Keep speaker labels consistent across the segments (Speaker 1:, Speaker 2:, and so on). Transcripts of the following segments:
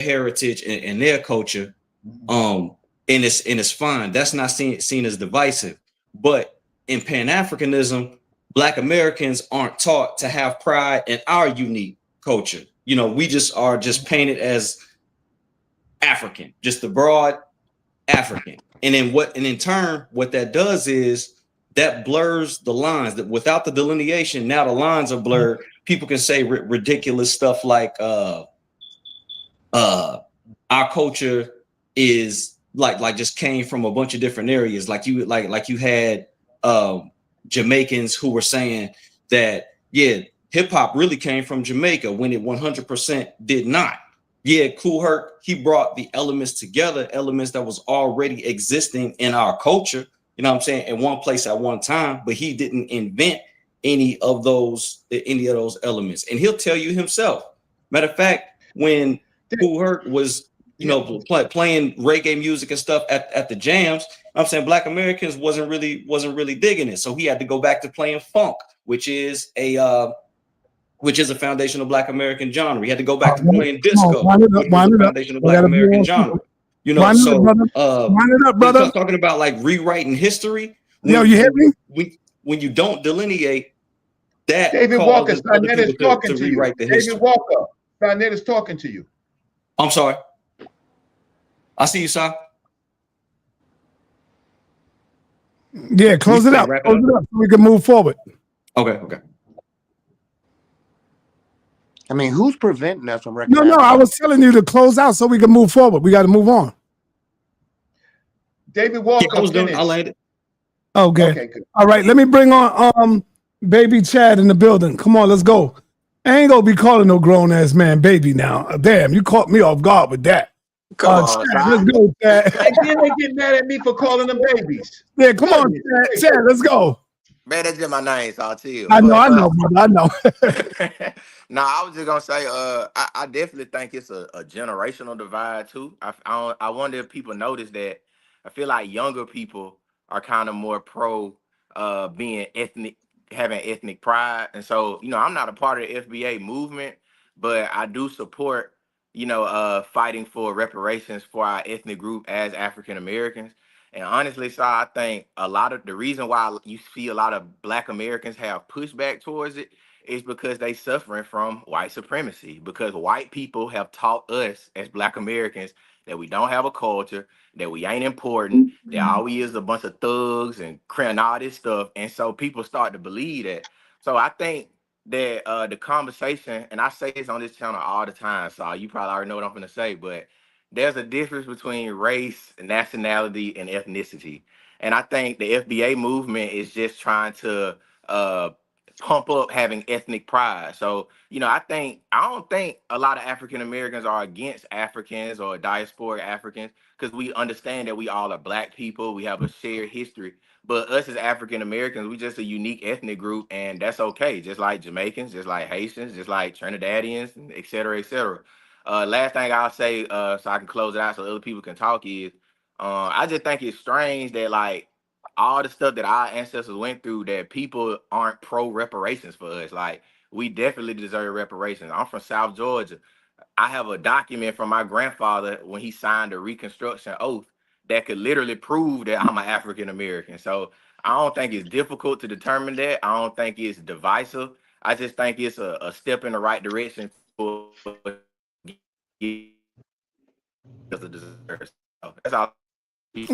Speaker 1: heritage and their culture, and it's fine. That's not seen as divisive. But in Pan-Africanism, Black Americans aren't taught to have pride in our unique culture. You know, we just are just painted as African, just the broad African. And in turn, what that does is that blurs the lines. That without the delineation, now the lines are blurred. People can say ridiculous stuff like our culture is like just came from a bunch of different areas. Like you had Jamaicans who were saying that, yeah, hip hop really came from Jamaica when it 100% did not. Yeah, Kool Herc, he brought the elements together, elements that was already existing in our culture, you know what I'm saying, in one place at one time, but he didn't invent any of those elements. And he'll tell you himself. Matter of fact, when Kool Herc was, you know, playing reggae music and stuff at the jams, I'm saying Black Americans wasn't really digging it. So he had to go back to playing funk, which is a foundational Black American genre. He had to go back to playing disco, which was a foundational Black American genre. You know, so brother. Talking about like rewriting history.
Speaker 2: You hear me?
Speaker 1: When you don't delineate that,
Speaker 3: David Walker, Sonnet is talking to you. David Walker, Sonnet is talking to you.
Speaker 1: I'm sorry. I see you, sir.
Speaker 2: Yeah, close it up. Close it up so we can move forward.
Speaker 1: Okay.
Speaker 4: I mean, who's preventing us from recognizing?
Speaker 2: No, I was telling you to close out so we can move forward. We got to move on.
Speaker 3: David Walker.
Speaker 1: Yeah, I was done. I landed.
Speaker 2: Okay, good. All right, let me bring on baby Chad in the building. Come on, let's go. I ain't gonna be calling no grown ass man baby now. Damn, you caught me off guard with that.
Speaker 4: Come on,
Speaker 2: Chad, let's go, Chad.
Speaker 3: And then they get mad at me for calling them babies.
Speaker 2: Yeah, come on, Chad, let's go.
Speaker 4: Man, that's just my name, so I'll tell you.
Speaker 2: I know, brother, I know.
Speaker 4: No, I was just gonna say, I definitely think it's a generational divide too. I wonder if people notice that. I feel like younger people are kind of more pro being ethnic, having ethnic pride, and so I'm not a part of the FBA movement, but I do support fighting for reparations for our ethnic group as African Americans. And honestly, so I think a lot of the reason why you see a lot of Black Americans have pushback towards it is because they suffering from white supremacy, because white people have taught us as Black Americans that we don't have a culture, that we ain't important, that all we is a bunch of thugs and all this stuff. And so people start to believe that. So I think that the conversation, and I say this on this channel all the time, so you probably already know what I'm going to say, but there's a difference between race, nationality, and ethnicity. And I think the FBA movement is just trying to pump up having ethnic pride. So, I don't think a lot of African Americans are against Africans or diasporic Africans, because we understand that we all are Black people. We have a shared history. But us as African Americans, we just a unique ethnic group, and that's okay. Just like Jamaicans, just like Haitians, just like Trinidadians, et cetera, et cetera. Last thing I'll say, so I can close it out so other people can talk, is I just think it's strange that like all the stuff that our ancestors went through, that people aren't pro reparations for us. Like, we definitely deserve reparations. I'm from South Georgia. I have a document from my grandfather when he signed a Reconstruction oath that could literally prove that I'm an African American. So I don't think it's difficult to determine that. I don't think it's divisive. I just think it's a step in the right direction for that's all.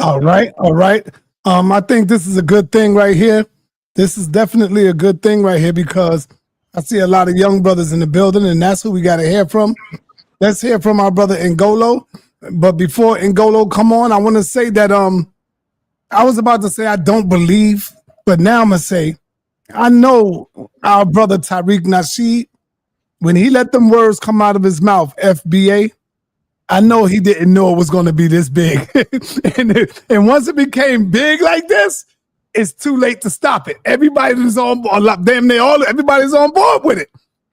Speaker 2: All right. I think this is a good thing right here. This is definitely a good thing right here, because I see a lot of young brothers in the building, and that's who we got to hear from. Let's hear from our brother Ngolo. But before Ngolo come on, I want to say that I was about to say I don't believe, but now I'm going to say I know our brother Tariq Nasheed, when he let them words come out of his mouth, FBA, I know he didn't know it was going to be this big. and once it became big like this, it's too late to stop it. Everybody's on board. Everybody's on board with it.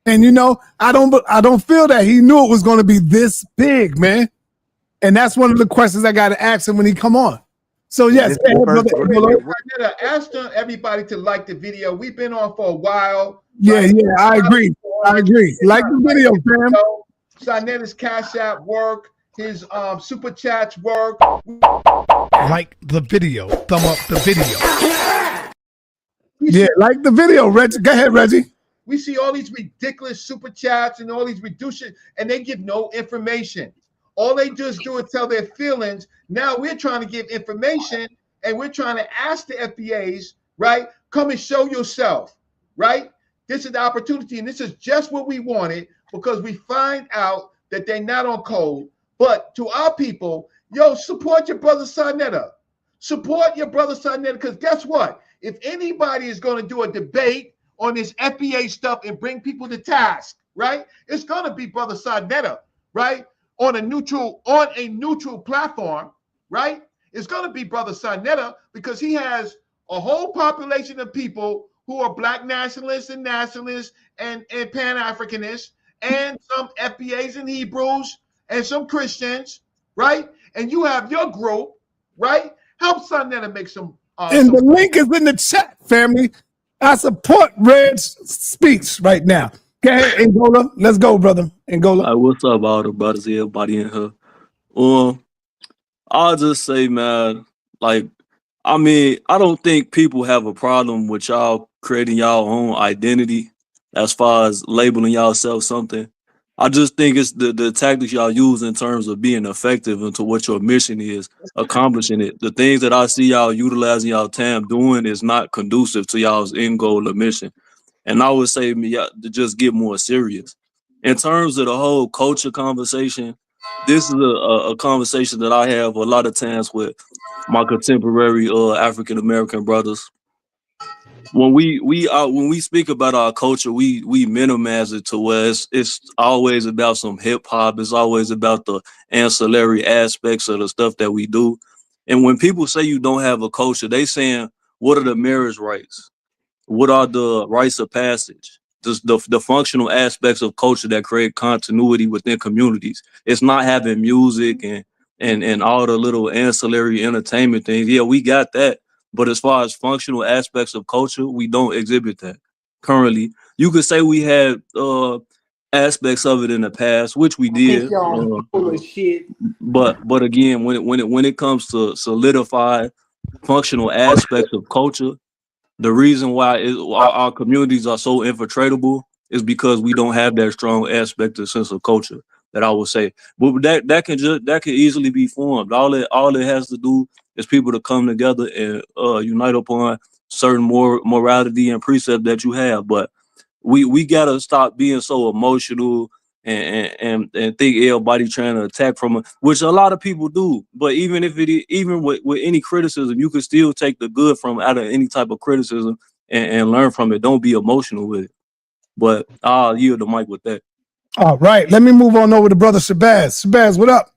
Speaker 2: And I don't feel that he knew it was going to be this big, man. And that's one of the questions I got to ask him when he come on. So yes,
Speaker 3: ask everybody to like the video. We've been on for a while.
Speaker 2: Yeah, I agree. Like the video, fam.
Speaker 3: Sarnetta's Cash App work, his super chats work.
Speaker 2: Like the video, thumb up the video. Yeah, like the video, Reggie. Go ahead, Reggie.
Speaker 3: We see all these ridiculous super chats and all these reductions, and they give no information. All they just do is tell their feelings. Now we're trying to give information, and we're trying to ask the FBAs, right? Come and show yourself, right? This is the opportunity, and this is just what we wanted, because we find out that they're not on code. But to our people, yo, support your brother Sarnetta. Support your brother Sarnetta, because guess what? If anybody is going to do a debate on this FBA stuff and bring people to task, right? It's going to be brother Sarnetta, right? On a neutral platform, right? It's going to be brother Sarnetta, because he has a whole population of people who are Black nationalists and Pan-Africanists, and some FBAs and Hebrews and some Christians, right? And you have your group, right? Help Sarnetta make some.
Speaker 2: And the link is in the chat, family. I support Red's speech right now. Okay, Angola, let's go, brother. Angola.
Speaker 5: Hey, what's up, all the brothers, everybody in here? I'll just say, man, like, I mean, I don't think people have a problem with y'all creating y'all own identity as far as labeling yourself something. I just think it's the tactics y'all use in terms of being effective into what your mission is, accomplishing it. The things that I see y'all utilizing y'all time doing is not conducive to y'all's end goal or mission. And I would say to just get more serious. In terms of the whole culture conversation, this is a conversation that I have a lot of times with my contemporary African American brothers. When we speak about our culture, we minimize it to where it's always about some hip hop. It's always about the ancillary aspects of the stuff that we do. And when people say you don't have a culture, they saying, what are the marriage rights? What are the rites of passage? The functional aspects of culture that create continuity within communities. It's not having music and all the little ancillary entertainment things. Yeah, we got that. But as far as functional aspects of culture, we don't exhibit that currently. You could say we had aspects of it in the past, which we did. But again, when it comes to solidify functional aspects of culture, the reason why our communities are so infiltratable is because we don't have that strong aspect of sense of culture, that I would say. But that can easily be formed. All it has to do is people to come together and unite upon certain morality and precept that you have. But we gotta stop being so emotional and think everybody trying to attack from it, which a lot of people do. But even with any criticism, you can still take the good from out of any type of criticism and learn from it. Don't be emotional with it. But I'll yield the mic with that.
Speaker 2: All right, let me move on over to brother Shabazz. Shabazz, what up?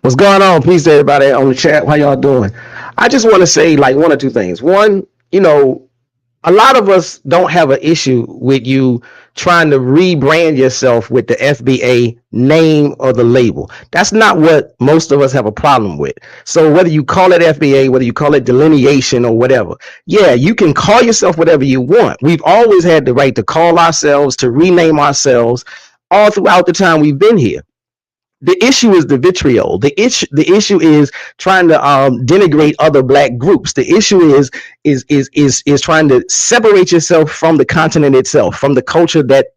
Speaker 6: What's going on? Peace to everybody on the chat. How y'all doing? I just want to say like one or two things. One, a lot of us don't have an issue with you trying to rebrand yourself with the FBA name or the label. That's not what most of us have a problem with. So whether you call it FBA, whether you call it delineation or whatever, yeah, you can call yourself whatever you want. We've always had the right to call ourselves, to rename ourselves all throughout the time we've been here. The issue is the vitriol. The issue is trying to denigrate other Black groups. The issue is trying to separate yourself from the continent itself, from the culture that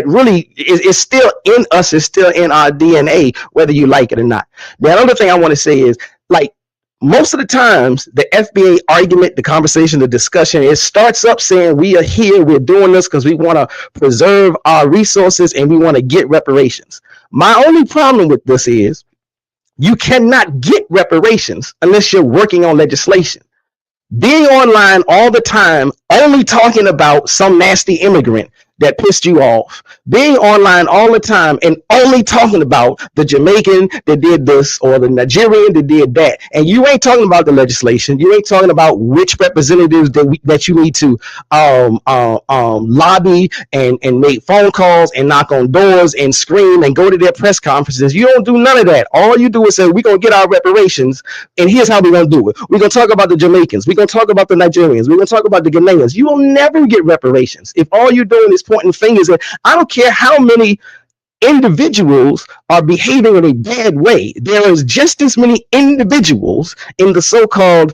Speaker 6: really is still in us, is still in our DNA, whether you like it or not. The other thing I want to say is, like, most of the times the FBA argument, the conversation, the discussion, it starts up saying we are here, we're doing this because we want to preserve our resources and we want to get reparations. My only problem with this is you cannot get reparations unless you're working on legislation. Being online all the time, only talking about some nasty immigrant that pissed you off, being online all the time and only talking about the Jamaican that did this or the Nigerian that did that, and you ain't talking about the legislation, you ain't talking about which representatives that you need to lobby and make phone calls and knock on doors and scream and go to their press conferences. You don't do none of that. All you do is say, we're going to get our reparations, and here's how we're going to do it. We're going to talk about the Jamaicans. We're going to talk about the Nigerians. We're going to talk about the Ghanaians. You will never get reparations if all you're doing is pointing fingers. And I don't care how many individuals are behaving in a bad way. There is just as many individuals in the so-called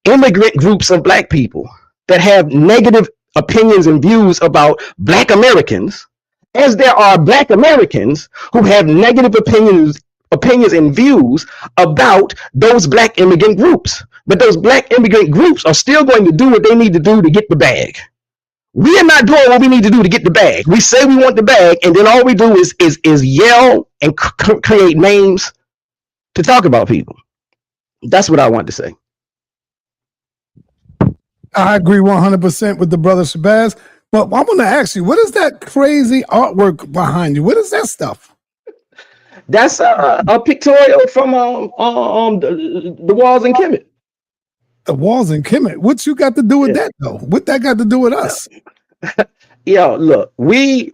Speaker 6: immigrant groups of black people that have negative opinions and views about black Americans as there are black Americans who have negative opinions and views about those black immigrant groups. But those black immigrant groups are still going to do what they need to do to get the bag. We are not doing what we need to do to get the bag. We say we want the bag, and then all we do is yell and create names to talk about people. That's what I want to say.
Speaker 2: I agree 100% with the brother Shabazz. But I want to ask you, what is that crazy artwork behind you? What is that stuff?
Speaker 6: That's a pictorial from the walls in Kemet.
Speaker 2: The walls in Kemet. What you got to do with that, though? What that got to do with us?
Speaker 6: Yo, look, we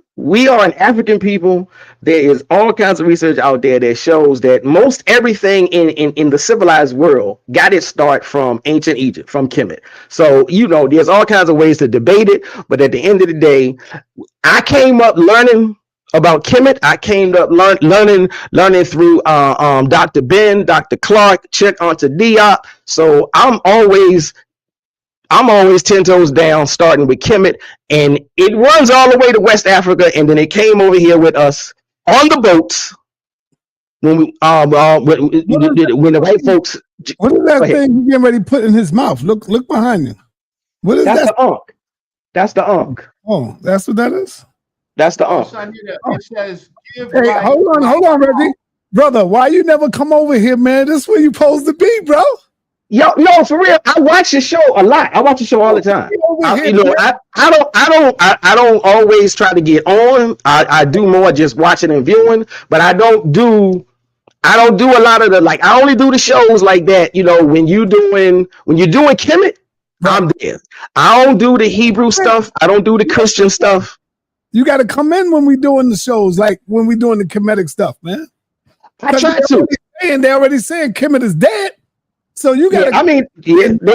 Speaker 6: are an African people. There is all kinds of research out there that shows that most everything in the civilized world got its start from ancient Egypt, from Kemet. So, there's all kinds of ways to debate it. But at the end of the day, I came up learning about Kemet. I came up learning through Dr. Ben, Dr. Clark, Check onto Diop. So I'm always 10 toes down, starting with Kemet, and it runs all the way to West Africa, and then it came over here with us on the boats when we when the white folks.
Speaker 2: What is that thing you getting ready to put in his mouth? Look behind you. What is that?
Speaker 6: That's the Ankh. That's the Ankh.
Speaker 2: Oh, that's what that is?
Speaker 6: That's the Ankh.
Speaker 3: It says, give
Speaker 2: hey, hold on, Reggie. Brother, why you never come over here, man? This is where you supposed to be, bro.
Speaker 6: Yo, no, for real. I watch the show a lot. I watch the show all the time. I don't always try to get on. I do more just watching and viewing, but I don't do a lot of I only do the shows like that. When you're doing Kemet, I'm there. I don't do the Hebrew stuff. I don't do the Christian stuff.
Speaker 2: You got to come in when we doing the shows, like when we doing the Kemetic stuff, man.
Speaker 6: I try to.
Speaker 2: They already saying Kemet is dead. So you got
Speaker 6: they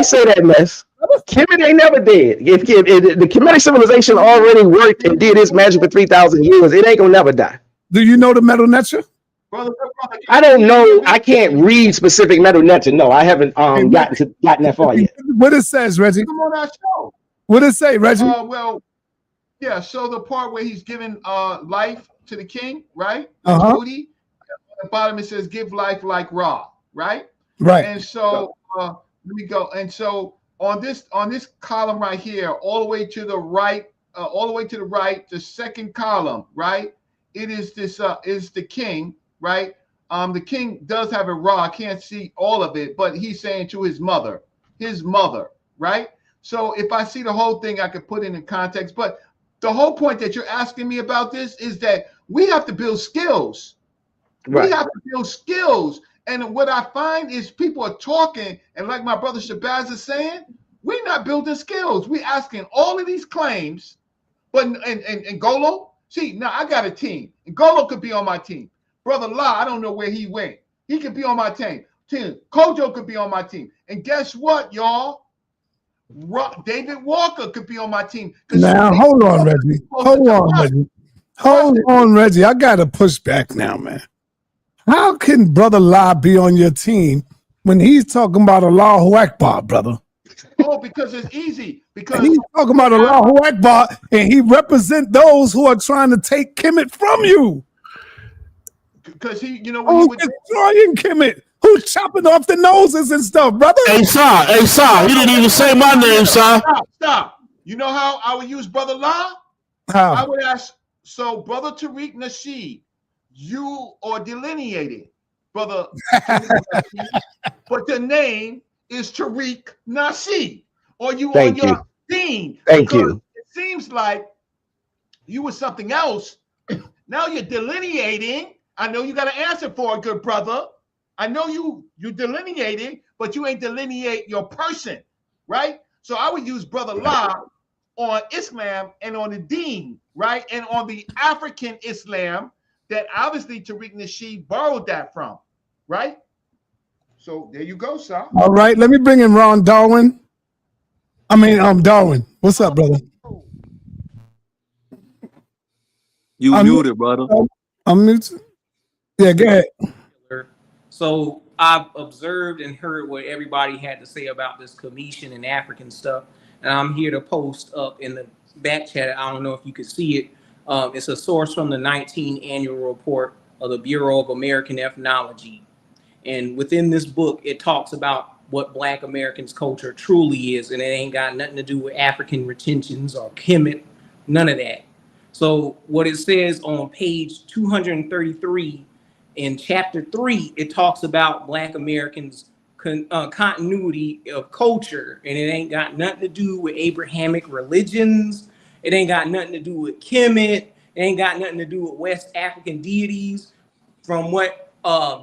Speaker 6: say that mess. Kemet ain't never dead. If the Kemetic civilization already worked and did its magic for 3,000 years, it ain't gonna never die.
Speaker 2: Do you know the Metal Netra?
Speaker 6: I don't know. I can't read specific Metal Netra. No, I haven't gotten that far yet.
Speaker 2: What it says, Reggie?
Speaker 3: Come on our show.
Speaker 2: What it say, Reggie?
Speaker 3: So the part where he's giving life to the king, right?
Speaker 2: Booty.
Speaker 3: At the bottom it says, "Give life like Ra," right?
Speaker 2: Right.
Speaker 3: And so let me go. And so on this column right here, all the way to the right, the second column, right? It is this is the king, right? The king does have a Ra. I can't see all of it, but he's saying to his mother, right? So if I see the whole thing, I could put it in context. But the whole point that you're asking me about this is that we have to build skills. Right. We have to build skills. And what I find is people are talking, and like my brother Shabazz is saying, we're not building skills. We're asking all of these claims, but and Golo, see, now I got a team, and Golo could be on my team. Brother La, I don't know where he went. He could be on my team. Kojo could be on my team. And guess what, y'all? David Walker could be on my team.
Speaker 2: Now, hold on, Reggie. Hold on, Reggie. I got to push back now, man. How can Brother La be on your team when he's talking about Allahu Akbar, brother?
Speaker 3: Oh, because it's easy. Because
Speaker 2: he's talking about Allahu Akbar, and he represents those who are trying to take Kemet from you.
Speaker 3: Because he,
Speaker 2: who's destroying Kemet? Who's chopping off the noses and stuff, brother?
Speaker 7: Hey, Sir, he didn't even say my name, Sir.
Speaker 3: Stop. You know how I would use Brother La?
Speaker 2: How?
Speaker 3: I would ask, so Brother Tariq Nasheed, you are delineated, Brother but the name is Tariq Nasheed. Or you on your team.
Speaker 6: Thank you.
Speaker 3: It seems like you were something else. Now you're delineating. I know you got an answer for it, good brother. I know you delineating, but you ain't delineate your person, right? So I would use Brother La on Islam and on the Deen, right? And on the African Islam that obviously Tariq Nasheed borrowed that from, right? So there you go, sir.
Speaker 2: All right, let me bring in Ron Darwin. Darwin. What's up, brother?
Speaker 5: You muted, brother.
Speaker 2: Yeah, go ahead.
Speaker 8: So I've observed and heard what everybody had to say about this Commission and African stuff, and I'm here to post up in the back chat. I don't know if you could see it. It's a source from the 19 annual report of the Bureau of American Ethnology. And within this book, it talks about what Black Americans' culture truly is, and it ain't got nothing to do with African retentions or Kemet, none of that. So what it says on page 233 in chapter 3, it talks about Black Americans' continuity of culture, and it ain't got nothing to do with Abrahamic religions. It ain't got nothing to do with Kemet. It ain't got nothing to do with West African deities. From what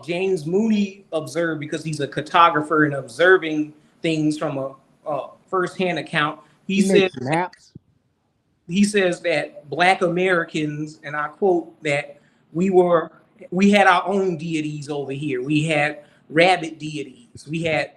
Speaker 8: James Mooney observed, because he's a cartographer and observing things from a firsthand account, he says
Speaker 9: maps.
Speaker 8: he says that Black Americans, and I quote, that we had our own deities over here. We had rabbit deities. We had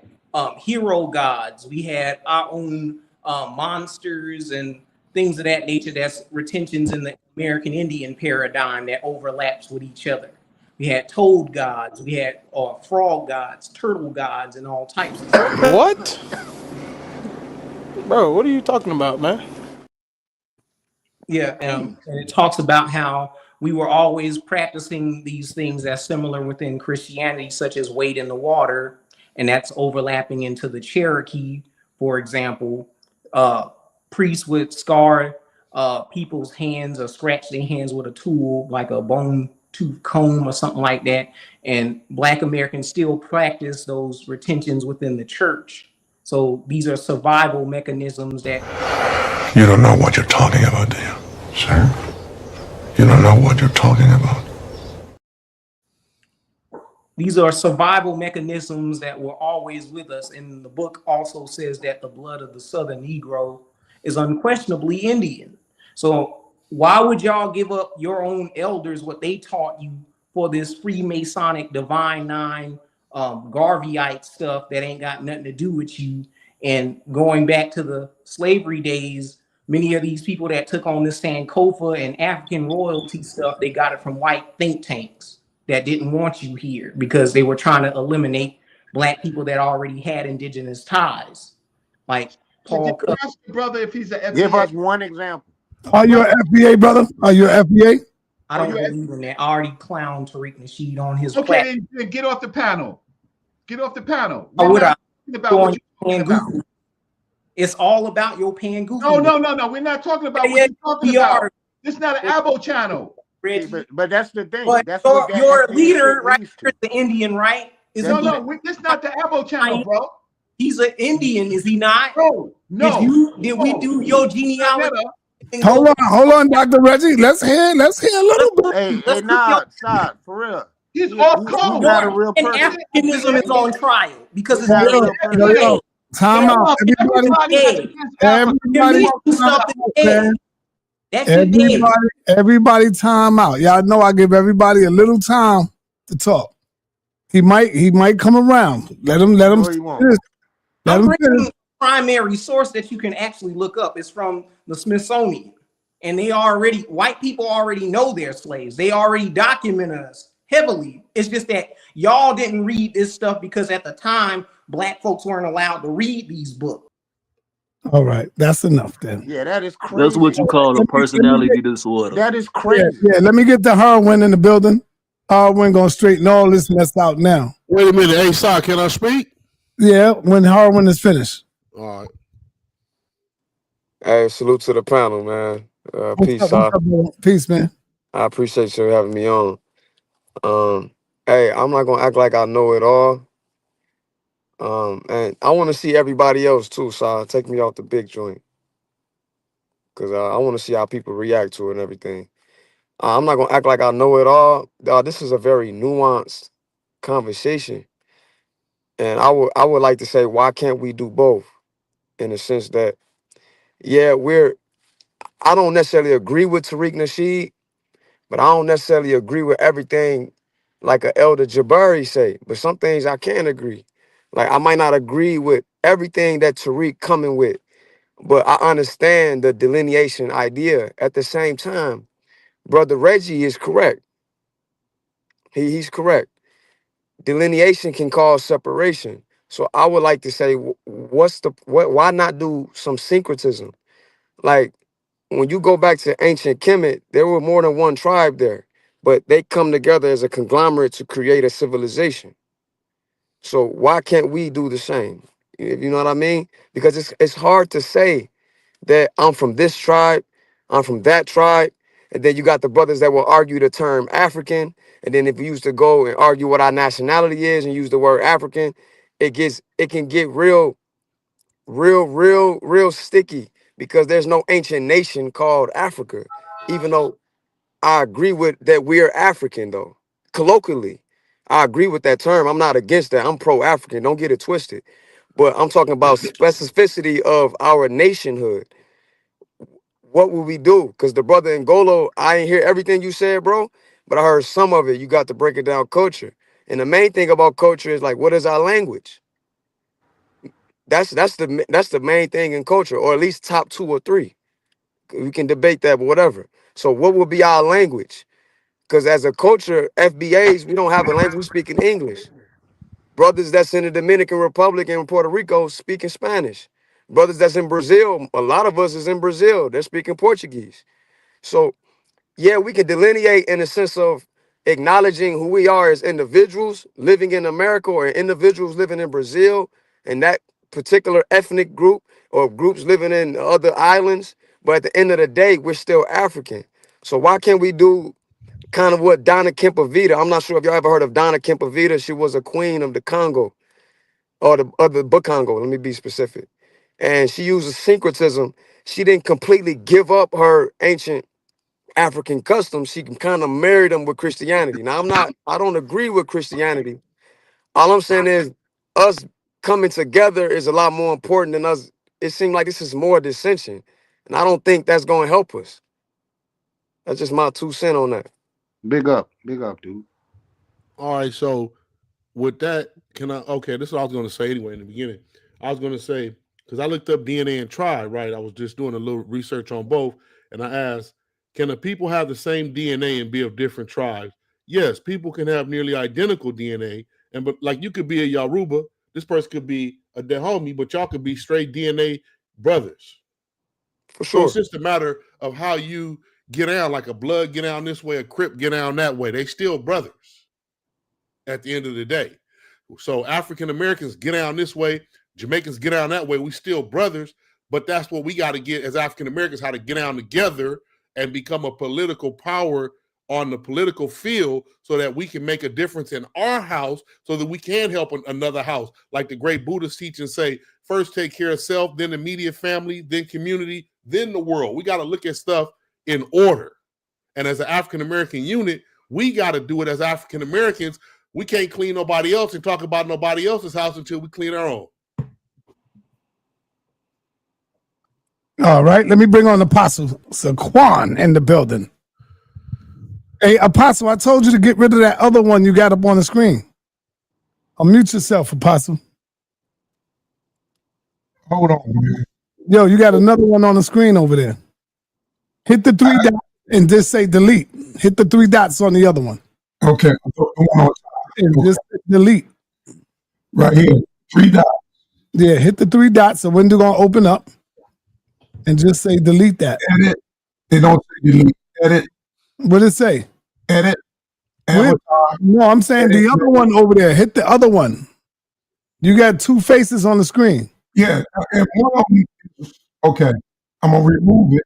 Speaker 8: hero gods. We had our own monsters and things of that nature. That's retentions in the American Indian paradigm that overlaps with each other. We had toad gods. We had frog gods, turtle gods, and all types of stuff.
Speaker 9: What? Bro, what are you talking about, man?
Speaker 8: Yeah, and it talks about how we were always practicing these things that's similar within Christianity, such as wade in the water, and that's overlapping into the Cherokee, for example. Priests would scar people's hands or scratch their hands with a tool, like a bone tooth comb or something like that. And Black Americans still practice those retentions within the church. So these are survival mechanisms that
Speaker 10: You don't know what you're talking about, do you, sir? You don't know what you're talking about.
Speaker 8: these are survival mechanisms that were always with us. And the book also says that the blood of the Southern Negro is unquestionably Indian. So why would y'all give up your own elders, what they taught you, for this Freemasonic Divine Nine Garveyite stuff that ain't got nothing to do with you? And going back to the slavery days, many of these people that took on this Sankofa and African royalty stuff, they got it from white think tanks that didn't want you here because they were trying to eliminate Black people that already had indigenous ties. Like Paul Cuff.
Speaker 3: Ask your brother if he's an FBA.
Speaker 9: Give us one example.
Speaker 2: Are you an FBA, brother? Are you an FBA?
Speaker 8: I don't believe in that. I already clowned Tariq Nasheed on his
Speaker 3: Okay, then get off the panel. Get off the panel.
Speaker 8: How would I?
Speaker 3: About what you're talking about.
Speaker 8: It's all about your pan Google.
Speaker 3: No. We're not talking about what you're talking about. This is not an Abo channel.
Speaker 9: But that's the thing.
Speaker 8: But
Speaker 9: that's
Speaker 8: your leader, right? The Indian, right?
Speaker 3: This is not the Abo channel, bro.
Speaker 8: He's an Indian, is he not?
Speaker 3: No.
Speaker 8: Did we do your genealogy?
Speaker 2: Hold on, Dr. Reggie. Let's hear a little bit.
Speaker 9: Hey, nah, stop, for real.
Speaker 3: He's off code.
Speaker 9: He's not a real person.
Speaker 8: And Africanism is on trial because it's
Speaker 9: not a real person.
Speaker 2: Time out. Everybody time out. Y'all know I give everybody a little time to talk. He might come around. Let him finish.
Speaker 8: I'm bringing the primary source that you can actually look up. It's from the Smithsonian. And white people already know they're slaves. They already document us heavily. It's just that y'all didn't read this stuff because at the time, Black folks weren't allowed to read these books.
Speaker 2: All right, that's enough then.
Speaker 9: Yeah, that is crazy.
Speaker 5: That's what you call a personality disorder.
Speaker 9: That is crazy.
Speaker 2: Yeah, let me get the Harwin in the building. Harwin gonna straighten all this mess out now.
Speaker 7: Wait a minute, hey, Sar, can I speak?
Speaker 2: Yeah, when Harwin is finished.
Speaker 7: All right.
Speaker 11: Hey, salute to the panel, man. Peace,
Speaker 2: Sar. Peace, man.
Speaker 11: I appreciate you having me on. Hey, I'm not gonna act like I know it all. And I want to see everybody else too, so take me off the big joint. Cause I want to see how people react to it and everything. I'm not gonna act like I know it all. This is a very nuanced conversation. And I would like to say, why can't we do both? In the sense that, yeah, I don't necessarily agree with Tariq Nasheed, but I don't necessarily agree with everything like an Elder Jabari say. But some things I can agree. Like I might not agree with everything that Tariq coming with, but I understand the delineation idea. At the same time, Brother Reggie is correct. He's correct. Delineation can cause separation. So I would like to say, why not do some syncretism? Like when you go back to ancient Kemet, there were more than one tribe there, but they come together as a conglomerate to create a civilization. So why can't we do the same? You know what I mean? Because it's hard to say that I'm from this tribe, I'm from that tribe, and then you got the brothers that will argue the term African, and then if you used to go and argue what our nationality is and use the word African, it can get real sticky because there's no ancient nation called Africa, even though I agree with that we're African though. Colloquially, I agree with that term. I'm not against that. I'm pro-African. Don't get it twisted. But I'm talking about specificity of our nationhood. What will we do? Because the brother Ngolo, I ain't hear everything you said, bro, but I heard some of it. You got to break it down culture. And the main thing about culture is like, what is our language? That's the main thing in culture, or at least top two or three. We can debate that, but whatever. So what will be our language? Because as a culture, FBAs, we don't have a language. We speak in English. Brothers that's in the Dominican Republic and Puerto Rico speaking Spanish. Brothers that's in Brazil, a lot of us is in Brazil. They're speaking Portuguese. So yeah, we can delineate in the sense of acknowledging who we are as individuals living in America or individuals living in Brazil and that particular ethnic group or groups living in other islands. But at the end of the day, we're still African. So why can't we do kind of what Donna Kempavita? I'm not sure if y'all ever heard of Donna Kempavita. She was a queen of the Congo or the Bukongo. Let me be specific. And she uses syncretism. She didn't completely give up her ancient African customs. She can kind of marry them with Christianity. Now, I don't agree with Christianity. All I'm saying is us coming together is a lot more important than us. It seems like this is more dissension. And I don't think that's going to help us. That's just my 2 cents on that.
Speaker 9: Big up, dude.
Speaker 7: All right, so with that, can I? Okay, this is what I was going to say anyway in the beginning. I was going to say because I looked up DNA and tribe, right? I was just doing a little research on both, and I asked, can the people have the same DNA and be of different tribes? Yes, people can have nearly identical DNA, and but like you could be a Yoruba, this person could be a Dahomey, but y'all could be straight DNA brothers.
Speaker 11: For
Speaker 7: So it's
Speaker 11: sure.
Speaker 7: just a matter of how you get down, like a blood get down this way, a Crip get down that way. They still brothers at the end of the day. So African Americans get down this way, Jamaicans get down that way. We still brothers, but that's what we got to get as African Americans, how to get down together and become a political power on the political field so that we can make a difference in our house so that we can help another house. Like the great Buddhist teachings say, first take care of self, then immediate family, then community, then the world. We got to look at stuff in order. And as an African American unit, we got to do it as African Americans. We can't clean nobody else and talk about nobody else's house until we clean our own.
Speaker 2: All right, let me bring on Apostle Saquon in the building. Hey, Apostle, I told you to get rid of that other one you got up on the screen. Unmute yourself, Apostle.
Speaker 10: Hold on, man.
Speaker 2: Yo, you got another one on the screen over there. Hit the three dots and just say delete. Hit the three dots on the other one.
Speaker 10: Okay,
Speaker 2: And just delete.
Speaker 10: right here, 3 dots.
Speaker 2: Yeah, hit the three dots. The window gonna open up. And just say delete that.
Speaker 10: Edit. They don't say delete. Edit.
Speaker 2: What did it say?
Speaker 10: Edit.
Speaker 2: No, I'm saying the other one over there. Hit the other one. You got two faces on the screen.
Speaker 10: Yeah, and one of them. Okay, I'm gonna remove it.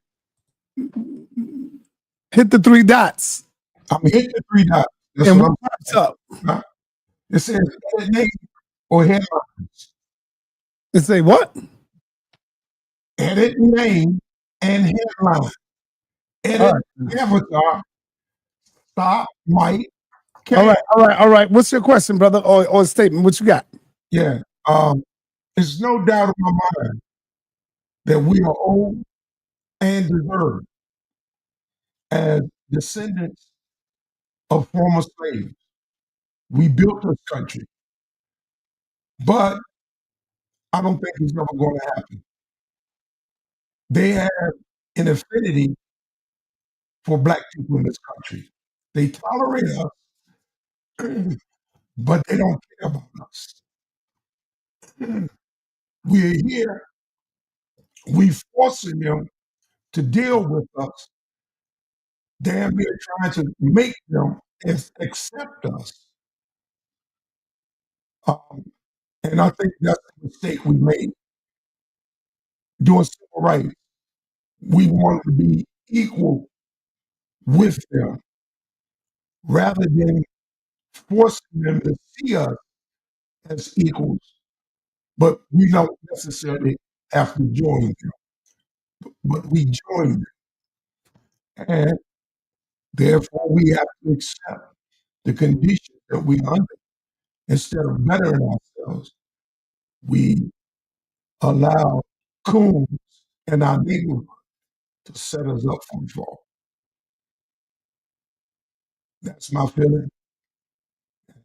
Speaker 2: Hit the three dots.
Speaker 10: I'm gonna hit the 3 dots. That's
Speaker 2: and
Speaker 10: what
Speaker 2: what pops up?
Speaker 10: It says edit name or headlines.
Speaker 2: It say what?
Speaker 10: Edit name and headline. Edit avatar. Stop mic.
Speaker 2: Okay. All right. What's your question, brother, or statement? What you got?
Speaker 10: Yeah. There's no doubt in my mind that we are owed and deserved as descendants of former slaves. We built this country, but I don't think it's never going to happen. They have an affinity for black people in this country. They tolerate us but they don't care about us. We're here, we forcing them to deal with us, damn near trying to make them accept us. Um, and I think that's the mistake we made doing civil rights. We wanted to be equal with them rather than forcing them to see us as equals, but we don't necessarily have to join them, but we join them. And therefore, we have to accept the conditions that we under. Instead of bettering ourselves, we allow coons in our neighborhood to set us up for a fall. That's my feeling,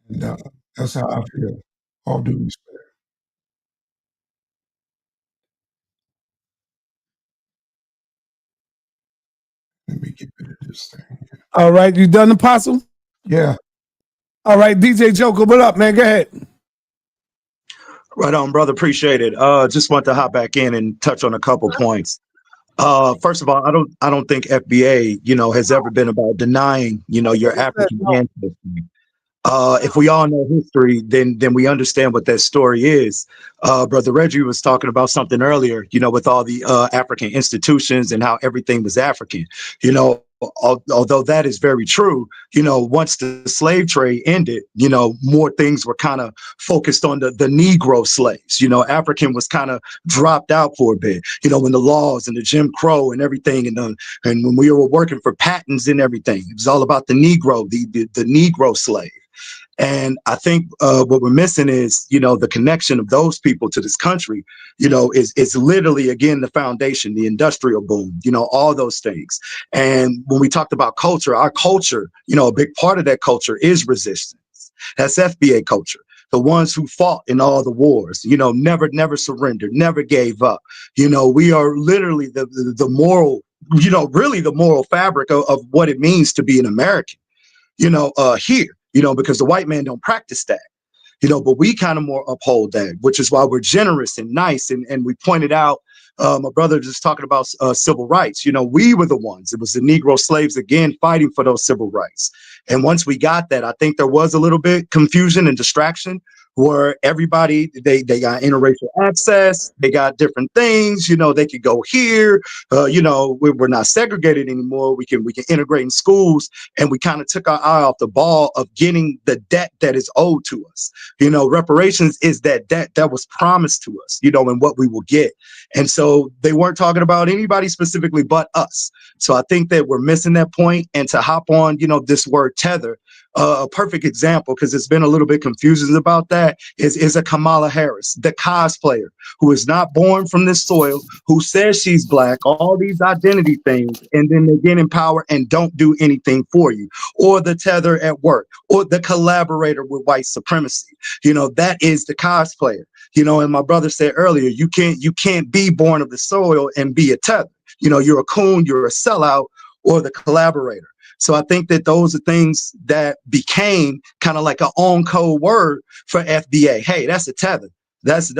Speaker 10: and that's how I feel. All due respect. Let me get rid of this thing.
Speaker 2: All right, you done, Apostle?
Speaker 10: Yeah.
Speaker 2: All right, DJ Joker, what up, man? Go ahead.
Speaker 12: Right on, brother. Appreciate it. Just want to hop back in and touch on a couple points. First of all, I don't think FBA, has ever been about denying, your African ancestry. If we all know history, then we understand what that story is. Brother Reggie was talking about something earlier, with all the African institutions and how everything was African. Although that is very true, once the slave trade ended, more things were kind of focused on the Negro slaves. African was kind of dropped out for a bit. When the laws and the Jim Crow and everything, and when we were working for patents and everything, it was all about the Negro, the Negro slave. And I think what we're missing is, the connection of those people to this country, is literally, again, the foundation, the industrial boom, all those things. And when we talked about culture, our culture, a big part of that culture is resistance. That's FBA culture. The ones who fought in all the wars, never surrendered, never gave up. We are literally the moral, really the moral fabric of what it means to be an American. Here, because the white man don't practice that, but we kind of more uphold that, which is why we're generous and nice. And we pointed out, my brother just talking about civil rights. We were the ones. It was the Negro slaves, again, fighting for those civil rights. And once we got that, I think there was a little bit confusion and distraction where everybody, they got interracial access, they got different things, they could go here, we're not segregated anymore. We can integrate in schools, and we kind of took our eye off the ball of getting the debt that is owed to us. Reparations is that debt that was promised to us, and what we will get. And so they weren't talking about anybody specifically but us. So I think that we're missing that point. And to hop on, this word tether, a perfect example, because it's been a little bit confusing about that, is a Kamala Harris, the cosplayer, who is not born from this soil, who says she's black, all these identity things, and then they get in power and don't do anything for you. Or the tether at work, or the collaborator with white supremacy. That is the cosplayer. And my brother said earlier, you can't be born of the soil and be a tether. You're a coon, you're a sellout, or the collaborator. So I think that those are things that became kind of like an on code word for FBA. Hey, that's a tether. That's an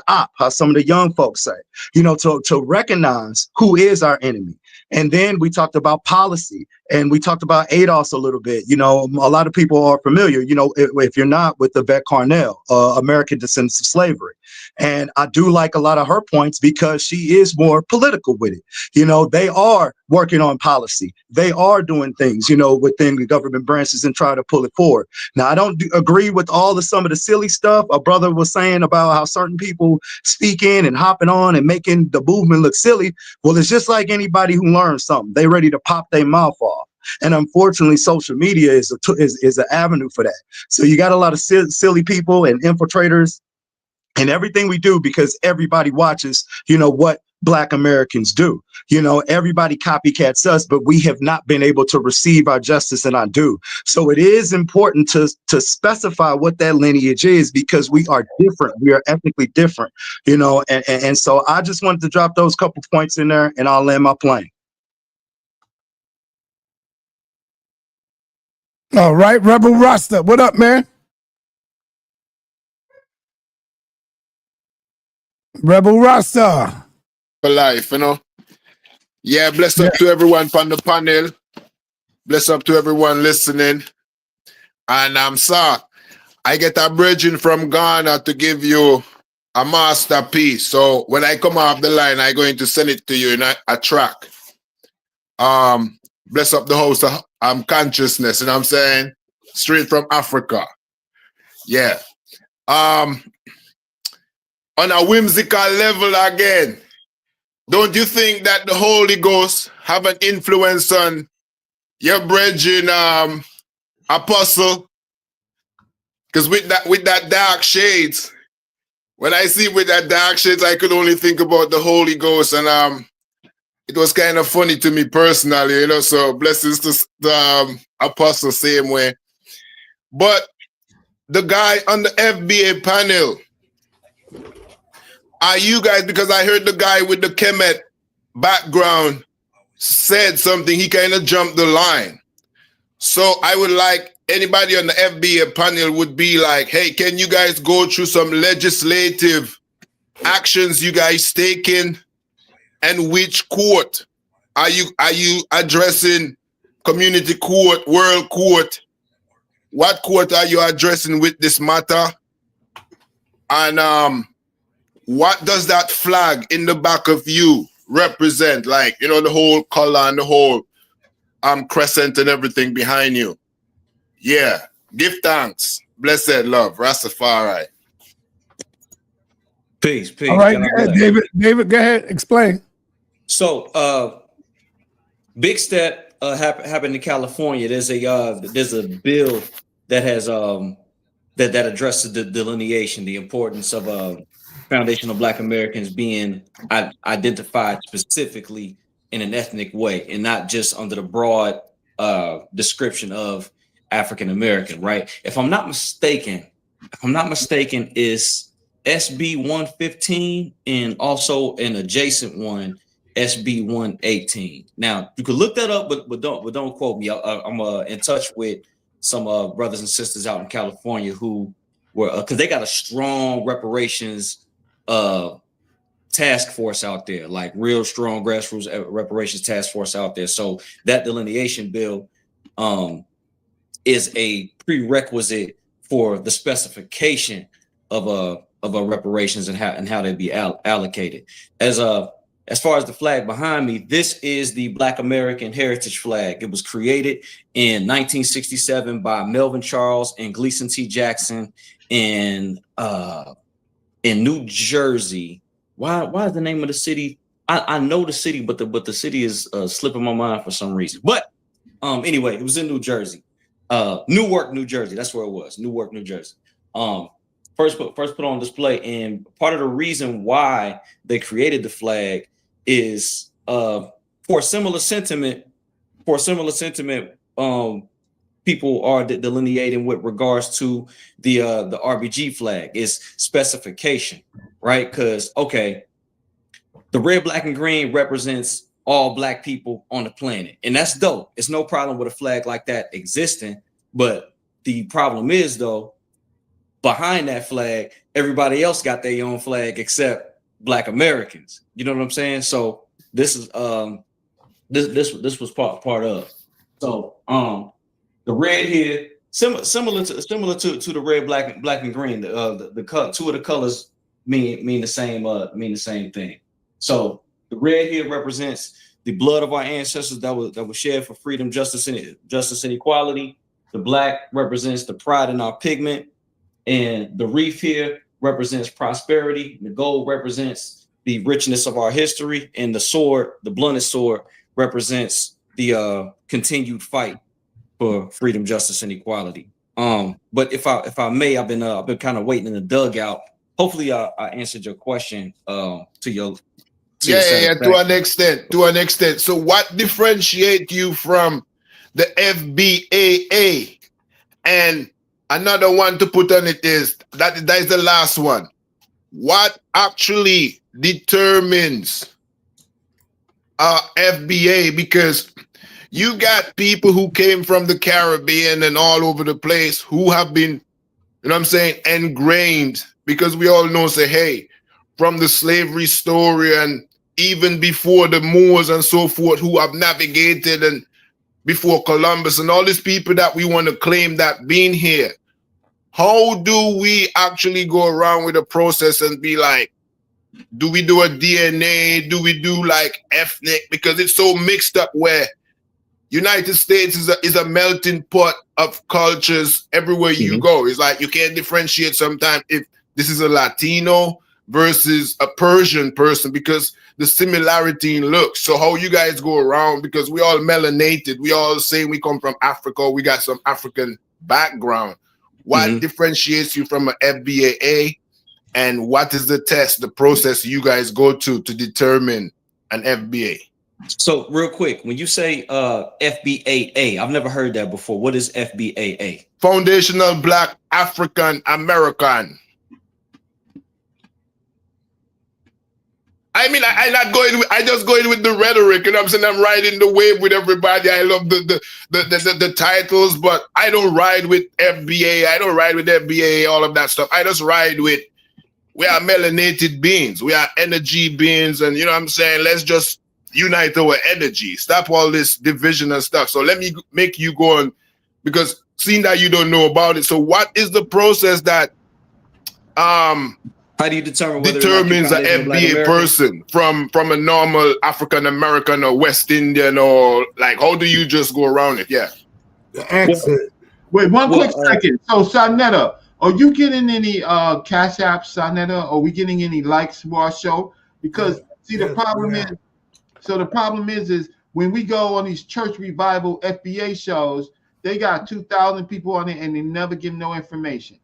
Speaker 12: op, how some of the young folks say, to recognize who is our enemy. And then we talked about policy, and we talked about ADOS a little bit. A lot of people are familiar, if you're not, with Yvette Carnell, American Descendants of Slavery. And I do like a lot of her points because she is more political with it. They are working on policy. They are doing things, within the government branches and try to pull it forward. Now, I don't agree with some of the silly stuff a brother was saying about how certain people speaking and hopping on and making the movement look silly. Well, it's just like anybody who learns something. They ready to pop their mouth off. And unfortunately, social media is an avenue for that. So you got a lot of silly people and infiltrators and everything we do, because everybody watches, what Black Americans do. Everybody copycats us, but we have not been able to receive our justice and our due. So it is important to specify what that lineage is, because we are different. We are ethnically different, and so I just wanted to drop those couple points in there, and I'll land my plane.
Speaker 2: All right, Rebel Rasta, what up, man? Rebel Rasta.
Speaker 13: For life, you know. Yeah, bless
Speaker 2: Yeah.
Speaker 13: up to everyone on the panel. Bless up to everyone listening. And I'm sorry, I get a bridging from Ghana to give you a masterpiece. So when I come off the line, I'm going to send it to you in a track. Bless up the host of consciousness, you know what I'm saying? Straight from Africa. Yeah. On a whimsical level again, don't you think that the Holy Ghost have an influence on your brethren, apostle? Because with that dark shades, when I see with that dark shades, I could only think about the Holy Ghost, and it was kind of funny to me personally, you know. So blessings to the apostle, same way. But the guy on the FBA panel, are you guys? Because I heard the guy with the Kemet background said something. He kind of jumped the line. So I would like anybody on the FBA panel would be like, hey, can you guys go through some legislative actions you guys taking, and which court are you addressing? Community court, world court? What court are you addressing with this matter? And what does that flag in the back of you represent? Like, you know, the whole color and the whole crescent and everything behind you. Yeah. Give thanks. Blessed love. Rastafari.
Speaker 1: Peace.
Speaker 2: All right, go ahead, David, go ahead, explain.
Speaker 1: So, big step happened in California. There's a bill that has that addresses the delineation, the importance of foundational Black Americans being identified specifically in an ethnic way, and not just under the broad description of African American. Right? If I'm not mistaken, is SB 115 and also an adjacent one, SB 118. Now you can look that up, but don't quote me. I'm in touch with some brothers and sisters out in California who were because they got a strong reparations task force out there, like real strong grassroots reparations task force out there. So that delineation bill is a prerequisite for the specification of a reparations and how they be allocated. As far as the flag behind me, this is the Black American Heritage Flag. It was created in 1967 by Melvin Charles and Gleason T. Jackson in New Jersey. Why is the name of the city? I know the city, but the city is slipping my mind for some reason. But anyway, it was in New Jersey. Newark, New Jersey. That's where it was. Newark, New Jersey. First put on display, and part of the reason why they created the flag is for a similar sentiment. People are delineating with regards to the RBG flag is specification, right? Because okay, the red, black, and green represents all Black people on the planet, and that's dope. It's no problem with a flag like that existing, but the problem is though, behind that flag, everybody else got their own flag except Black Americans. You know what I'm saying? So this is this was part of. So the red here, similar to the red, black and green. The color, two of the colors mean the same thing. So the red here represents the blood of our ancestors that was shed for freedom, justice, and equality. The black represents the pride in our pigment, and the reef here represents prosperity. The gold represents the richness of our history, and the sword, the blunted sword, represents the continued fight for freedom, justice, and equality. But if I may, I've been kind of waiting in the dugout. Hopefully, I answered your question to your
Speaker 13: To an extent. So what differentiates you from the FBAA? And another one to put on it is that is the last one. What actually determines FBA? Because You got people who came from the Caribbean and all over the place who have been, you know what I'm saying, ingrained, because we all know, say, hey, from the slavery story and even before the Moors and so forth, who have navigated, and before Columbus and all these people that we want to claim that being here. How do we actually go around with a process and be like, do we do a DNA? Do we do like ethnic? Because it's so mixed up where United States is a melting pot of cultures everywhere you go. It's like you can't differentiate sometimes if this is a Latino versus a Persian person because the similarity in looks. So how you guys go around, because we all melanated, we all say we come from Africa, we got some African background. What differentiates you from an FBAA, and what is the test, the process you guys go to determine an FBA?
Speaker 1: So real quick, when you say FBAA, I've never heard that before. What is FBAA?
Speaker 13: Foundational Black African American. I mean, I just going with the rhetoric, and I'm saying I'm riding the wave with everybody. I love the titles, but I don't ride with FBA. I don't ride with FBA, all of that stuff. I just ride with, we are melanated beings. We are energy beings, and you know what I'm saying? Let's just unite our energy. Stop all this division and stuff. So let me make you go on, because seeing that you don't know about it. So what is the process that
Speaker 1: how do you determine whether
Speaker 13: determines an FBA person from a normal African American or West Indian, or like, how do you just go around it? Yeah.
Speaker 10: The accent.
Speaker 3: Wait, one quick second. So Sarnetta, are you getting any cash apps, Sarnetta? Are we getting any likes for our show? Because see, the problem is, so the problem is when we go on these church revival FBA shows, they got 2,000 people on it and they never give no information.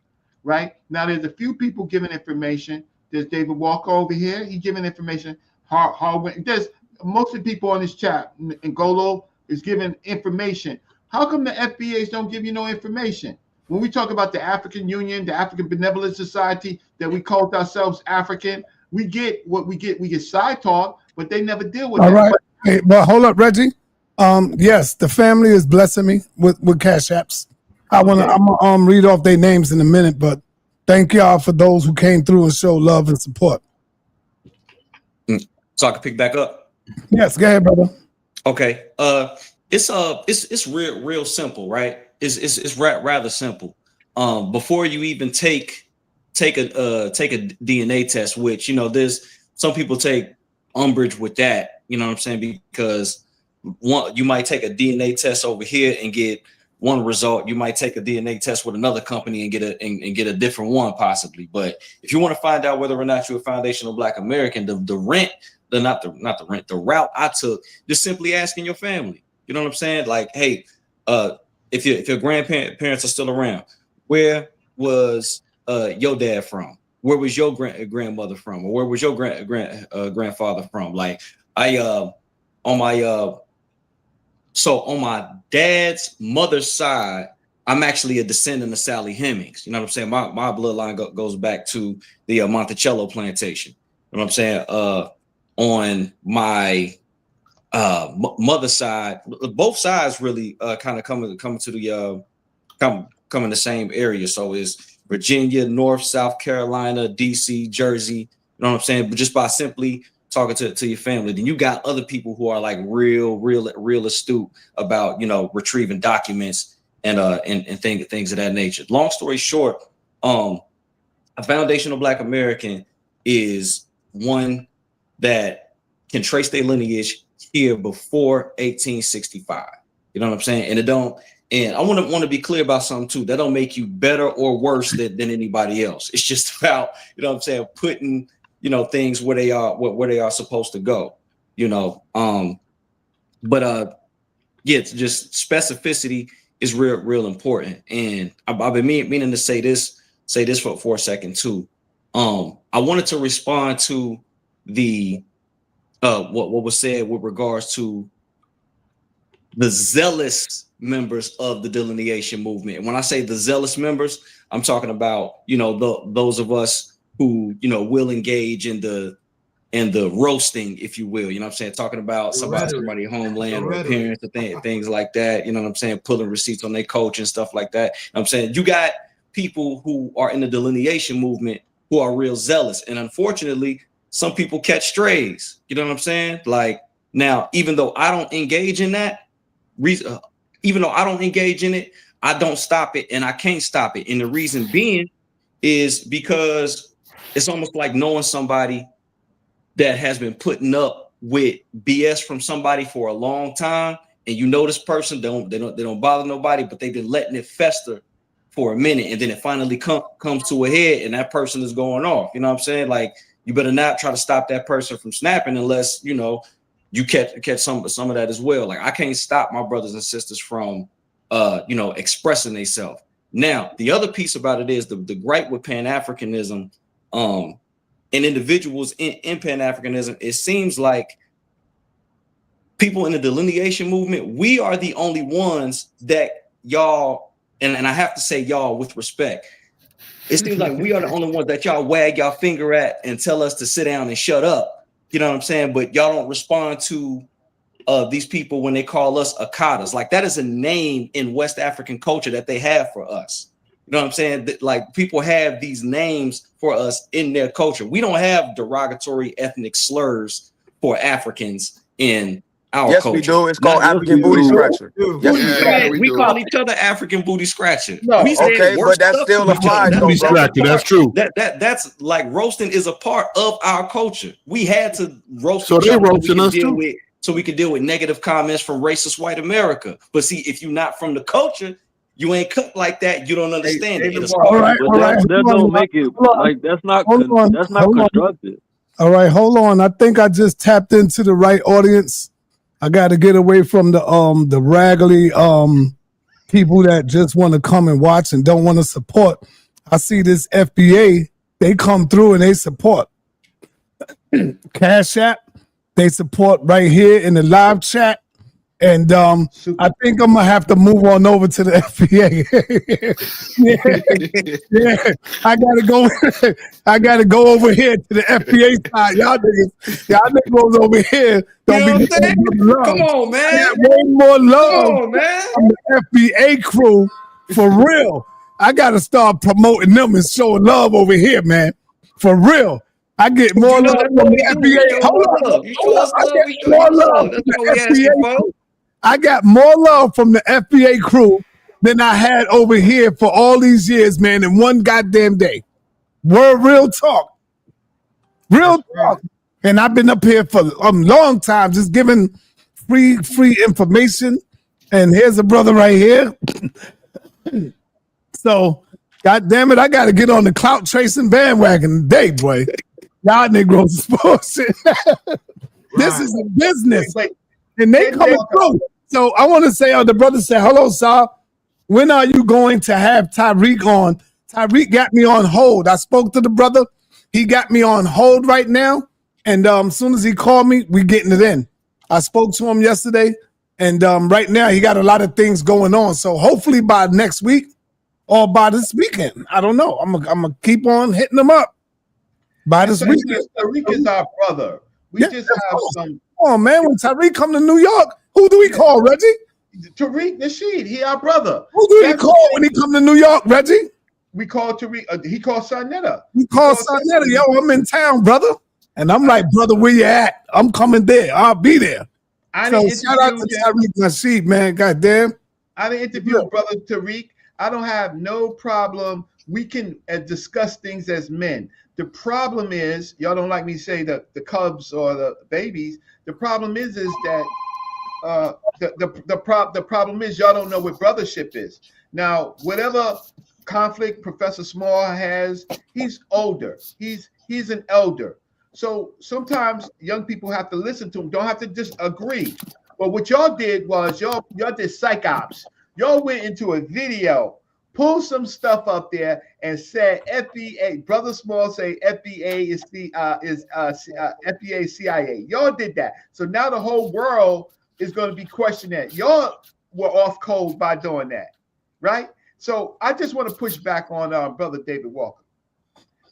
Speaker 3: Right now, there's a few people giving information. There's David Walker over here. He's giving information. There's most of the people on this chat. Ngolo is giving information. How come the FBAs don't give you no information? When we talk about the African Union, the African Benevolent Society, that we call ourselves African, we get what we get. We get side talk, but they never deal with
Speaker 2: All
Speaker 3: that.
Speaker 2: right. Hey, but hold up, Reggie. Yes, the family is blessing me with cash apps. I'm gonna read off their names in a minute, but thank y'all for those who came through and showed love and support.
Speaker 1: So I can pick back up.
Speaker 2: Yes, go ahead, brother.
Speaker 1: Okay. It's real simple, right? It's rather simple. Before you even take a DNA test, which, you know, there's some people take umbrage with that, you know what I'm saying? Because you might take a DNA test over here and get one result. You might take a DNA test with another company and get a different one possibly. But if you want to find out whether or not you're a foundational Black American, the route I took, just simply asking your family. You know what I'm saying? Like, hey, if your grandparents are still around, where was your dad from? Where was your grandmother from? Or where was your grandfather from? Like, so on my dad's mother's side, I'm actually a descendant of Sally Hemings. You know what I'm saying? My bloodline goes back to the Monticello plantation. You know what I'm saying? On my mother's side, both sides really kind of come to the come in the same area. So it's Virginia, North, South Carolina, DC, Jersey. You know what I'm saying? But just by simply talking to your family, then you got other people who are like real astute about, you know, retrieving documents and things of that nature. Long story short, a foundational Black American is one that can trace their lineage here before 1865. You know what I'm saying? And it don't. And I want to be clear about something too. That don't make you better or worse than anybody else. It's just about, you know what I'm saying, putting, you know, things where they are supposed to go, you know. Yeah, it's just specificity is real important. And I've been meaning to say this for a second too. I wanted to respond to the what was said with regards to the zealous members of the delineation movement. And when I say the zealous members, I'm talking about, you know, those of us who, you know, will engage in the and the roasting, if you will. You know what I'm saying? Talking about somebody's homeland or appearance or things like that. You know what I'm saying? Pulling receipts on their coach and stuff like that. You know what I'm saying? You got people who are in the delineation movement who are real zealous. And unfortunately, some people catch strays. You know what I'm saying? Like, now, even though I don't engage in that, even though I don't engage in it, I don't stop it and I can't stop it. And the reason being is because it's almost like knowing somebody that has been putting up with BS from somebody for a long time, and you know this person they don't bother nobody, but they've been letting it fester for a minute, and then it finally comes to a head, and that person is going off. You know what I'm saying? Like, you better not try to stop that person from snapping unless you know you catch some of that as well. Like, I can't stop my brothers and sisters from expressing themselves. Now, the other piece about it is the gripe with Pan-Africanism, and individuals in Pan-Africanism, it seems like people in the delineation movement, we are the only ones that y'all, and I have to say y'all with respect, it seems like we are the only ones that y'all wag y'all finger at and tell us to sit down and shut up. You know what I'm saying? But y'all don't respond to these people when they call us Akadas. Like, that is a name in West African culture that they have for us. You know what I'm saying? Like, people have these names for us in their culture. We don't have derogatory ethnic slurs for Africans in our
Speaker 11: Yes,
Speaker 1: culture.
Speaker 11: we do. It's called African booty scratcher. Yes,
Speaker 1: We call each other African booty scratcher.
Speaker 3: No.
Speaker 1: We say
Speaker 11: Okay,
Speaker 1: worse
Speaker 11: but that
Speaker 1: stuff
Speaker 11: still
Speaker 1: to each other.
Speaker 11: applies, though, bro.
Speaker 7: That's true.
Speaker 1: That's like, roasting is a part of our culture. We had to roast
Speaker 7: So
Speaker 1: each
Speaker 7: they
Speaker 1: other
Speaker 7: roasting us too.
Speaker 1: so we could deal with negative comments from racist white America. But see, if you're not from the culture, you ain't cut like that. You don't understand it. It's
Speaker 2: All right,
Speaker 5: But
Speaker 2: all right.
Speaker 5: that
Speaker 2: Hold on,
Speaker 5: don't make it
Speaker 2: hold on,
Speaker 5: like that's not
Speaker 2: hold on, hold on.
Speaker 5: constructive.
Speaker 2: All right, hold on. I think I just tapped into the right audience. I got to get away from the raggedy people that just want to come and watch and don't want to support. I see this FBA, they come through and they support. Cash App, they support right here in the live chat. And I think I'm gonna have to move on over to the FBA. yeah, I gotta go over here to the FBA side. Y'all niggas over here don't
Speaker 1: You know
Speaker 2: be
Speaker 1: what I'm saying?
Speaker 2: getting love.
Speaker 1: Come on, man.
Speaker 2: I got way more love
Speaker 1: Come on, man.
Speaker 2: from the FBA crew for real. I gotta start promoting them and showing love over here, man. For real. I get more love
Speaker 1: That's
Speaker 2: from
Speaker 1: what we
Speaker 2: the
Speaker 1: do. We
Speaker 2: FBA.
Speaker 1: show love. You show us
Speaker 2: I
Speaker 1: love,
Speaker 2: get
Speaker 1: we show
Speaker 2: more
Speaker 1: you
Speaker 2: love
Speaker 1: love.
Speaker 2: from
Speaker 1: That's what we
Speaker 2: the
Speaker 1: asking
Speaker 2: FBA
Speaker 1: for.
Speaker 2: crew. I got more love from the FBA crew than I had over here for all these years, man, in one goddamn day. Word, real talk. Real talk. And I've been up here for a long time just giving free information. And here's a brother right here. So, God damn it, I got to get on the clout chasing bandwagon today, boy. Y'all Negroes is bullshit. This is a business. And they coming through. So I want to say, the brother said, hello, sir. When are you going to have Tyreek on? Tyreek got me on hold. I spoke to the brother. He got me on hold right now. And as soon as he called me, we getting it in. I spoke to him yesterday. And right now, he got a lot of things going on. So hopefully by next week or by this weekend, I don't know. I'm gonna keep on hitting him up by this weekend.
Speaker 3: Tyreek is our brother. We just have some.
Speaker 2: Come on, man. When Tyreek come to New York, who do we call, Reggie?
Speaker 3: Tariq Nasheed, he our brother.
Speaker 2: Who do he call when he come to New York, Reggie?
Speaker 3: We call Tariq. He called Sarnetta.
Speaker 2: He called Sarnetta. Yo, I'm in town, brother. And I'm like, brother, where you at? I'm coming there. I'll be there. So shout out to Tariq Nasheed, man. Goddamn.
Speaker 3: I didn't interview brother Tariq. I don't have no problem. We can discuss things as men. The problem is, y'all don't like me to say the cubs or the babies. The problem is that the problem is y'all don't know what brothership is. Now, whatever conflict Professor Small has, he's older. He's an elder. So sometimes young people have to listen to him. Don't have to disagree. But what y'all did was y'all did psych ops. Y'all went into a video, pulled some stuff up there, and said FBA. Brother Small say FBA is FBA CIA. Y'all did that. So now the whole world is going to be questioning that. Y'all were off code by doing that, right? So I just want to push back on Brother David Walker.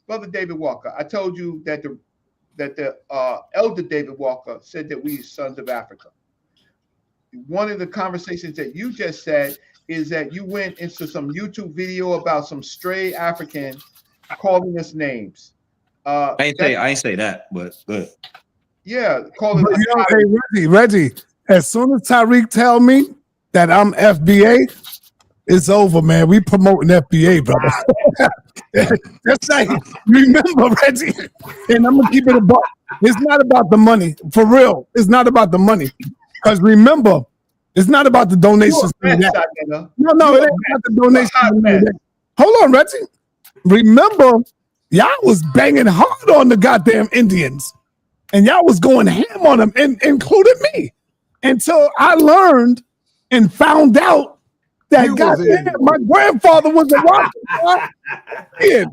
Speaker 3: Brother David Walker, I told you that that the elder David Walker said that we are sons of Africa. One of the conversations that you just said is that you went into some YouTube video about some stray African calling us names.
Speaker 1: I ain't say that, but good.
Speaker 3: Yeah, calling us.
Speaker 2: Hey, Reggie. As soon as Tariq tell me that I'm FBA, it's over, man. We promoting FBA, brother. That's like, remember, Reggie, and I'm gonna keep it a buck. It's not about the money, for real. It's not about the money, because remember, it's not about the donations. No, it ain't about the donations. Hold on, Reggie. Remember, y'all was banging hard on the goddamn Indians, and y'all was going ham on them, including me, until I learned and found out that goddamn, my grandfather was a Washington,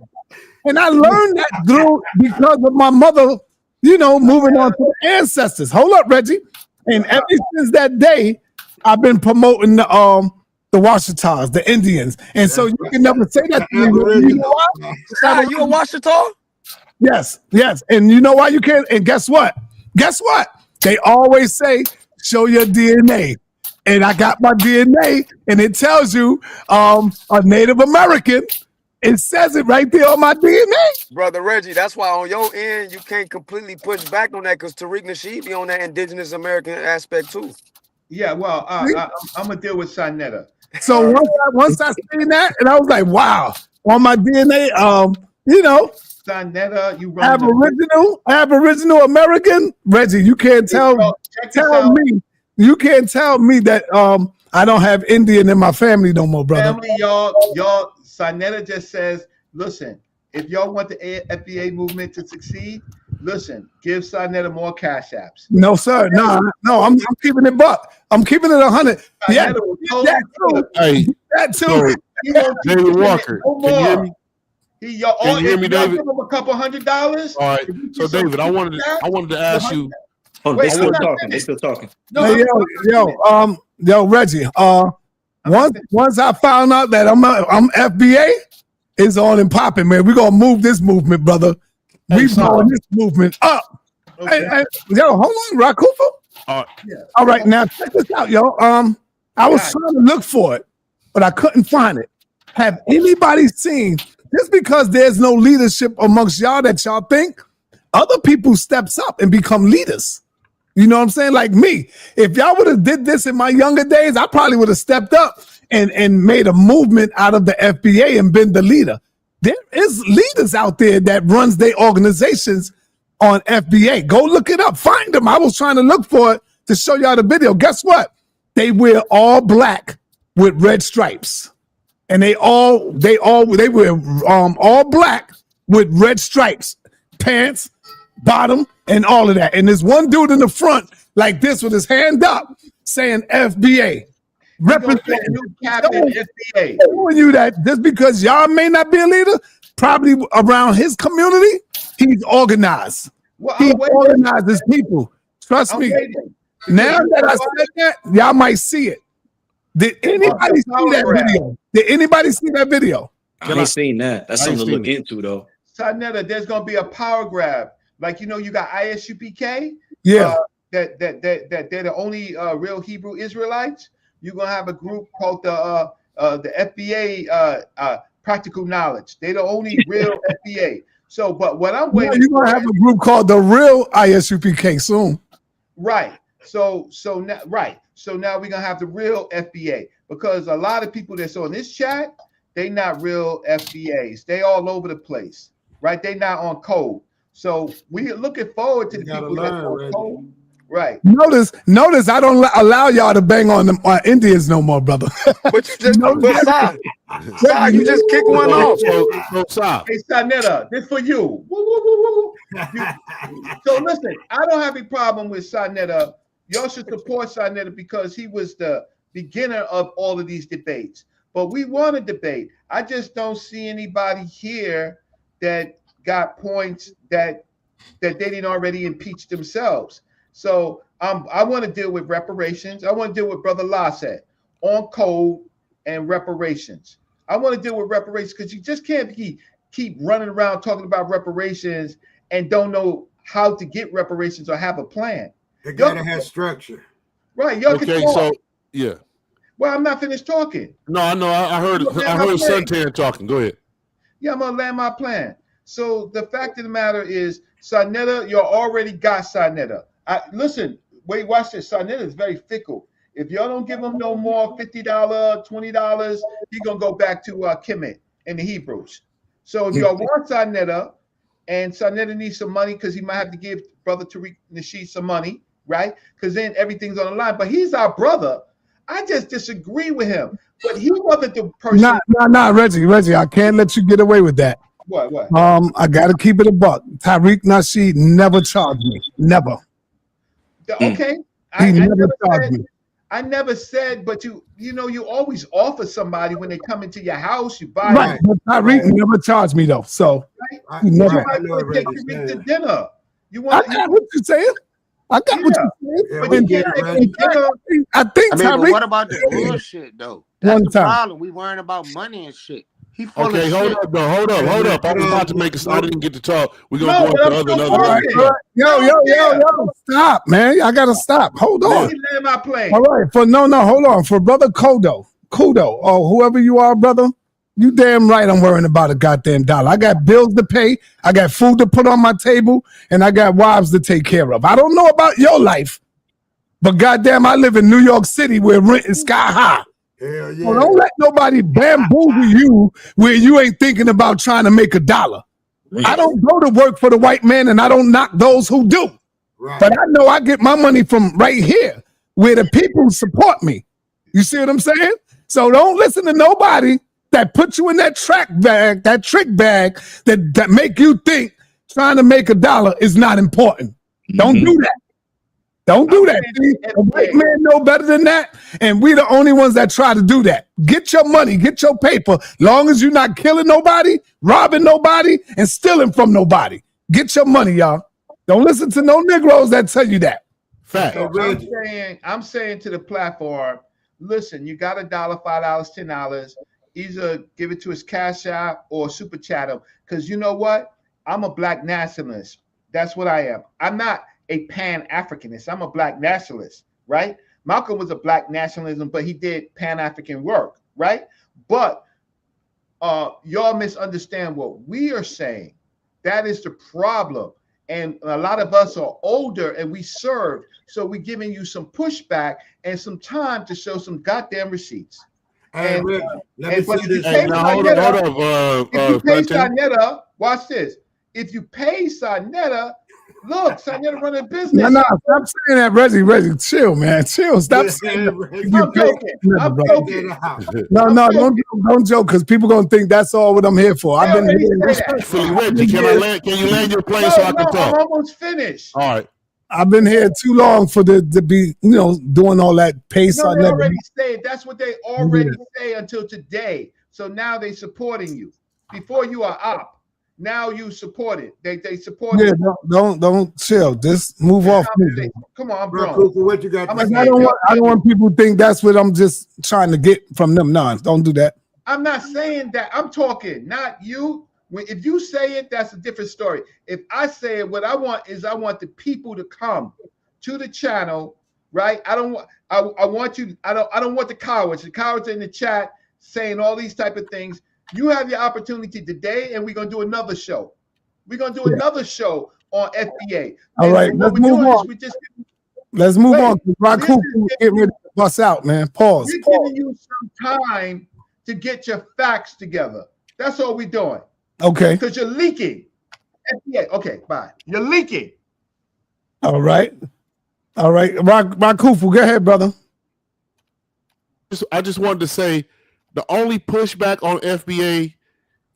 Speaker 2: and I learned that because of my mother, moving on to the ancestors. Hold up, Reggie. And ever since that day, I've been promoting the Washitans, the Indians, and so you can never say that to me. You know why?
Speaker 11: You a Washita?
Speaker 2: Yes. And you know why you can't? And guess what? They always say, show your DNA. And I got my DNA, and it tells you a Native American. It says it right there on my DNA.
Speaker 11: Brother Reggie, that's why on your end, you can't completely push back on that, because Tariq Nasheed be on that indigenous American aspect too.
Speaker 3: Yeah, well, I'm going to deal with Sanetta.
Speaker 2: So once I seen that, and I was like, wow, on my DNA,
Speaker 3: Sanetta, you
Speaker 2: run Aboriginal American. Reggie, you can't tell me. You can't tell me that I don't have Indian in my family no more, brother.
Speaker 3: Family, y'all, Sanetta just says, listen, if y'all want the FBA movement to succeed, listen, give Sanetta more cash apps.
Speaker 2: No, sir. No, I'm keeping it buck. I'm keeping it 100. Yeah, that too.
Speaker 7: David Walker, can you hear me?
Speaker 3: Can you hear me, David? Give him a couple $100.
Speaker 7: All right. So, David, I wanted to ask you.
Speaker 1: Oh, they still talking.
Speaker 2: No, hey, yo, Reggie. Once I found out that I'm FBA, it's on and popping, man. We're gonna move this movement, brother. We blowing this movement up. Okay. Hey, hold on, Rakufa. All right, now check this out, yo. I was trying to look for it, but I couldn't find it. Have anybody seen? Just because there's no leadership amongst y'all that y'all think, other people steps up and become leaders. You know what I'm saying? Like me. If y'all would have did this in my younger days, I probably would have stepped up and made a movement out of the FBA and been the leader. There is leaders out there that runs their organizations on FBA. Go look it up. Find them. I was trying to look for it to show y'all the video. Guess what? They wear all black with red stripes. And they wear all black with red stripes, pants, bottom, and all of that. And there's one dude in the front like this with his hand up saying FBA. Representing FBA. Showing you that just because y'all may not be a leader, probably around his community, he's organized. Well, he organizes people. Trust me. Now that I said that, y'all might see it. Did anybody see that video? Did anybody see that video?
Speaker 1: I ain't seen that. That's something to look into, though.
Speaker 3: Sanetta, there's gonna be a power grab. Like, you got ISUPK.
Speaker 2: Yeah.
Speaker 3: That they're the only real Hebrew Israelites. You're gonna have a group called the FBA Practical Knowledge. They're the only real FBA. So, but what I'm waiting,
Speaker 2: you're gonna have a group called the real ISUPK soon.
Speaker 3: Right. So now we're gonna have the real FBA, because a lot of people that's on this chat, they not real FBAs. They all over the place, right? They not on code. So we're looking forward to the people that are on code. Right.
Speaker 2: Notice, I don't allow y'all to bang on the Indians no more, brother.
Speaker 11: But you just, you just kick one off.
Speaker 3: Hey, Sanetta, this for you. So listen, I don't have a problem with Sanetta. Y'all should support Sanetta because he was the beginner of all of these debates. But we want to debate. I just don't see anybody here that got points that they didn't already impeach themselves. So I want to deal with reparations. I want to deal with Brother Lassett on code and reparations. I want to deal with reparations because you just can't keep running around talking about reparations and don't know how to get reparations or have a plan.
Speaker 10: They gotta have structure.
Speaker 3: Right. Y'all can
Speaker 7: Okay,
Speaker 3: talk.
Speaker 7: so yeah.
Speaker 3: Well, I'm not finished talking.
Speaker 7: No, I know. I heard Suntan talking. Go ahead.
Speaker 3: Yeah, I'm gonna land my plan. So the fact of the matter is, Sarnetta, you already got Sarnetta. Listen, wait, watch this. Sarnetta is very fickle. If y'all don't give him no more $50, $20, he's gonna go back to Kemet and the Hebrews. So if y'all want Sarnetta, and Sarnetta needs some money because he might have to give Brother Tariq Nasheed some money, right? Because then everything's on the line. But he's our brother. I just disagree with him. But he wasn't the person.
Speaker 2: Nah, Reggie, I can't let you get away with that.
Speaker 3: What?
Speaker 2: I gotta keep it a buck. Tariq Nasheed never charged me. Never.
Speaker 3: Okay.
Speaker 2: He never charged me.
Speaker 3: I never said, but you always offer somebody when they come into your house, you buy
Speaker 2: right. But Tariq never charged me though. So
Speaker 3: right?
Speaker 2: You never
Speaker 3: take Tariq to dinner.
Speaker 2: I got what you're saying. I got what you're saying.
Speaker 3: Yeah, but you can't take dinner.
Speaker 2: I think
Speaker 9: Tariq, but what about the bullshit though? That's the problem. We worrying about money and shit. He full of shit.
Speaker 7: Hold up. I was about to make a. I didn't get to talk. We're gonna go into other.
Speaker 2: Right. Yo, stop, man. I gotta stop. Hold on.
Speaker 3: Let me land my plane.
Speaker 2: All right. Hold on. For brother Kudo, or whoever you are, brother, you damn right I'm worrying about a goddamn dollar. I got bills to pay, I got food to put on my table, and I got wives to take care of. I don't know about your life, but goddamn, I live in New York City where rent is sky high.
Speaker 10: Hell yeah.
Speaker 2: So don't let nobody bamboozle you where you ain't thinking about trying to make a dollar. I don't go to work for the white man, and I don't knock those who do. Right. But I know I get my money from right here where the people support me. You see what I'm saying? So don't listen to nobody that put you in that trick bag that make you think trying to make a dollar is not important. Don't do that. Don't do that. The white man know better than that, and we the only ones that try to do that. Get your money, get your paper, long as you're not killing nobody, robbing nobody, and stealing from nobody. Get your money, y'all. Don't listen to no Negroes that tell you that.
Speaker 7: Fact.
Speaker 3: So I'm saying to the platform, listen, you got $1, $5, $10. Either give it to his Cash App or super chat him. Because you know what? I'm a black nationalist. That's what I am. I'm not a Pan-Africanist. I'm a black nationalist, right? Malcolm was a black nationalism, but he did Pan-African work, right? But y'all misunderstand what we are saying. That is the problem. And a lot of us are older and we served. So we're giving you some pushback and some time to show some goddamn receipts.
Speaker 10: Hey, Rick,
Speaker 3: if you pay Sarnetta, watch this. If you pay Sarnetta, look, Sarnetta running business.
Speaker 2: No, stop saying that, Reggie. Chill, man. Chill. Stop saying that. I'm joking. No, don't joke, because people gonna think that's all what I'm here for. I've been here.
Speaker 7: Respectfully, Reggie, can you land your plane so I can talk?
Speaker 3: I'm almost finished.
Speaker 7: All right.
Speaker 2: I've been here too long to be, doing all that pace.
Speaker 3: They already say that's what they already say until today. So now they supporting you. Before you are up, now you support it. They support it.
Speaker 2: Yeah, don't chill. Just move off.
Speaker 3: Come on, I'm grown.
Speaker 10: What you got?
Speaker 2: I don't want people to think that's what I'm just trying to get from them. No, don't do that.
Speaker 3: I'm not saying that. I'm talking, not you. If you say it, that's a different story. If I say it, what I want is I want the people to come to the channel, right? I want the cowards. The cowards in the chat saying all these type of things. You have your opportunity today, and we're gonna do another show. We're gonna do another show on FBA.
Speaker 2: All right, let's move on. Let's move on. Raku, get ready to bust out, man. Pause.
Speaker 3: We're giving you some time to get your facts together. That's all we're doing.
Speaker 2: Okay.
Speaker 3: Because you're leaking. FBA. Okay, bye. You're leaking.
Speaker 2: All right. Rakufu, go ahead, brother.
Speaker 7: I just wanted to say the only pushback on FBA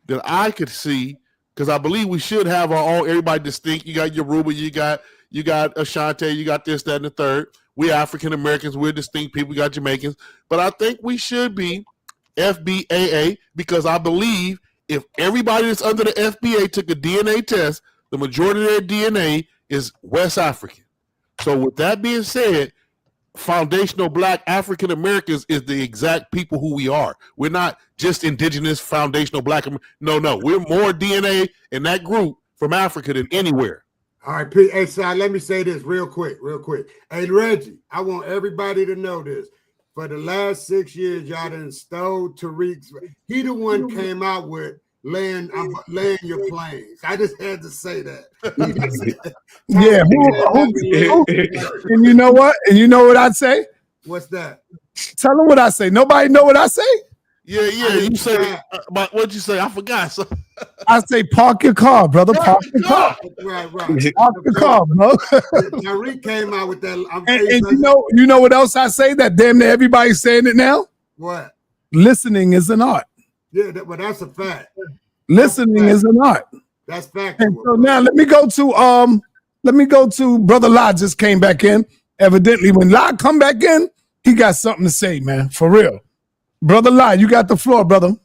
Speaker 7: that I could see, because I believe we should have our own, everybody distinct. You got Yoruba, you got Ashanti, you got this, that, and the third. We African Americans, we're distinct people, we got Jamaicans. But I think we should be FBAA, because I believe if everybody that's under the FBA took a DNA test, the majority of their DNA is West African. So with that being said, foundational black African Americans is the exact people who we are. We're not just indigenous foundational black. No. We're more DNA in that group from Africa than anywhere.
Speaker 9: All right, Pete. Hey, Si, let me say this real quick. Hey, Reggie, I want everybody to know this. For the last 6 years, y'all done stole Tariq's. He the one came out with laying your planes. I just had to say that.
Speaker 2: Yeah, and you know what? And you know what I'd say?
Speaker 9: What's that?
Speaker 2: Tell them what I say. Nobody know what I say?
Speaker 7: Yeah. You say, but what'd you say? I forgot. So.
Speaker 2: I say park your car, brother. Park your car.
Speaker 9: Right.
Speaker 2: Park your car, bro.
Speaker 9: Tariq came out with that.
Speaker 2: And you know what else I say? That damn near everybody's saying it now.
Speaker 9: What?
Speaker 2: Listening is an art.
Speaker 9: Yeah, well, that's a fact.
Speaker 2: Listening is an art.
Speaker 9: That's factual.
Speaker 2: And so now let me go to Brother La just came back in. Evidently, when La come back in, he got something to say, man. For real. Brother La, you got the floor, brother.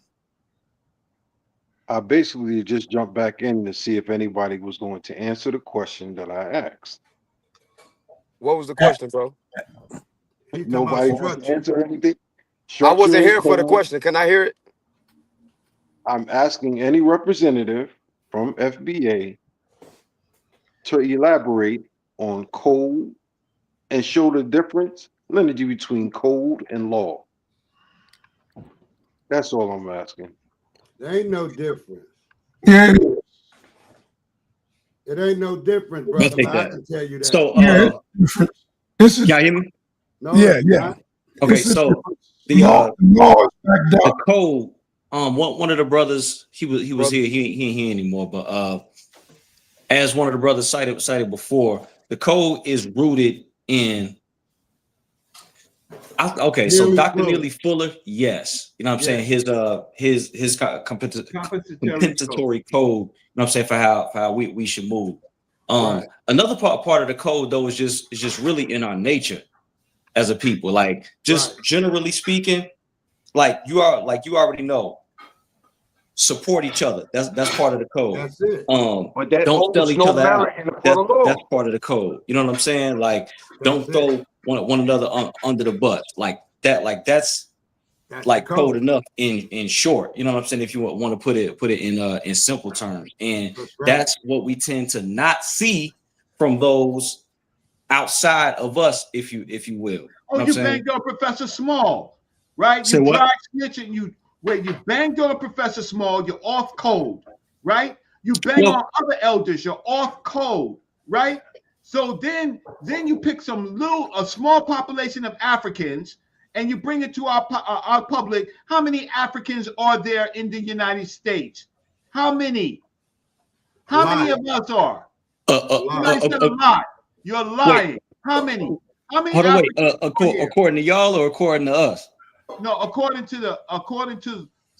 Speaker 14: I basically just jumped back in to see if anybody was going to answer the question that I asked.
Speaker 11: What was the question, bro?
Speaker 14: Nobody wants to answer anything.
Speaker 11: I wasn't here for the question. Can I hear it?
Speaker 14: I'm asking any representative from FBA to elaborate on code and show the difference, lineage between code and law. That's all I'm asking.
Speaker 9: There ain't no difference.
Speaker 10: Yeah.
Speaker 9: It ain't no different, brother. I can tell you that.
Speaker 1: So,
Speaker 10: this is.
Speaker 1: Can you hear me?
Speaker 9: No,
Speaker 2: yeah.
Speaker 1: Okay, so the code. One of the brothers, he was here. He ain't here anymore. But as one of the brothers cited before, the code is rooted in. So Dr. Neely Fuller, yes, you know what I'm saying. His compensatory code. You know what I'm saying, for how we should move. Another part of the code though is just really in our nature as a people. Like just generally speaking, like you already know. Support each other. That's part of the code.
Speaker 9: That's it.
Speaker 14: But that
Speaker 1: don't sell each
Speaker 14: no
Speaker 1: other out.
Speaker 14: That's
Speaker 1: part of the code. You know what I'm saying? Like don't throw one another under the bus. Like that. Like that's like code enough in short. You know what I'm saying? If you want to put it in simple terms, and that's what we tend to not see from those outside of us, if you will.
Speaker 3: Oh, you banged on Professor Small, right?
Speaker 1: Say
Speaker 3: you
Speaker 1: what?
Speaker 3: tried snitching. You banged on Professor Small. You're off code, right? You bang on other elders. You're off code, right? So then you pick a small population of Africans and you bring it to our public. How many Africans are there in the United States? How many? How many of us are? You said a lot. You're lying. How many? How many?
Speaker 1: Hold on, according to y'all or according to us?
Speaker 3: No, according to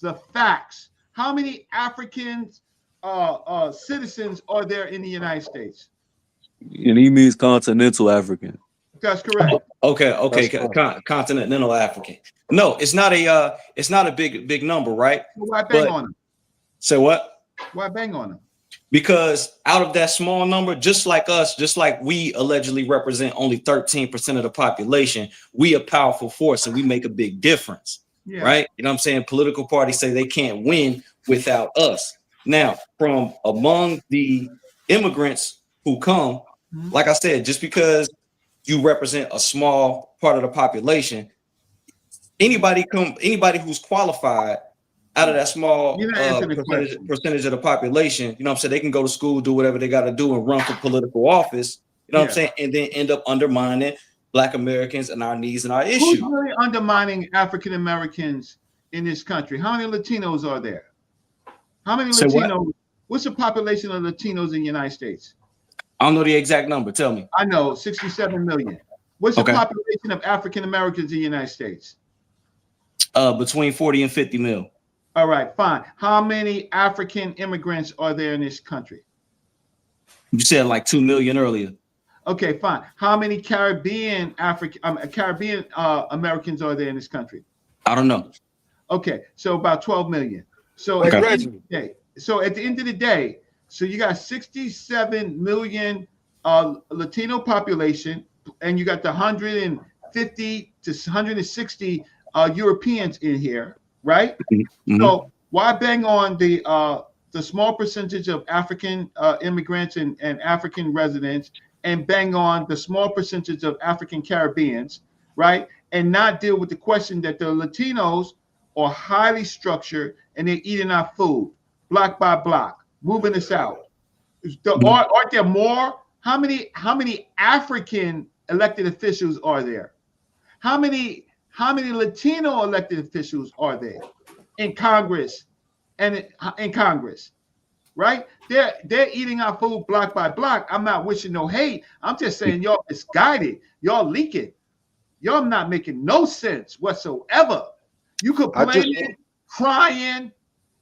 Speaker 3: the facts. How many Africans citizens are there in the United States?
Speaker 5: And he means continental African.
Speaker 3: That's correct.
Speaker 1: Continental African. No, it's not a big number, right?
Speaker 3: So why bang on them?
Speaker 1: Say what?
Speaker 3: Why bang on them?
Speaker 1: Because out of that small number, just like us, just like we allegedly represent only 13% of the population, we a powerful force and we make a big difference, right? You know what I'm saying? Political parties say they can't win without us. Now, from among the immigrants who come, like I said, just because you represent a small part of the population, anybody who's qualified out of that small percentage of the population, you know what I'm saying, they can go to school, do whatever they got to do and run for political office, you know what I'm saying, and then end up undermining Black Americans and our needs and our issues.
Speaker 3: Who's really undermining African Americans in this country? How many Latinos are there? How many Latinos? What's the population of Latinos in the United States?
Speaker 1: I don't know the exact number. Tell me.
Speaker 3: I know, 67 million. What's the population of African Americans in the United States?
Speaker 1: Between 40 and 50 mil.
Speaker 3: All right, fine. How many African immigrants are there in this country?
Speaker 1: You said like 2 million earlier.
Speaker 3: Okay, fine. How many Caribbean Americans are there in this country?
Speaker 1: I don't know.
Speaker 3: Okay, so about 12 million. So at the end of the day, so you got 67 million Latino population, and you got the 150 to 160 Europeans in here, right? So why bang on the the small percentage of African immigrants and African residents, and bang on the small percentage of African Caribbeans, right? And not deal with the question that the Latinos are highly structured and they're eating our food block by block, moving us out. Aren't there more? How many African elected officials are there? How many Latino elected officials are there in Congress and in Congress? Right? They're eating our food block by block. I'm not wishing no hate. I'm just saying y'all misguided. Y'all leaking. Y'all not making no sense whatsoever. You complaining, crying,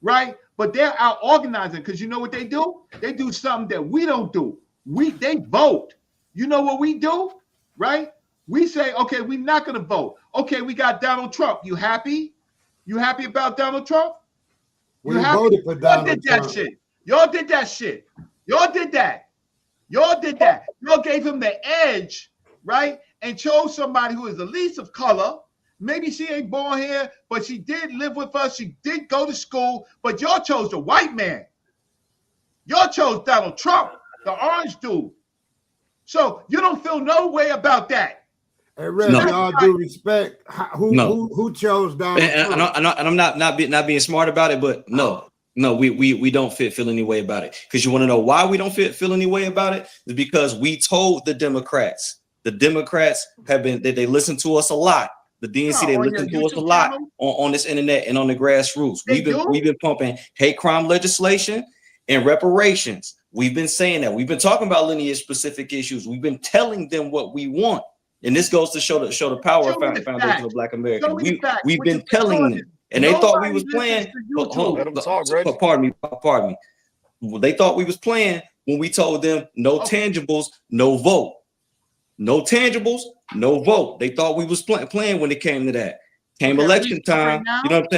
Speaker 3: right? But they're out organizing because you know what they do? They do something that we don't do. They vote. You know what we do, right? We say, okay, we're not going to vote. Okay, we got Donald Trump. You happy? You happy about Donald Trump?
Speaker 9: We voted for Donald Trump.
Speaker 3: That shit. Y'all did that shit. Y'all did that. Y'all did that. Y'all gave him the edge, right? And chose somebody who is the least of color. Maybe she ain't born here, but she did live with us. She did go to school, but y'all chose the white man. Y'all chose Donald Trump, the orange dude. So you don't feel no way about that.
Speaker 9: Hey, Red, no. All due respect, who chose Donald Trump?
Speaker 1: And I'm not being smart about it, but no, we don't feel any way about it. Because you want to know why we don't feel any way about it? Is because we told the Democrats. The Democrats have been they listen to us a lot. The DNC, they listen to us a lot on this internet and on the grassroots. We've been pumping hate crime legislation and reparations. We've been saying that. We've been talking about lineage specific issues. We've been telling them what we want. And this goes to show the power of Foundation of Black America. We've been telling them, and they thought we was playing. Pardon me. They thought we was playing when we told them no tangibles, no vote. No tangibles, no vote. They thought we was playing when it came to that. Came election time, you know what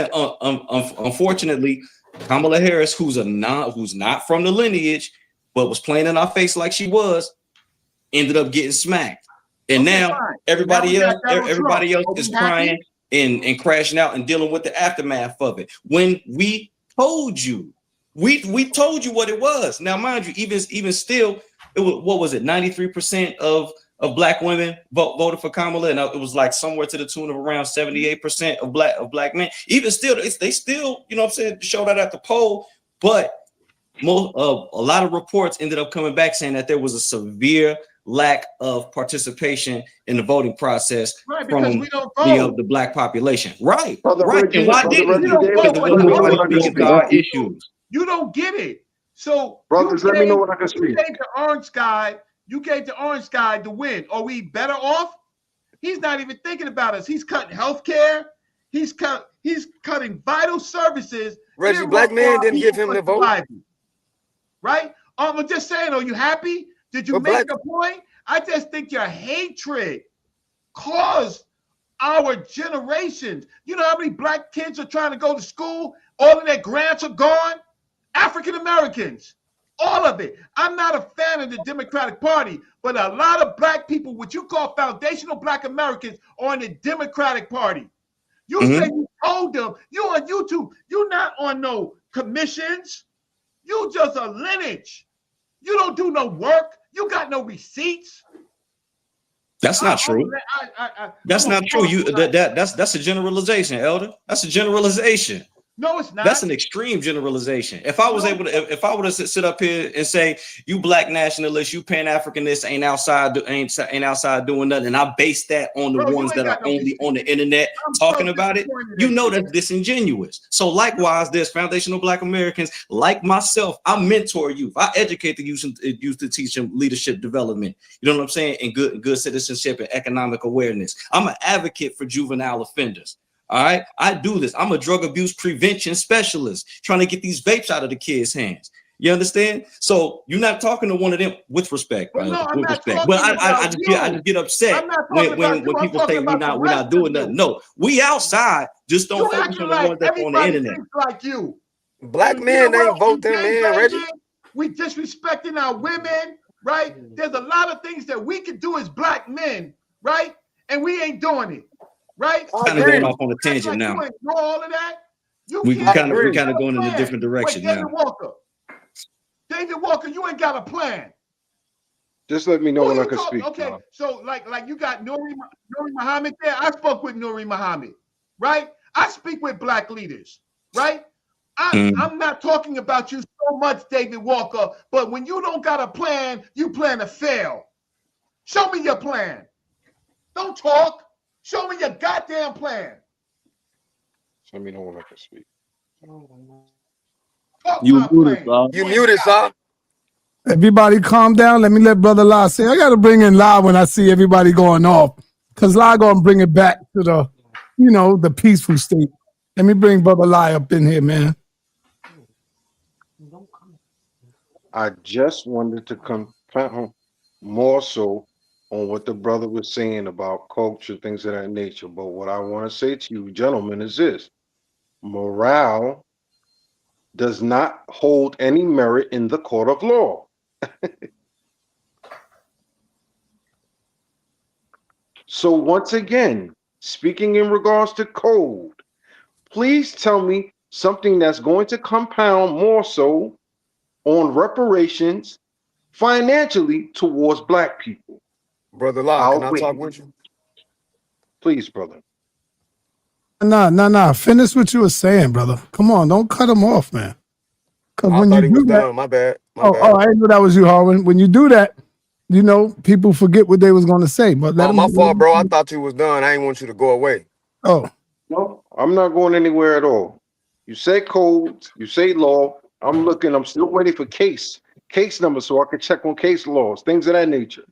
Speaker 1: I'm saying? Unfortunately, Kamala Harris, who's not from the lineage, but was playing in our face like she was, ended up getting smacked. And now everybody else is crying and crashing out and dealing with the aftermath of it. When we told you, we told you what it was. Now, mind you, even still, it was, what was it? 93% of Black women voted for Kamala, and it was like somewhere to the tune of around 78% of black men. Even still, they still, you know what I'm saying, showed that at the poll, but a lot of reports ended up coming back saying that there was a severe lack of participation in the voting process from the Black population. Right. And why didn't issues?
Speaker 3: You don't get it. So
Speaker 14: brothers, let me know what I can speak.
Speaker 3: You gave the orange guy the win. Are we better off? He's not even thinking about us. He's cutting health care. He's cutting vital services.
Speaker 11: Reggie, black man didn't give him the vote.
Speaker 3: Right? I'm just saying, are you happy? Did you make a point? I just think your hatred caused our generations. You know how many black kids are trying to go to school? All of their grants are gone. African Americans. All of it. I'm not a fan of the Democratic Party, but a lot of black people, what you call foundational Black Americans, are in the Democratic Party. You say you told them, you on YouTube, you're not on no commissions. You just a lineage. You don't do no work. You got no receipts.
Speaker 1: That's not true. That's not true. That's a generalization, Elder. That's a generalization.
Speaker 3: No, it's not.
Speaker 1: That's an extreme generalization. If I was able to, if I were to sit up here and say, you Black nationalists, you Pan-Africanists ain't outside doing nothing, and I base that on the ones that are only on the internet talking about it, you know that's disingenuous. So likewise, there's foundational Black Americans like myself. I mentor youth. I educate the youth to teach them leadership development. You know what I'm saying? And good citizenship and economic awareness. I'm an advocate for juvenile offenders. All right, I do this. I'm a drug abuse prevention specialist trying to get these vapes out of the kids' hands. You understand? So you're not talking to one of them with respect. But I just get upset when people say we're not doing nothing. No, we outside, just don't focus on the ones that's on the internet.
Speaker 3: Like you,
Speaker 11: black men ain't vote them in, Reggie.
Speaker 3: We disrespecting our women, right? There's a lot of things that we can do as black men, right? And we ain't doing it. Right?
Speaker 1: Kind of going off on a tangent now.
Speaker 3: You ignore all of that. You
Speaker 1: We
Speaker 3: can't
Speaker 1: kind of we
Speaker 3: even
Speaker 1: kind
Speaker 3: got
Speaker 1: of
Speaker 3: a
Speaker 1: going in a
Speaker 3: plan
Speaker 1: different
Speaker 3: with
Speaker 1: direction
Speaker 3: David
Speaker 1: now.
Speaker 3: Walker. David Walker, you ain't got a plan.
Speaker 14: Just let me know
Speaker 3: Who
Speaker 14: when I
Speaker 3: you
Speaker 14: can
Speaker 3: talk?
Speaker 14: speak.
Speaker 3: Okay, so like you got Nuri Muhammad there. I spoke with Nuri Muhammad, right? I speak with black leaders, right? I'm not talking about you so much, David Walker, but when you don't got a plan, you plan to fail. Show me your plan. Don't talk. Show me your goddamn plan.
Speaker 14: Just let me know when I can speak.
Speaker 3: Talk
Speaker 5: You
Speaker 3: my
Speaker 5: muted,
Speaker 3: plan.
Speaker 5: Saw.
Speaker 4: You muted, sir.
Speaker 2: Everybody calm down. Let me let Brother La say. I got to bring in La when I see everybody going off. Because La going to bring it back to the, the peaceful state. Let me bring Brother La up in here, man.
Speaker 14: I just wanted to compound more so on what the brother was saying about culture, things of that nature. But what I want to say to you, gentlemen, is this: morale does not hold any merit in the court of law. So once again, speaking in regards to code, please tell me something that's going to compound more so on reparations financially towards black people.
Speaker 11: Brother Law, can
Speaker 14: I'll
Speaker 11: I
Speaker 14: wait.
Speaker 11: talk with you?
Speaker 14: Please, brother.
Speaker 2: Nah. Finish what you were saying, brother. Come on, don't cut him off, man. Because
Speaker 11: I
Speaker 2: when you
Speaker 11: thought he was
Speaker 2: do that,
Speaker 11: done. My bad. My
Speaker 2: oh,
Speaker 11: bad.
Speaker 2: I didn't know that was you, Harwin. When you do that, people forget what they was going to say. But let
Speaker 11: Oh,
Speaker 2: them.
Speaker 11: my fault, bro. I thought you was done. I didn't want you to go away.
Speaker 2: Oh,
Speaker 14: No, I'm not going anywhere at all. You say codes, you say law. I'm looking, I'm still waiting for case number so I can check on case laws, things of that nature.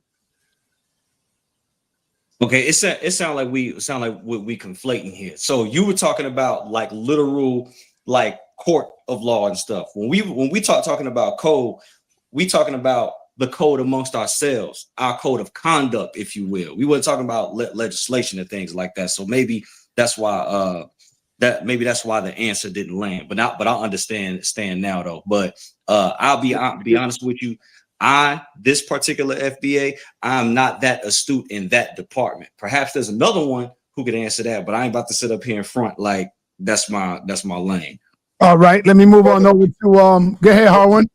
Speaker 1: Okay, it sound like we conflating here. So you were talking about like literal like court of law and stuff. When we talking about code, we talking about the code amongst ourselves, our code of conduct, if you will. We weren't talking about legislation and things like that. So maybe that's why that's why the answer didn't land. But I understand now though. But I'll be honest with you. This particular FBA, I'm not that astute in that department. Perhaps there's another one who could answer that, but I ain't about to sit up here in front like that's my lane.
Speaker 2: all right. Let me move on
Speaker 11: Brother,
Speaker 2: over to go ahead, Harwin.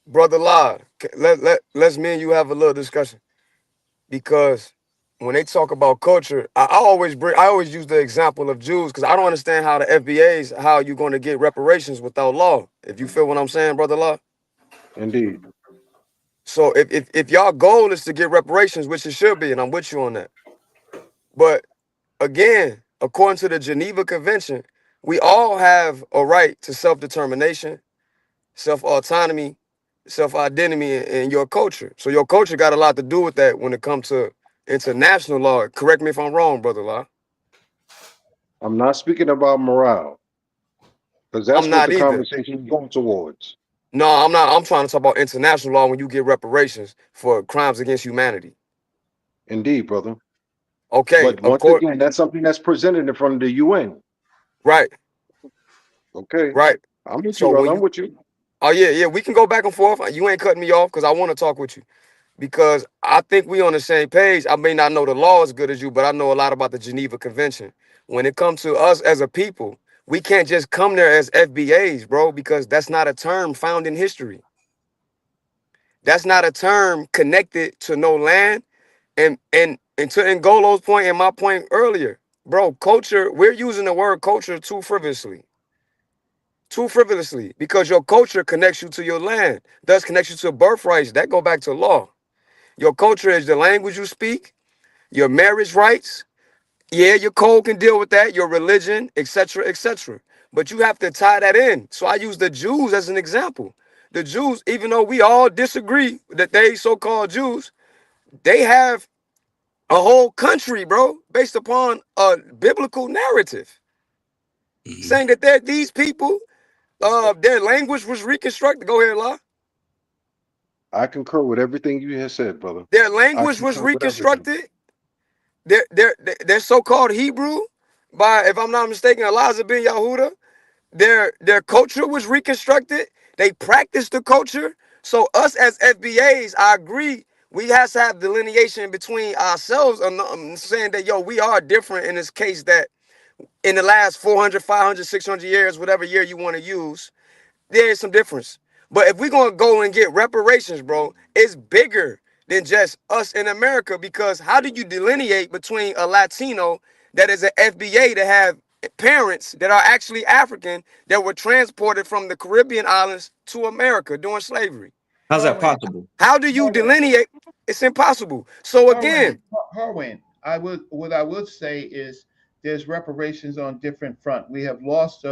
Speaker 11: Brother Law, let's me and you have a little discussion. Because when they talk about culture, I always use the example of Jews because I don't understand how the FBA's how you going to get reparations without law. If you feel what I'm saying, Brother Law.
Speaker 14: Indeed.
Speaker 11: So if y'all goal is to get reparations, which it should be, and I'm with you on that. But again, according to the Geneva Convention, we all have a right to self-determination, self-autonomy, self-identity in your culture. So your culture got a lot to do with that when it comes to international law. Correct me if I'm wrong, Brother Law.
Speaker 14: I'm not speaking about morale, because
Speaker 11: I'm
Speaker 14: that's what
Speaker 11: not
Speaker 14: the
Speaker 11: either.
Speaker 14: conversation is going towards.
Speaker 11: No, I'm not. I'm trying to talk about international law when you get reparations for crimes against humanity.
Speaker 14: Indeed, brother.
Speaker 11: Okay,
Speaker 14: But
Speaker 11: of
Speaker 14: once
Speaker 11: course.
Speaker 14: again, that's something that's presented in front of the UN.
Speaker 11: Right,
Speaker 14: Okay.
Speaker 11: right.
Speaker 14: I'm with you,
Speaker 11: So
Speaker 14: brother.
Speaker 11: when
Speaker 14: I'm
Speaker 11: you,
Speaker 14: with you.
Speaker 11: oh yeah, we can go back and forth. You ain't cutting me off because I want to talk with you. Because I think we on the same page. I may not know the law as good as you, but I know a lot about the Geneva Convention. When it comes to us as a people, we can't just come there as FBAs, bro, because that's not a term found in history. That's not a term connected to no land. And to N'Golo's point and my point earlier, bro, culture, we're using the word culture too frivolously. Too frivolously, because your culture connects you to your land, thus connects you to birthrights. That go back to law. Your culture is the language you speak, your marriage rights. Yeah, your code can deal with that, your religion, etc., etc. But you have to tie that in. So I use the Jews as an example. The Jews, even though we all disagree that they so-called Jews, they have a whole country, bro, based upon a biblical narrative,
Speaker 1: Mhm.
Speaker 11: saying that these people, their language was reconstructed. Go ahead, Law.
Speaker 14: I concur with everything you have said, brother.
Speaker 11: Their
Speaker 14: I
Speaker 11: language was
Speaker 14: concur with everything.
Speaker 11: reconstructed. Their so-called Hebrew, by, if I'm not mistaken, Elijah ben Yahuda. Their culture was reconstructed. They practiced the culture. So us as FBAs, I agree, we have to have delineation between ourselves. I'm saying that, yo, we are different in this case, that in the last 400, 500, 600 years, whatever year you want to use, there is some difference. But if we're going to go and get reparations, bro, it's bigger than just us in America, because how do you delineate between a Latino that is an FBA that have parents that are actually African that were transported from the Caribbean islands to America during slavery?
Speaker 1: How's that possible?
Speaker 11: How do you delineate? It's impossible. So again,
Speaker 3: Harwin, what I would say is there's reparations on different front. We have lost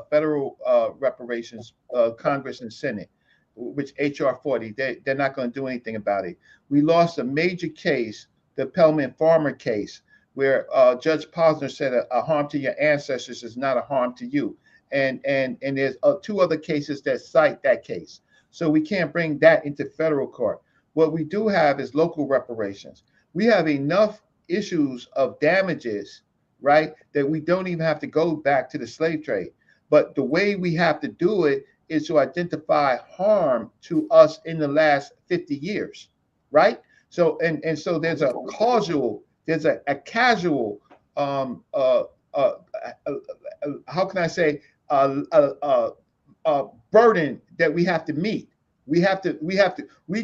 Speaker 3: federal reparations, Congress and Senate, which HR 40. They're not going to do anything about it. We lost a major case, the Pellman Farmer case, where Judge Posner said a harm to your ancestors is not a harm to you. And there's 2 other cases that cite that case. So we can't bring that into federal court. What we do have is local reparations. We have enough issues of damages, right, that we don't even have to go back to the slave trade. But the way we have to do it is to identify harm to us in the last 50 years, right? So and so there's a causal, there's a casual, how can I say, burden that we have to meet. We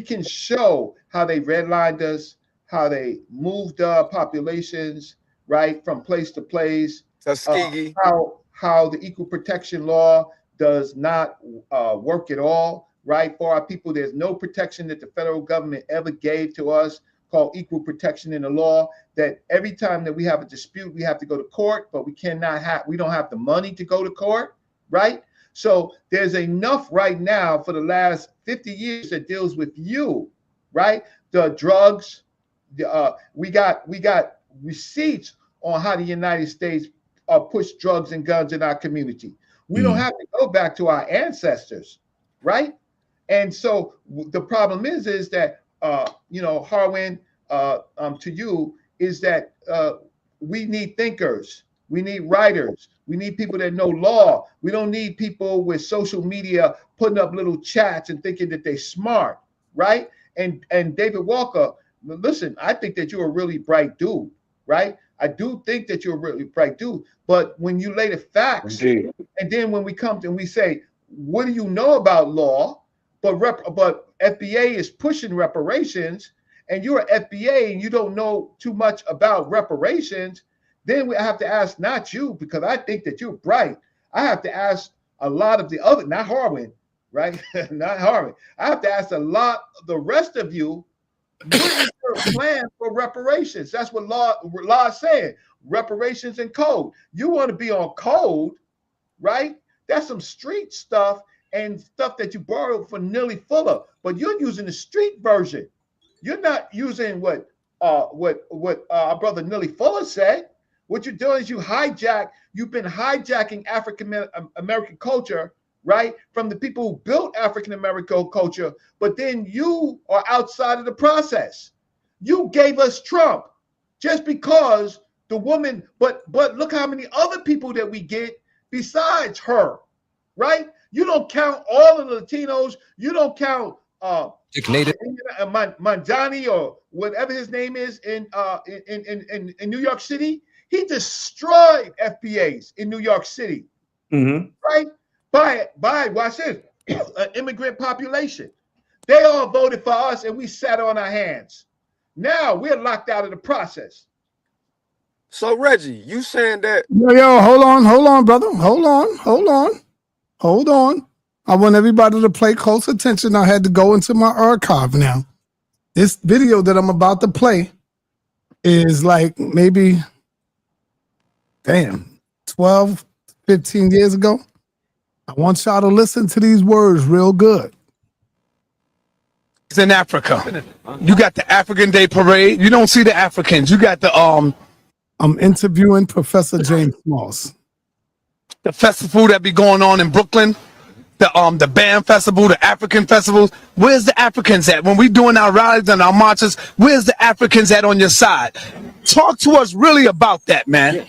Speaker 3: can show how they redlined us, how they moved populations, right, from place to place, how the equal protection law does not work at all, right? For our people, there's no protection that the federal government ever gave to us called equal protection in the law, that every time that we have a dispute, we have to go to court, but we don't have the money to go to court, right? So there's enough right now for the last 50 years that deals with you, right? The drugs, we got receipts on how the United States pushed drugs and guns in our community. We don't have to go back to our ancestors, right? And so the problem is that Harwin, to you, is that we need thinkers. We need writers. We need people that know law. We don't need people with social media putting up little chats and thinking that they're smart, right? And David Walker, listen, I think that you're a really bright dude, right? I do think that you're a really bright dude. But when you lay the facts, and then when we come to and we say, what do you know about law? But FBA is pushing reparations, and you're an FBA and you don't know too much about reparations, then we have to ask not you, because I think that you're bright. I have to ask a lot of the other, not Harwin, right? Not Harwin. I have to ask a lot of the rest of you, what is your plan for reparations? That's what law is saying. Reparations and code. You want to be on code, right? That's some street stuff and stuff that you borrowed from Neely Fuller, but you're using the street version. You're not using what our brother Neely Fuller said. What you're doing is you've been hijacking African American culture, right, from the people who built African American culture, but then you are outside of the process. You gave us Trump just because the woman, but look how many other people that we get besides her, right? You don't count all of the Latinos. You don't count Manjani or whatever his name is in New York City. He destroyed FBAs in New York City, right? By watch this, an immigrant population. They all voted for us, and we sat on our hands. Now we're locked out of the process.
Speaker 11: So Reggie, you saying that?
Speaker 2: Yo, hold on, brother. Hold on. I want everybody to pay close attention. I had to go into my archive now. This video that I'm about to play is like maybe 12, 15 years ago. I want y'all to listen to these words real good.
Speaker 15: In Africa, you got the African Day Parade. You don't see the Africans. You got the
Speaker 2: I'm interviewing Professor James Moss.
Speaker 15: The festival that be going on in Brooklyn, the band festival, the African festivals. Where's the Africans at? When we doing our rallies and our marches, where's the Africans at on your side? Talk to us really about that, man.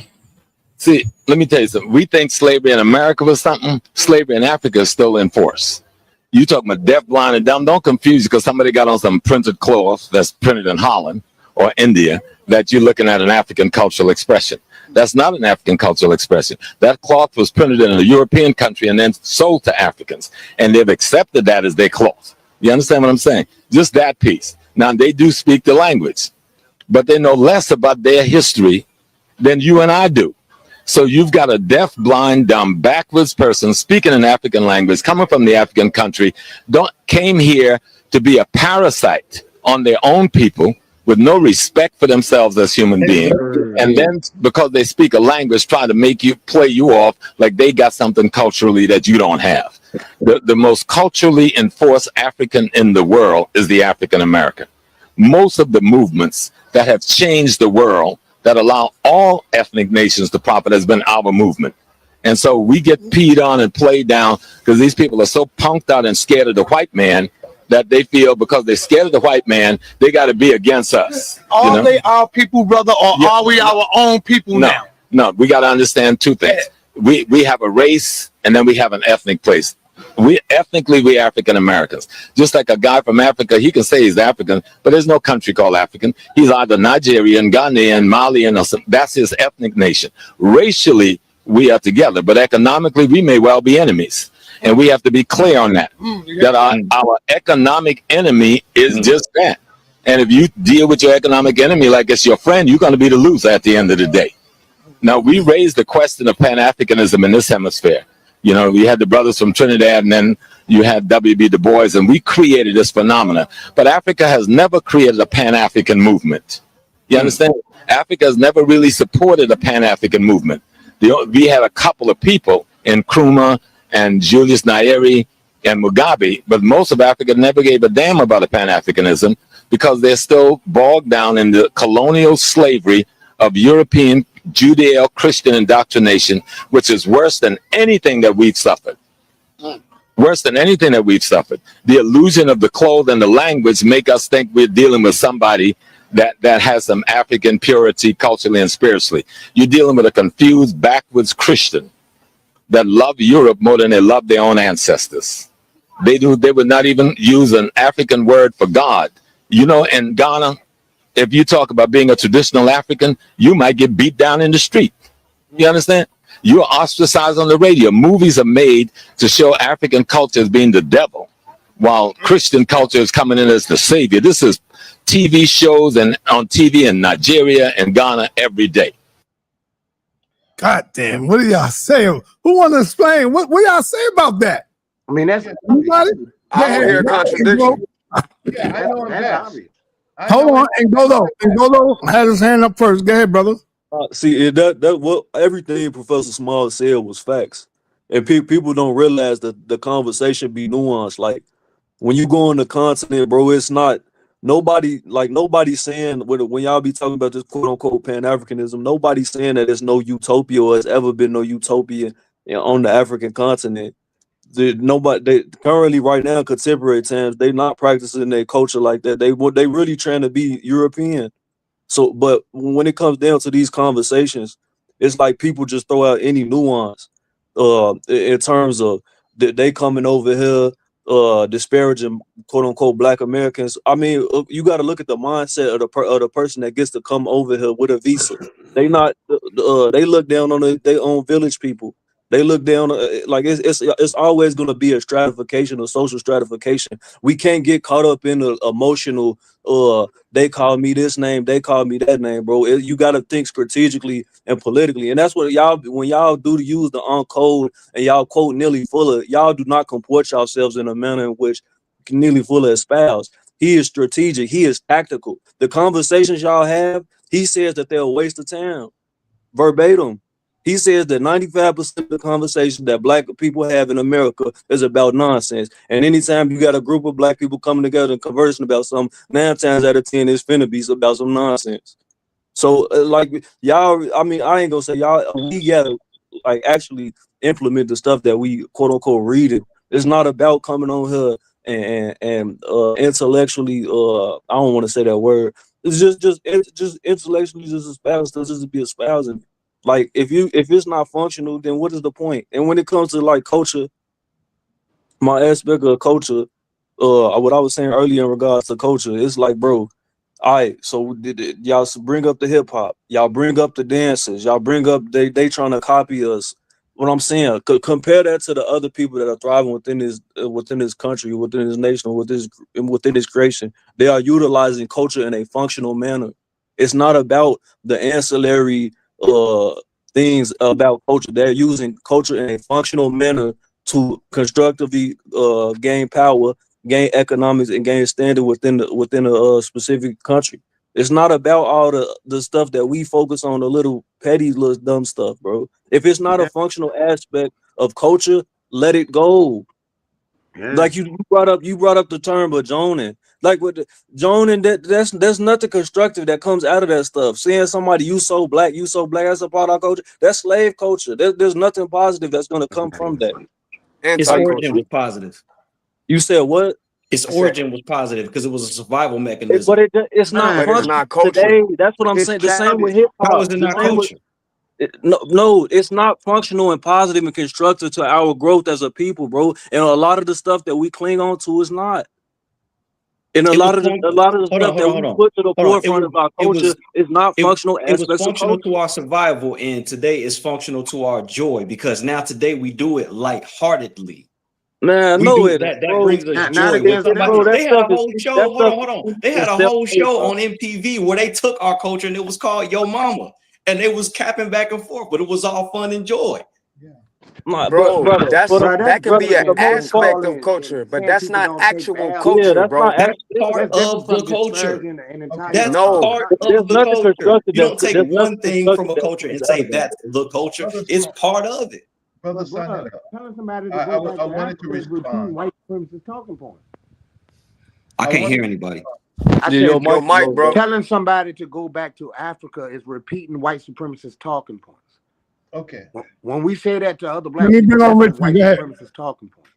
Speaker 16: See, let me tell you something. We think slavery in America was something. Slavery in Africa is still in force. You talking about deaf, blind, and dumb. Don't confuse you because somebody got on some printed cloth that's printed in Holland or India that you're looking at an African cultural expression. That's not an African cultural expression. That cloth was printed in a European country and then sold to Africans, and they've accepted that as their cloth. You understand what I'm saying? Just that piece. Now, they do speak the language, but they know less about their history than you and I do. So you've got a deaf, blind, dumb, backwards person speaking an African language, coming from the African country, came here to be a parasite on their own people with no respect for themselves as human beings. And then because they speak a language, try to make you play you off like they got something culturally that you don't have. The most culturally enforced African in the world is the African American. Most of the movements that have changed the world, that allow all ethnic nations to profit, has been our movement. And so we get peed on and played down because these people are so punked out and scared of the white man that they feel because they're scared of the white man, they got to be against us.
Speaker 15: Are they our people, brother, or are we our own people now?
Speaker 16: No, we got to understand two things. We have a race and then we have an ethnic place. Ethnically, we African Americans. Just like a guy from Africa, he can say he's African, but there's no country called African. He's either Nigerian, Ghanaian, Malian, or something. That's his ethnic nation. Racially, we are together, but economically, we may well be enemies. And we have to be clear on that. That our economic enemy is just that. And if you deal with your economic enemy like it's your friend, you're going to be the loser at the end of the day. Now, we raised the question of Pan-Africanism in this hemisphere. You know, we had the brothers from Trinidad, and then you had W.B. Du Bois, and we created this phenomena. But Africa has never created a Pan-African movement. You understand? Africa has never really supported a Pan-African movement. We had a couple of people in Nkrumah and Julius Nyerere and Mugabe, but most of Africa never gave a damn about a Pan-Africanism because they're still bogged down in the colonial slavery of European Judeo-Christian indoctrination, which is worse than anything that we've suffered. Worse than anything that we've suffered. The illusion of the clothes and the language make us think we're dealing with somebody that has some African purity culturally and spiritually. You're dealing with a confused, backwards Christian that love Europe more than they love their own ancestors. They would not even use an African word for God. You know, in Ghana, if you talk about being a traditional African, you might get beat down in the street. You understand? You're ostracized on the radio. Movies are made to show African culture as being the devil, while Christian culture is coming in as the savior. This is TV shows and on TV in Nigeria and Ghana every day.
Speaker 2: God damn, what do y'all say? Who want to explain? What y'all say about that?
Speaker 6: I mean, that's
Speaker 2: Anybody?
Speaker 11: I don't hear a contradiction.
Speaker 3: Yeah, I know I'm best.
Speaker 2: Hold on, and Ngolo had his hand up first. Go ahead, brother.
Speaker 5: See, that what everything Professor Small said was facts, and people don't realize that the conversation be nuanced. Like when you go on the continent, bro, it's not nobody saying when y'all be talking about this quote unquote Pan-Africanism. Nobody's saying that there's no utopia or has ever been no utopia on the African continent. They currently right now, contemporary times, they not practicing their culture like that. They really trying to be European. So, but when it comes down to these conversations, it's like people just throw out any nuance in terms of they coming over here disparaging quote unquote Black Americans. I mean, you got to look at the mindset of the person that gets to come over here with a visa. They look down on their own village people. They look down like it's always going to be a stratification, a social stratification. We can't get caught up in the emotional. They call me this name, they call me that name, bro. You got to think strategically and politically, and that's what when y'all do use the uncode and y'all quote Neely Fuller, y'all do not comport yourselves in a manner in which Neely Fuller espoused. He is strategic, he is tactical. The conversations y'all have, he says that they're a waste of time, verbatim. He says that 95% of the conversation that Black people have in America is about nonsense. And anytime you got a group of Black people coming together and conversing about something, 9 times out of 10 it's finna be about some nonsense. So like y'all, I mean, I ain't gonna say y'all, we gotta like actually implement the stuff that we quote unquote reading. It's not about coming on here and intellectually, I don't want to say that word. It's just intellectually just espousing, just to be espousing. Like if it's not functional, then what is the point? And when it comes to like culture, my aspect of culture, what I was saying earlier in regards to culture, it's like, bro, All right, so y'all bring up the hip hop, y'all bring up the dances, y'all bring up they trying to copy us. What I'm saying, compare that to the other people that are thriving within this country, within this nation, within this creation. They are utilizing culture in a functional manner. It's not about the ancillary uh things about culture. They're using culture in a functional manner to constructively gain power, gain economics, and gain standing within a specific country. It's not about all the stuff that we focus on, the little petty little dumb stuff, bro. If it's not a
Speaker 14: Yeah,
Speaker 5: functional aspect of culture, let it go.
Speaker 14: yeah.
Speaker 5: Like you brought up the term of joning. Like with the joning, that's nothing constructive that comes out of that stuff. Seeing somebody you so black, that's a part of our culture. That's slave culture. There's nothing positive that's gonna come from that.
Speaker 1: Its
Speaker 5: Like
Speaker 1: origin
Speaker 11: Anti-culture.
Speaker 1: was positive.
Speaker 5: you said, what?
Speaker 1: Its
Speaker 11: I said,
Speaker 1: origin was positive because it was a survival
Speaker 5: It,
Speaker 1: mechanism.
Speaker 5: but it it's not
Speaker 11: but it's
Speaker 14: Man,
Speaker 5: functional
Speaker 11: not culture.
Speaker 5: today. That's what I'm
Speaker 14: it's
Speaker 5: saying. The same with
Speaker 14: childish.
Speaker 5: hip
Speaker 1: How is
Speaker 5: hop.
Speaker 1: it
Speaker 5: The
Speaker 1: not
Speaker 5: same with
Speaker 1: culture?
Speaker 5: no, it's not functional and positive and constructive to our growth as a people, bro. And a lot of the stuff that we cling on to is not. And
Speaker 1: It was
Speaker 5: a lot of the
Speaker 1: hold on,
Speaker 5: stuff
Speaker 1: hold
Speaker 5: that
Speaker 1: on,
Speaker 5: we
Speaker 1: hold on,
Speaker 5: put to the
Speaker 1: hold on.
Speaker 5: forefront of our
Speaker 1: It
Speaker 5: culture
Speaker 1: was
Speaker 5: is not
Speaker 1: it
Speaker 5: functional
Speaker 1: it was
Speaker 5: aspects of
Speaker 1: functional to
Speaker 5: culture.
Speaker 1: our survival, and today is functional to our joy because now today we do it lightheartedly.
Speaker 5: Man,
Speaker 1: We
Speaker 5: no,
Speaker 1: do
Speaker 5: it
Speaker 1: that.
Speaker 5: ain't,
Speaker 1: That
Speaker 5: bro.
Speaker 1: brings us
Speaker 14: Not
Speaker 1: joy. When
Speaker 14: against
Speaker 1: somebody
Speaker 5: Bro,
Speaker 14: nothing.
Speaker 5: that
Speaker 1: they had a
Speaker 5: stuff is
Speaker 1: whole show.
Speaker 5: that
Speaker 1: Hold
Speaker 5: stuff
Speaker 1: on, hold on.
Speaker 5: is
Speaker 1: They had
Speaker 5: it's
Speaker 1: a
Speaker 5: self
Speaker 1: whole
Speaker 5: made,
Speaker 1: show
Speaker 5: bro.
Speaker 1: on MTV where they took our culture and it was called Yo Mama, and they was capping back and forth, but it was all fun and joy.
Speaker 5: But
Speaker 11: Bro,
Speaker 5: for the
Speaker 11: that's
Speaker 14: Bro,
Speaker 5: most
Speaker 14: that's
Speaker 11: that can be
Speaker 5: brother,
Speaker 11: an
Speaker 5: the
Speaker 14: different
Speaker 5: most
Speaker 14: than
Speaker 5: part,
Speaker 11: aspect of
Speaker 14: calling
Speaker 11: culture,
Speaker 14: and
Speaker 11: but
Speaker 14: saying
Speaker 11: that's
Speaker 14: people
Speaker 11: not
Speaker 14: don't take
Speaker 11: actual
Speaker 14: baths.
Speaker 5: yeah,
Speaker 11: culture,
Speaker 5: that's
Speaker 11: bro.
Speaker 5: not
Speaker 1: That's
Speaker 14: That's
Speaker 1: part
Speaker 14: different
Speaker 1: of the
Speaker 14: from
Speaker 1: culture.
Speaker 14: disparaging an entire
Speaker 1: That's
Speaker 11: No,
Speaker 1: part
Speaker 5: there's
Speaker 1: of the
Speaker 5: nothing
Speaker 1: culture.
Speaker 5: constructive
Speaker 1: You don't take
Speaker 5: there's nothing
Speaker 1: one thing from
Speaker 5: constructive
Speaker 1: a
Speaker 5: that
Speaker 1: culture
Speaker 5: comes
Speaker 1: and
Speaker 5: out
Speaker 1: say
Speaker 5: of that.
Speaker 1: that's the culture.
Speaker 3: Brother,
Speaker 1: It's part of it.
Speaker 3: brother,
Speaker 14: but
Speaker 3: sign it
Speaker 14: bro,
Speaker 3: up.
Speaker 14: telling somebody to go back
Speaker 3: I
Speaker 14: to
Speaker 3: wanted to
Speaker 14: Africa is repeating
Speaker 3: respond.
Speaker 14: white supremacist talking points.
Speaker 1: I
Speaker 3: I
Speaker 1: can't
Speaker 3: wanted
Speaker 1: hear
Speaker 3: to
Speaker 1: anybody.
Speaker 14: I
Speaker 5: Yeah, your
Speaker 14: said
Speaker 11: your
Speaker 5: mic is
Speaker 11: mic,
Speaker 5: low, bro.
Speaker 11: bro.
Speaker 14: telling somebody to go back to Africa is repeating white supremacist talking points.
Speaker 3: okay.
Speaker 14: When we say that to other
Speaker 2: Let
Speaker 14: black
Speaker 2: me
Speaker 14: people,
Speaker 2: bring on
Speaker 14: that's a
Speaker 2: Richie.
Speaker 14: white
Speaker 2: Go ahead.
Speaker 14: supremacist talking point.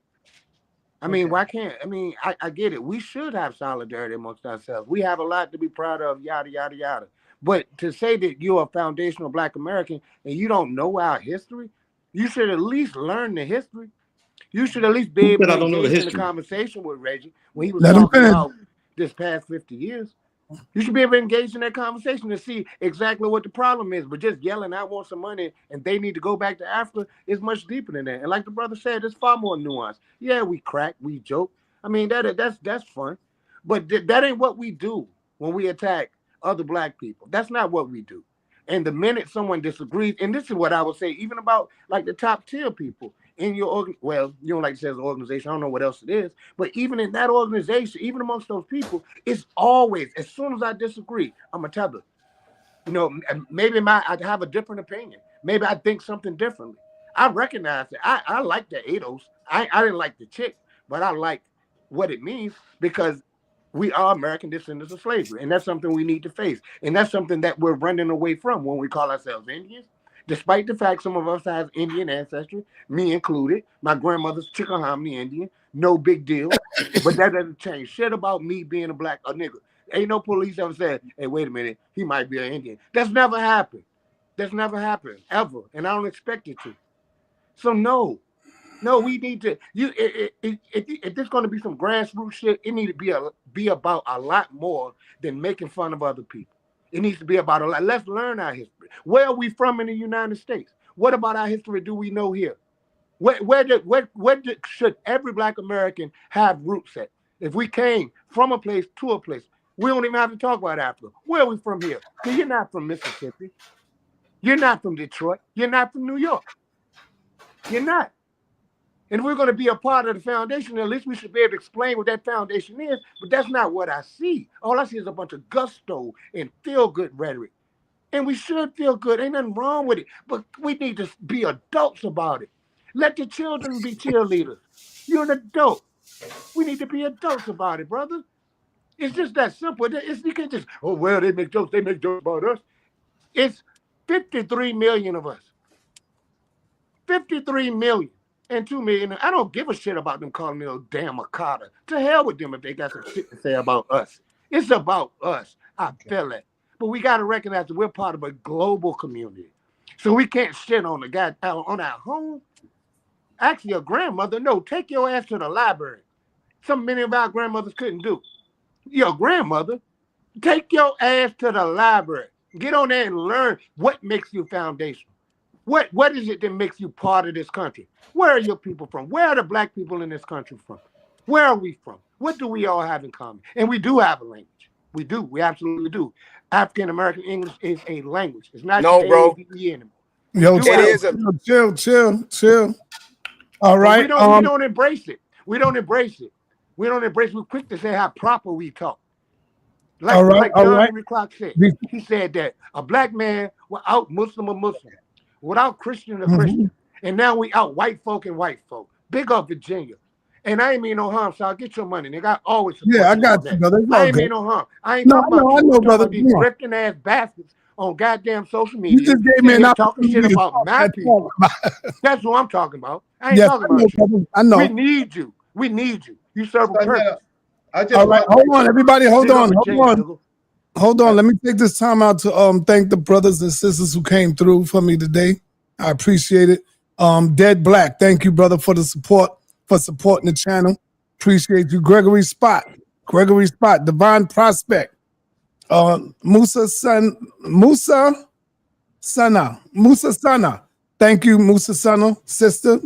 Speaker 14: I mean,
Speaker 3: Okay.
Speaker 14: why can't? I mean, I get it. We should have solidarity amongst ourselves. We have a lot to be proud of, yada, yada, yada. But to say that you're a foundational black American and you don't know our history, you should at least learn the history. You should at least be
Speaker 1: Who
Speaker 14: able
Speaker 1: said
Speaker 14: to
Speaker 1: I don't know the
Speaker 14: engage in a
Speaker 1: history?
Speaker 14: conversation with Reggie when he was
Speaker 2: Let him
Speaker 14: talking
Speaker 2: finish.
Speaker 14: about this past 50 years. You should be able to engage in that conversation to see exactly what the problem is. But just yelling, I want some money and they need to go back to Africa is much deeper than that. And like the brother said, it's far more nuanced. Yeah, we crack, we joke. I mean, that's fun. But that ain't what we do when we attack other black people. That's not what we do. And the minute someone disagrees, and this is what I would say, even about like the top tier people in your well, you don't like to say it's an organization. I don't know what else it is, but even in that organization, even amongst those people, it's always as soon as I disagree, I'm a tether. You know, maybe I have a different opinion. Maybe I think something differently. I recognize it. I like the ADOS. I didn't like the chick, but I like what it means because we are American descendants of slavery, and that's something we need to face, and that's something that we're running away from when we call ourselves Indians. Despite the fact some of us have Indian ancestry, me included, my grandmother's Chickahominy Indian, no big deal. But that doesn't change shit about me being a nigga. Ain't no police ever said, hey, wait a minute, he might be an Indian. That's never happened. That's never happened, ever. And I don't expect it to. So no, we need to. If there's going to be some grassroots shit, it need to be about a lot more than making fun of other people. It needs to be about a lot. Let's learn our history. Where are we from in the United States? What about our history do we know here? Should every black American have roots at? If we came from a place to a place, we don't even have to talk about Africa. Where are we from here? Because you're not from Mississippi. You're not from Detroit. You're not from New York. You're not. And if we're going to be a part of the foundation, at least we should be able to explain what that foundation is. But that's not what I see. All I see is a bunch of gusto and feel good rhetoric. And we should feel good. Ain't nothing wrong with it. But we need to be adults about it. Let the children be cheerleaders. You're an adult. We need to be adults about it, brother. It's just that simple. You can't just, oh, well, they make jokes. They make jokes about us. It's 53 million of us. 53 million and 2 million. I don't give a shit about them calling me a damn Makata. To hell with them if they got some shit to say about us. It's about us. I feel it. But we got to recognize that we're part of a global community. So we can't shit on the guy on our home. Actually, your grandmother, no, take your ass to the library. Something many of our grandmothers couldn't do. Your grandmother,
Speaker 9: Take your ass to the library. Get on there and learn what makes you foundational. What is it that makes you part of this country? Where are your people from? Where are the black people in this country from? Where are we from? What do we all have in common? And we do have a language. We do. We absolutely do. African American English is a language. It's not
Speaker 11: No,
Speaker 9: just
Speaker 11: bro.
Speaker 9: AAVE anymore.
Speaker 2: Yo,
Speaker 11: It is a
Speaker 2: chill. All
Speaker 9: But
Speaker 2: right.
Speaker 9: we don't embrace it. We don't embrace it. We don't embrace it. We're quick to say how proper we talk.
Speaker 2: All right.
Speaker 9: Like
Speaker 2: All
Speaker 9: John
Speaker 2: right.
Speaker 9: Henry Clark said.
Speaker 2: Be-
Speaker 9: He said that a black man without Muslim or Muslim, without Christian or
Speaker 2: Mhm.
Speaker 9: Christian, and now we out white folk and white folk. Big up Virginia. And I ain't mean no harm, so I'll get your money, nigga. I always support
Speaker 2: Yeah, I
Speaker 9: you
Speaker 2: got
Speaker 9: on
Speaker 2: you,
Speaker 9: that.
Speaker 2: brother. It's
Speaker 9: I
Speaker 2: all
Speaker 9: ain't
Speaker 2: good.
Speaker 9: mean no harm. I ain't
Speaker 2: No,
Speaker 9: talking about you.
Speaker 2: I
Speaker 9: I'm
Speaker 2: know,
Speaker 9: talking
Speaker 2: brother.
Speaker 9: about these
Speaker 2: Come on.
Speaker 9: grifting ass bastards on goddamn social
Speaker 2: You
Speaker 9: media
Speaker 2: just gave
Speaker 9: that
Speaker 2: me an
Speaker 9: here talking shit
Speaker 2: opportunity to
Speaker 9: about
Speaker 2: talk.
Speaker 9: my people. That's what I'm talking about. I ain't
Speaker 2: Yes,
Speaker 9: talking
Speaker 2: I know,
Speaker 9: about you.
Speaker 2: brother. I know.
Speaker 9: We need you. We need you. You serve a purpose.
Speaker 3: I just
Speaker 2: All right,
Speaker 3: want
Speaker 2: hold on, everybody. Hold
Speaker 9: Big up
Speaker 2: on,
Speaker 9: Virginia,
Speaker 2: hold on.
Speaker 9: nigga.
Speaker 2: Hold on. Let me take this time out to thank the brothers and sisters who came through for me today. I appreciate it. Dead Black, thank you, brother, for the support, for supporting the channel. Appreciate you. Gregory Spot, Divine Prospect, Musa Sana. Thank you, Musa Sana, sister.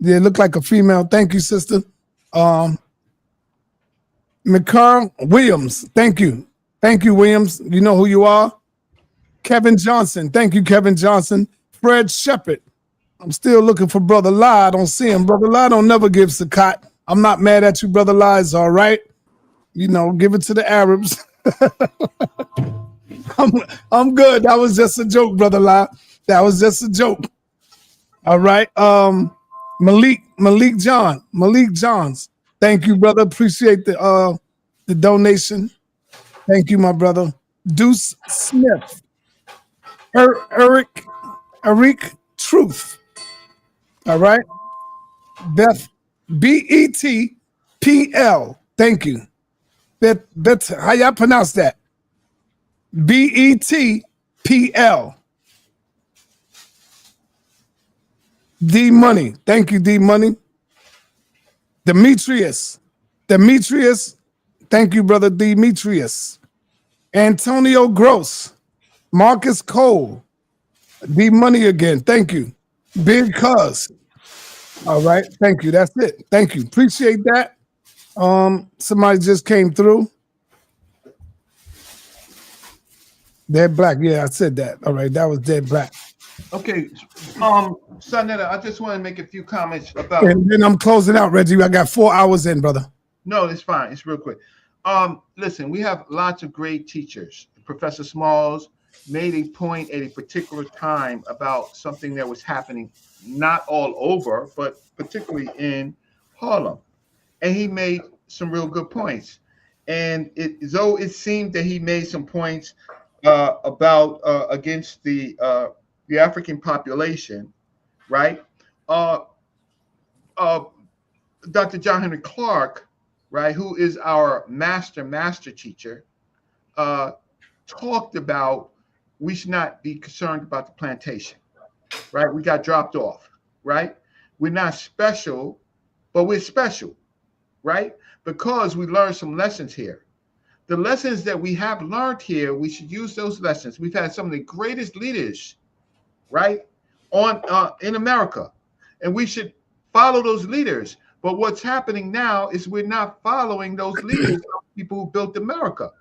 Speaker 2: Yeah, look like a female. Thank you, sister. McCarr Williams, thank you. Thank you, Williams. You know who you are. Kevin Johnson, thank you, Kevin Johnson. Fred Shepard, I'm still looking for Brother Lie. I don't see him. Brother Lie don't never give Sakat. I'm not mad at you, Brother Lie. It's all right. You know, give it to the Arabs. I'm good. That was just a joke, Brother Lie. That was just a joke. All right. Malik Johns. Thank you, brother. Appreciate the donation. Thank you, my brother. Deuce Smith. Eric Truth. All right. Beth BETPL. Thank you. That's how y'all pronounce that. BETPL. D Money. Thank you, D Money. Demetrius. Thank you, brother Demetrius. Antonio Gross. Marcus Cole. D Money again. Thank you. Big Cuz. All right. Thank you. That's it. Thank you. Appreciate that. Somebody just came through. Dead Black. Yeah, I said that. All right. That was Dead Black.
Speaker 3: Okay. Sonetta, I just want to make a few comments about.
Speaker 2: And then I'm closing out, Reggie. I got 4 hours in, brother.
Speaker 3: No, it's fine. It's real quick. Listen, we have lots of great teachers. Professor Smalls made a point at a particular time about something that was happening not all over, but particularly in Harlem. And he made some real good points. And though it seemed that he made some points about against the African population, right? Dr. John Henry Clark, right, who is our master teacher, talked about we should not be concerned about the plantation, right? We got dropped off, right? We're not special, but we're special, right? Because we learned some lessons here. The lessons that we have learned here, we should use those lessons. We've had some of the greatest leaders, right, on in America, and we should follow those leaders. But what's happening now is we're not following those leaders, people who built America.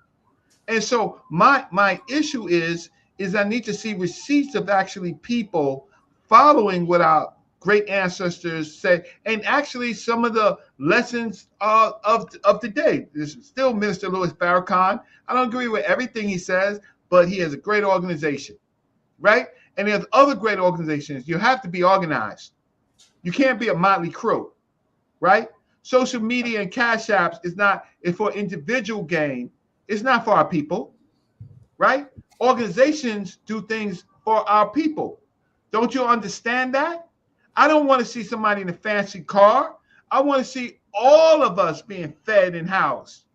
Speaker 3: And so my issue is I need to see receipts of actually people following what our great ancestors said, and actually some of the lessons of the day. This is still Minister Louis Farrakhan. I don't agree with everything he says, but he has a great organization, right? And there's other great organizations. You have to be organized. You can't be a motley crew, right? Social media and cash apps is for individual gain. It's not for our people, right? Organizations do things for our people. Don't you understand that? I don't want to see somebody in a fancy car. I want to see all of us being fed and housed.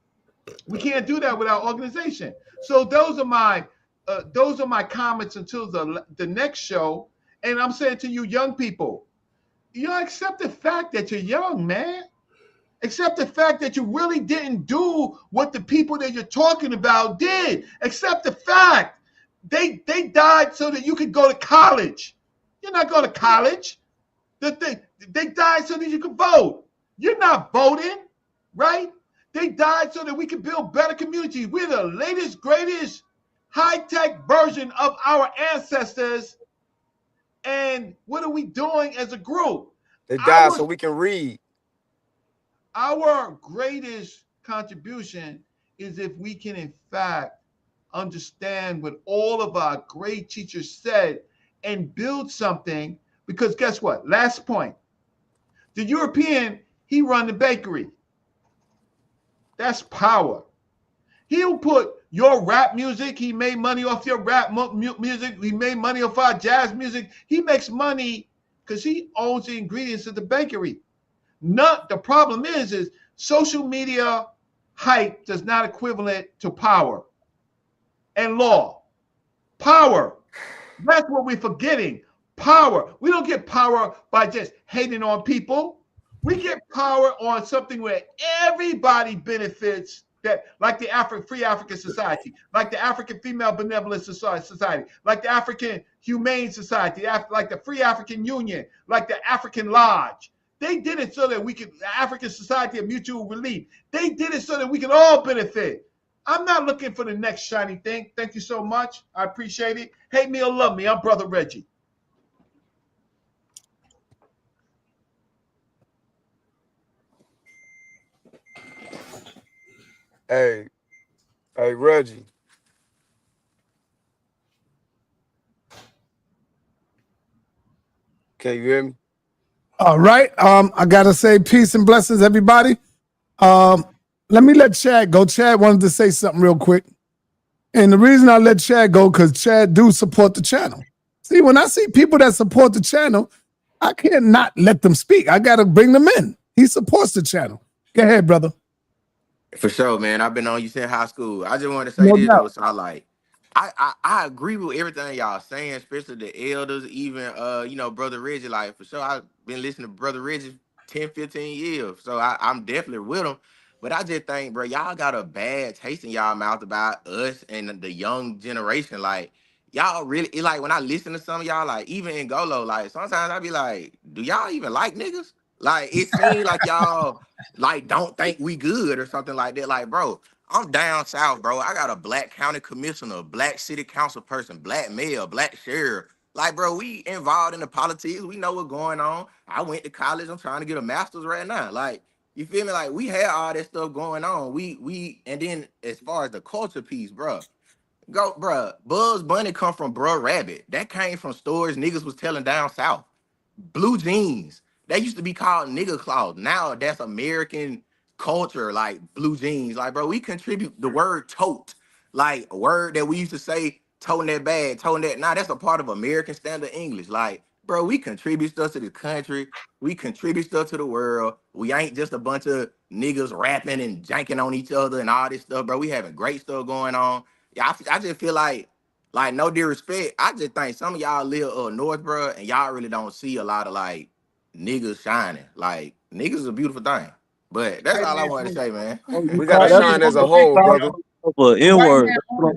Speaker 3: We can't do that without organization. So those are my comments until the next show. And I'm saying to you, young people, you accept the fact that you're young, man. Accept the fact that you really didn't do what the people that you're talking about did. Accept the fact they died so that you could go to college. You're not going to college. They died so that you could vote. You're not voting, right? They died so that we could build better communities. We're the latest, greatest, high-tech version of our ancestors. And what are we doing as a group?
Speaker 11: They died so we can read.
Speaker 3: Our greatest contribution is if we can, in fact, understand what all of our great teachers said and build something. Because guess what? Last point. The European, he run the bakery. That's power. He'll put your rap music. He made money off your rap music. He made money off our jazz music. He makes money because he owns the ingredients of the bakery. The problem is social media hype does not equivalent to power and law. Power. That's what we're forgetting. Power. We don't get power by just hating on people. We get power on something where everybody benefits, that, like the Free African Society, like the African Female Benevolent Society, like the African Humane Society, like the Free African Union, like the African Lodge. They did it so that we could, the African Society of Mutual Relief, they did it so that we can all benefit. I'm not looking for the next shiny thing. Thank you so much. I appreciate it. Hate me or love me, I'm Brother Reggie.
Speaker 11: Hey, Reggie. Can you hear me?
Speaker 2: All right. I gotta say peace and blessings, everybody. Let me let Chad go. Chad wanted to say something real quick. And the reason I let Chad go, because Chad do support the channel. See, when I see people that support the channel, I can't not let them speak. I gotta bring them in. He supports the channel. Go ahead, brother.
Speaker 4: For sure, man. I've been on you since high school. I just wanted to say this though, so I agree with everything y'all saying, especially the elders, even Brother Reggie. Like, for sure, I've been listening to Brother Reggie 10, 15 years. So I'm definitely with him. But I just think, bro, y'all got a bad taste in y'all mouth about us and the young generation. Like, y'all really, like, when I listen to some of y'all, like, even in Golo, like, sometimes I be like, do y'all even like niggas? Like, it seems like y'all like don't think we good or something like that. Like, bro, I'm down south, bro. I got a black county commissioner, black city council person, black mayor, black sheriff. Like, bro, we involved in the politics. We know what's going on. I went to college. I'm trying to get a master's right now. Like, you feel me? Like, we had all that stuff going on. And then as far as the culture piece, bro, Bugs Bunny come from Bruh Rabbit. That came from stories niggas was telling down south. Blue jeans. That used to be called nigga cloth. Now that's American culture, like blue jeans. Like, bro, we contribute the word tote, like a word that we used to say, toting that bag, toting that. Now that's a part of American Standard English. Like, bro, we contribute stuff to the country. We contribute stuff to the world. We ain't just a bunch of niggas rapping and janking on each other and all this stuff, bro. We having great stuff going on. Yeah, I just feel like no disrespect, I just think some of y'all live up north, bro, and y'all really don't see a lot of like niggas shining. Like, niggas is a beautiful thing. But that's all I wanted to say, man.
Speaker 11: We gotta shine as a whole, brother.
Speaker 5: N-word.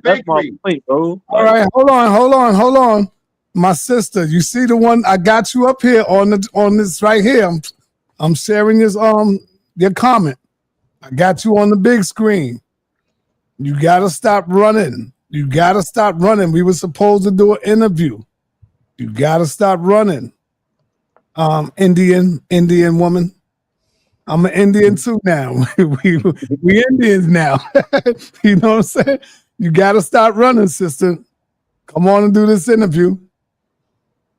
Speaker 5: That's my point, bro.
Speaker 2: All right, hold on. My sister, you see the one I got you up here on this right here. I'm sharing your comment. I got you on the big screen. You gotta stop running. We were supposed to do an interview. You gotta stop running. Indian woman. I'm an Indian too now. we Indians now. You know what I'm saying? You gotta stop running, sister. Come on and do this interview.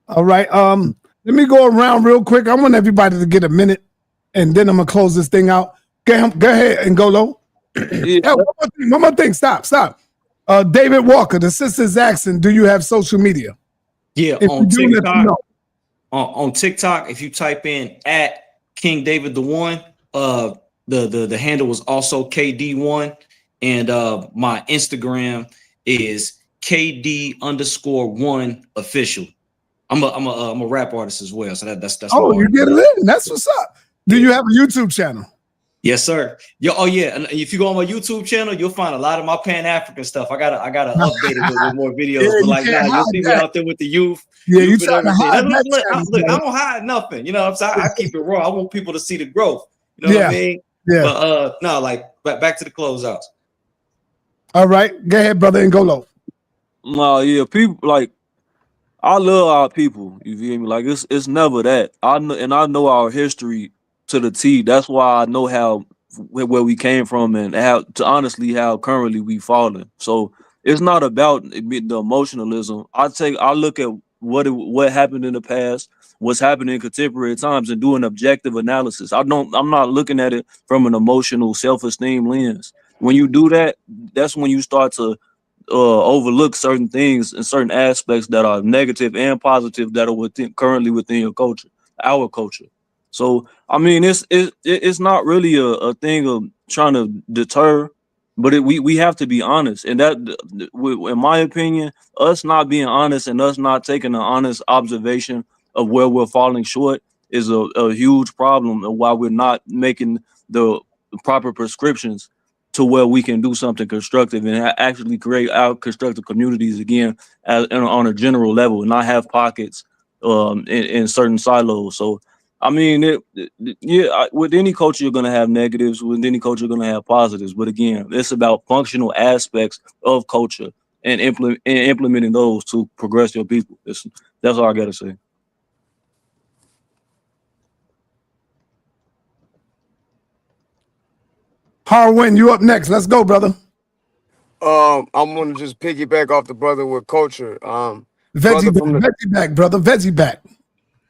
Speaker 2: All right. Let me go around real quick. I want everybody to get a minute, and then I'm gonna close this thing out. Go ahead and go low. Yeah, one more thing. Stop. David Walker, the sister's asking, do you have social media?
Speaker 1: Yeah,
Speaker 2: if
Speaker 1: on
Speaker 2: do,
Speaker 1: TikTok. On TikTok, if you type in at King David the One, the handle was also KD1, and my Instagram is KD_1 official. I'm a rap artist as well, so that's.
Speaker 2: Oh, you get it in. That's what's up. Do you have a YouTube channel?
Speaker 1: Yes, sir. Oh yeah. And if you go on my YouTube channel, you'll find a lot of my Pan-African stuff. I gotta update it with more
Speaker 2: Yeah,
Speaker 1: videos. But
Speaker 2: you
Speaker 1: like
Speaker 2: can't
Speaker 1: now, you'll
Speaker 2: hide
Speaker 1: see me
Speaker 2: that.
Speaker 1: out there with the youth,
Speaker 2: Yeah, you
Speaker 1: and
Speaker 2: trying to
Speaker 1: everything.
Speaker 2: hide that channel,
Speaker 1: Look, I
Speaker 2: brother.
Speaker 1: don't hide nothing. You know what I'm saying? I keep it raw. I want people to see the growth. You know what I
Speaker 2: Yeah,
Speaker 1: mean?
Speaker 2: yeah.
Speaker 1: But no, like back to the closeouts.
Speaker 2: All right, go ahead, brother, and go low.
Speaker 5: Nah, yeah, people like I love our people. You feel me? Like it's never that. I know our history to the T. That's why I know how where we came from and how to honestly how currently we falling. So it's not about the emotionalism. I look at what happened in the past, what's happening in contemporary times, and do an objective analysis. I'm not looking at it from an emotional self-esteem lens. When you do that, that's when you start to overlook certain things and certain aspects that are negative and positive that are currently within your culture, our culture. So I mean, it's not really a thing of trying to deter, but we have to be honest, and that, in my opinion, us not being honest and us not taking an honest observation of where we're falling short is a huge problem, and why we're not making the proper prescriptions to where we can do something constructive and actually create our constructive communities again on a general level, and not have pockets in certain silos. So, I mean, yeah, with any culture, you're going to have negatives. With any culture, you're going to have positives. But again, it's about functional aspects of culture and implementing those to progress your people. That's all I got to say.
Speaker 2: Harwin, you up next. Let's go, brother.
Speaker 11: I'm gonna just piggyback off the brother with culture.
Speaker 2: Veggie back, veggie back, brother. Veggie back.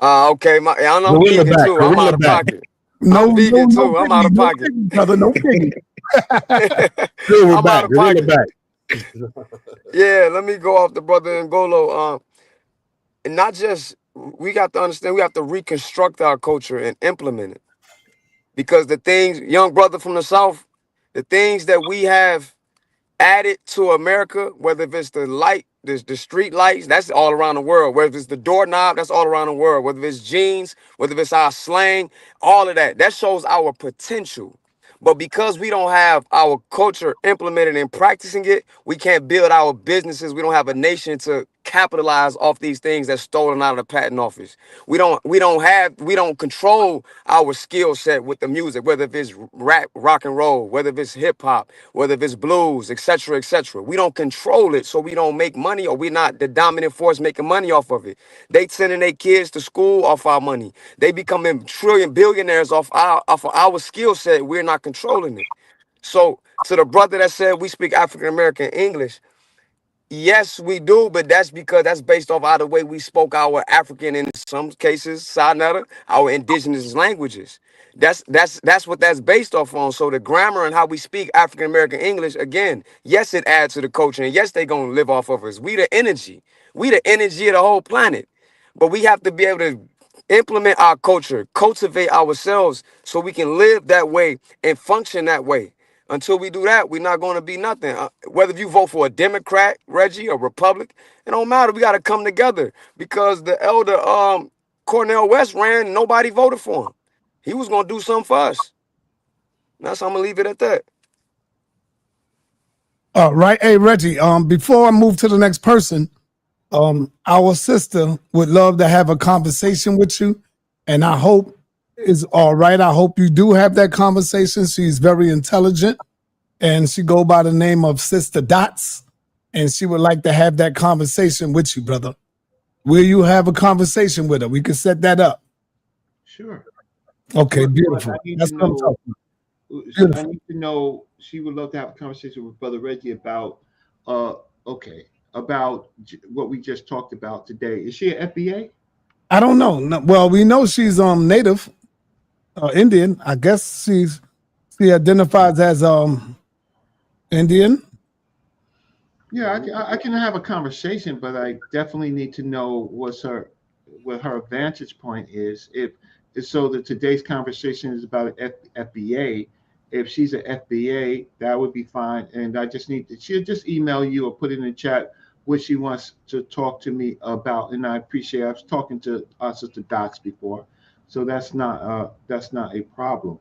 Speaker 11: Okay, and I'm
Speaker 12: Gorilla
Speaker 11: vegan
Speaker 12: back,
Speaker 11: too. I'm
Speaker 12: gorilla
Speaker 11: out of
Speaker 12: back.
Speaker 11: pocket.
Speaker 2: No,
Speaker 11: I'm
Speaker 2: no,
Speaker 11: vegan
Speaker 2: no
Speaker 11: too. I'm out
Speaker 2: piggy,
Speaker 11: of
Speaker 2: no
Speaker 11: pocket.
Speaker 2: piggy, brother. No piggy.
Speaker 12: Silver
Speaker 11: I'm out
Speaker 12: back,
Speaker 11: of
Speaker 12: gorilla
Speaker 11: pocket.
Speaker 12: back.
Speaker 11: Yeah, let me go off the brother and Golo. And not just we got to understand we have to reconstruct our culture and implement it because the things, young brother from the South, the things that we have added to America, whether if it's the light, the street lights, that's all around the world. Whether it's the doorknob, that's all around the world. Whether it's jeans, whether it's our slang, all of that, that shows our potential. But because we don't have our culture implemented and practicing it, we can't build our businesses. We don't have a nation to capitalize off these things that's stolen out of the patent office. We don't control our skill set with the music, whether if it's rap, rock and roll, whether if it's hip hop, whether if it's blues, etc., etc. We don't control it, so we don't make money, or we're not the dominant force making money off of it. They sending their kids to school off our money. They becoming billionaires off of our skill set. We're not controlling it. So to the brother that said we speak African American English, yes, we do, but that's because that's based off of the way we spoke our African, in some cases, Sanetta, our indigenous languages. That's what that's based off on. So the grammar and how we speak African American English, again, yes, it adds to the culture, and yes, they gonna live off of us. We the energy of the whole planet. But we have to be able to implement our culture, cultivate ourselves so we can live that way and function that way. Until we do that, we're not going to be nothing. Whether you vote for a Democrat, Reggie, or Republic, it don't matter. We got to come together because the elder Cornel West ran, nobody voted for him. He was going to do something for us. That's how I'm going to leave it at that.
Speaker 2: All right. Hey, Reggie, before I move to the next person, our sister would love to have a conversation with you, and I hope is all right. I hope you do have that conversation. She's very intelligent, and she go by the name of Sister Dots, and she would like to have that conversation with you, brother. Will you have a conversation with her? We can set that up.
Speaker 3: Sure.
Speaker 2: Okay,
Speaker 3: But
Speaker 2: beautiful.
Speaker 3: I need
Speaker 2: That's
Speaker 3: to
Speaker 2: what I'm
Speaker 3: know.
Speaker 2: talking about.
Speaker 3: I
Speaker 2: Beautiful.
Speaker 3: need to know. She would love to have a conversation with Brother Reggie about. Uh, okay, about what we just talked about today. Is she an FBA?
Speaker 2: I don't know. No, well, we know she's native Indian. I guess she identifies as Indian.
Speaker 3: Yeah, I can have a conversation, but I definitely need to know what her vantage point is. If so, that today's conversation is about FBA. If she's an FBA, that would be fine. And I just need to she'll just email you or put it in the chat what she wants to talk to me about. And I appreciate. I was talking to our sister Dots before, so that's not a problem.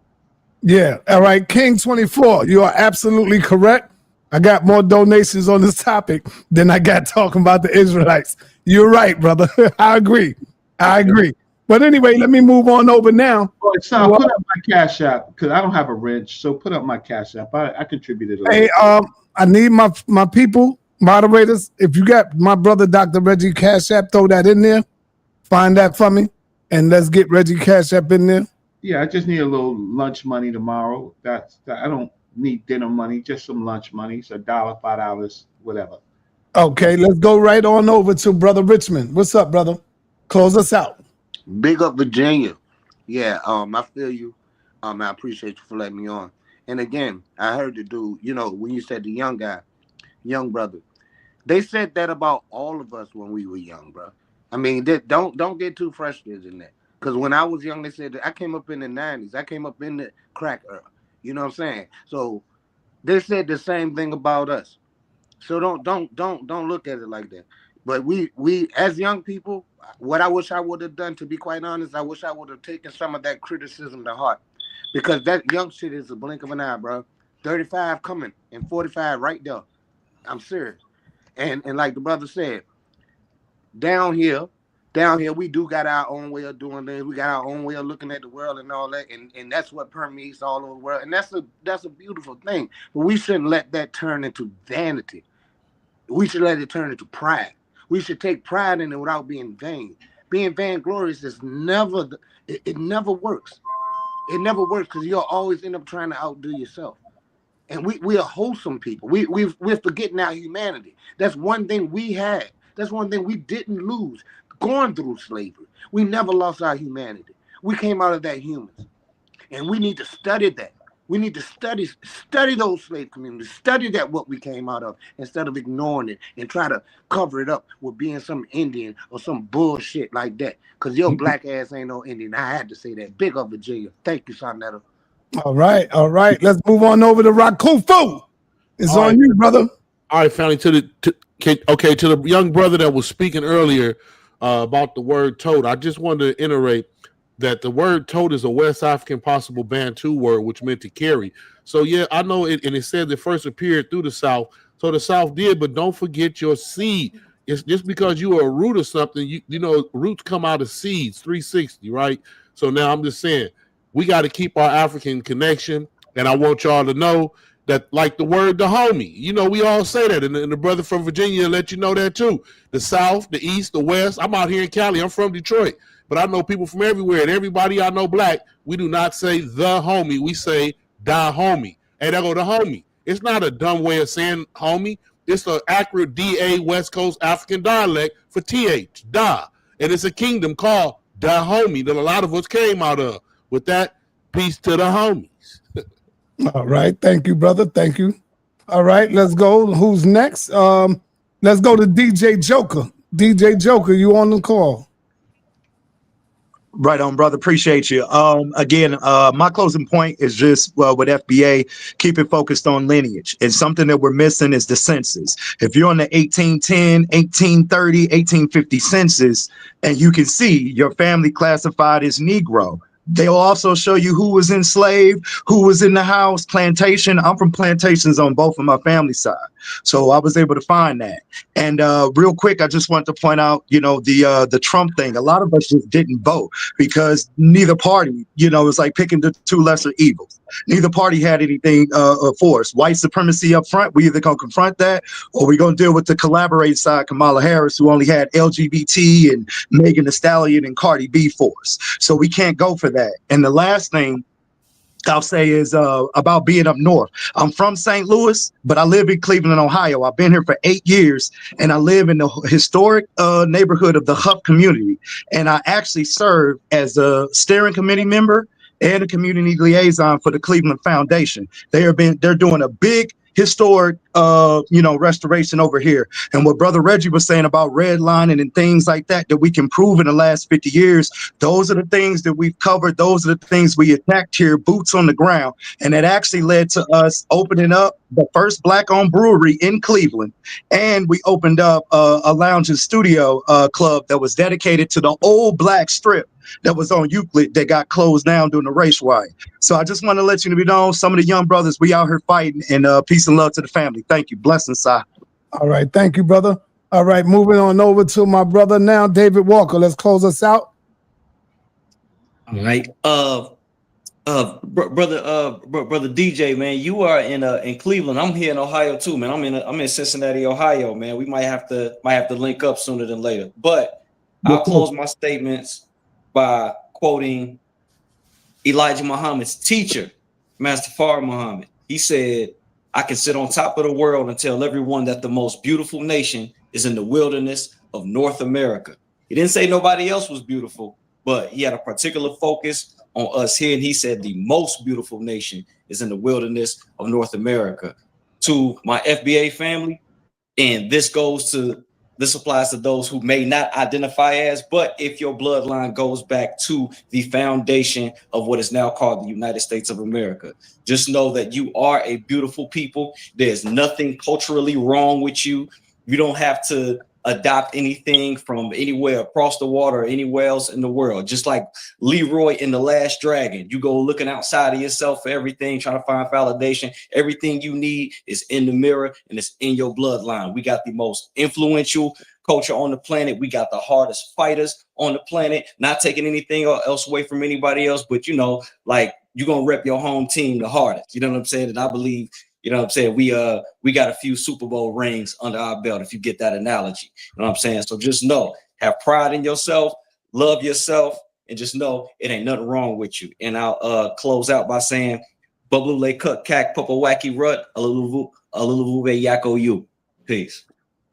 Speaker 2: Yeah. All right. King 24, you are absolutely correct. I got more donations on this topic than I got talking about the Israelites. You're right, brother. I agree. I agree. But anyway, let me move on over now.
Speaker 3: Oh, son, put up my cash app because I don't have a wrench. So put up my cash app. I contributed a little.
Speaker 2: Hey, I need my people, moderators. If you got my brother Dr. Reggie Cash App, throw that in there. Find that for me, and let's get Reggie Cash App in there.
Speaker 3: Yeah, I just need a little lunch money tomorrow. I don't need dinner money, just some lunch money. It's $1, $5, whatever.
Speaker 2: Okay, let's go right on over to Brother Richmond. What's up, brother? Close us out.
Speaker 17: Big up Virginia. Yeah, I feel you. I appreciate you for letting me on. And again, I heard the dude, when you said the young guy, young brother. They said that about all of us when we were young, bro. I mean, don't get too frustrated in that. Because when I was young, they said that I came up in the 90s. I came up in the crack era. You know what I'm saying? So they said the same thing about us. So don't look at it like that. But we as young people, what I wish I would have done, to be quite honest, I wish I would have taken some of that criticism to heart. Because that young shit is a blink of an eye, bro. 35 coming and 45 right there. I'm serious. And like the brother said, down here, we do got our own way of doing things. We got our own way of looking at the world and all that. And that's what permeates all over the world. And that's a beautiful thing. But we shouldn't let that turn into vanity. We should let it turn into pride. We should take pride in it without being vain. Being vainglorious is never, it never works. It never works because you'll always end up trying to outdo yourself. And we are wholesome people. We're forgetting our humanity. That's one thing we had. That's one thing we didn't lose. Going through slavery, we never lost our humanity. We came out of that humans. And we need to study that. We need to study those slave communities, study that what we came out of, instead of ignoring it and try to cover it up with being some Indian or some bullshit like that. Because your black ass ain't no Indian. I had to say that. Big up Virginia. Thank you, Sonetta.
Speaker 2: All right. Let's move on over to Rakufu. It's on you, brother.
Speaker 7: All right, family. To the young brother that was speaking earlier about the word toad, I just wanted to iterate that the word toad is a West African possible Bantu word, which meant to carry. So, yeah, I know it, and it said it first appeared through the South. So the South did, but don't forget your seed. It's just because you are a root of something, you know, roots come out of seeds, 360, right? So now I'm just saying, we got to keep our African connection, and I want y'all to know that, like the word the homie, you know, we all say that, and the brother from Virginia let you know that too. The South, the East, the West. I'm out here in Cali. I'm from Detroit. But I know people from everywhere, and everybody I know black, we do not say the homie. We say da homie. Hey, there go the homie. It's not a dumb way of saying homie. It's an accurate DA West Coast African dialect for TH, da. And it's a kingdom called da homie that a lot of us came out of. With that, peace to the homies.
Speaker 2: All right. Thank you, brother. Thank you. All right. Let's go. Who's next? Let's go to DJ Joker. DJ Joker, you on the call.
Speaker 12: Right on, brother. Appreciate you. Again, my closing point is just with FBA, keep it focused on lineage. And something that we're missing is the census. If you're on the 1810, 1830, 1850 census, and you can see your family classified as Negro, they'll also show you who was enslaved, who was in the house, plantation. I'm from plantations on both of my family side. So I was able to find that. And real quick, I just want to point out, you know, the Trump thing. A lot of us just didn't vote because neither party, you know, it's like picking the two lesser evils. Neither party had anything for us. White supremacy up front, we either gonna confront that or we're gonna deal with the collaborate side, Kamala Harris, who only had LGBT and Megan Thee Stallion and Cardi B for us. So we can't go for that. And the last thing I'll say is about being up north. I'm from St. Louis, but I live in Cleveland, Ohio. I've been here for 8 years, and I live in the historic neighborhood of the Huff community. And I actually serve as a steering committee member and a community liaison for the Cleveland Foundation. They're doing a big historic restoration over here. And what Brother Reggie was saying about redlining and things like that we can prove in the last 50 years, those are the things that we've covered. Those are the things we attacked here, boots on the ground. And it actually led to us opening up the first Black-owned brewery in Cleveland. And we opened up a lounge and studio club that was dedicated to the old Black Strip that was on Euclid that got closed down during the race riot. So I just want to let you know, some of the young brothers, we out here fighting, and peace and love to the family. Thank you. Blessings, Si.
Speaker 2: All right. Thank you, brother. All right. Moving on over to my brother now, David Walker. Let's close us out.
Speaker 1: All right. Brother DJ, man, you are in Cleveland. I'm here in Ohio too, man. I'm in Cincinnati, Ohio, man. We might have to link up sooner than later. But I'll close my statements by quoting Elijah Muhammad's teacher, Master Farah Muhammad. He said, "I can sit on top of the world and tell everyone that the most beautiful nation is in the wilderness of North America." He didn't say nobody else was beautiful, but he had a particular focus on us here. And he said the most beautiful nation is in the wilderness of North America. To my FBA family, and this applies to those who may not identify as, but if your bloodline goes back to the foundation of what is now called the United States of America, just know that you are a beautiful people. There's nothing culturally wrong with you. You don't have to adopt anything from anywhere across the water or anywhere else in the world. Just like Leroy in The Last Dragon, you go looking outside of yourself for everything, trying to find validation. Everything you need is in the mirror and it's in your bloodline. We got the most influential culture on the planet. We got the hardest fighters on the planet, not taking anything else away from anybody else, but like you're gonna rep your home team the hardest. You know what I'm saying? And I believe, you know what I'm saying, we got a few Super Bowl rings under our belt, if you get that analogy. You know what I'm saying? So just know, have pride in yourself, love yourself, and just know it ain't nothing wrong with you. And I'll close out by saying, Bubble Cut Kak Papa Wacky Rut, a little Yako you. Peace.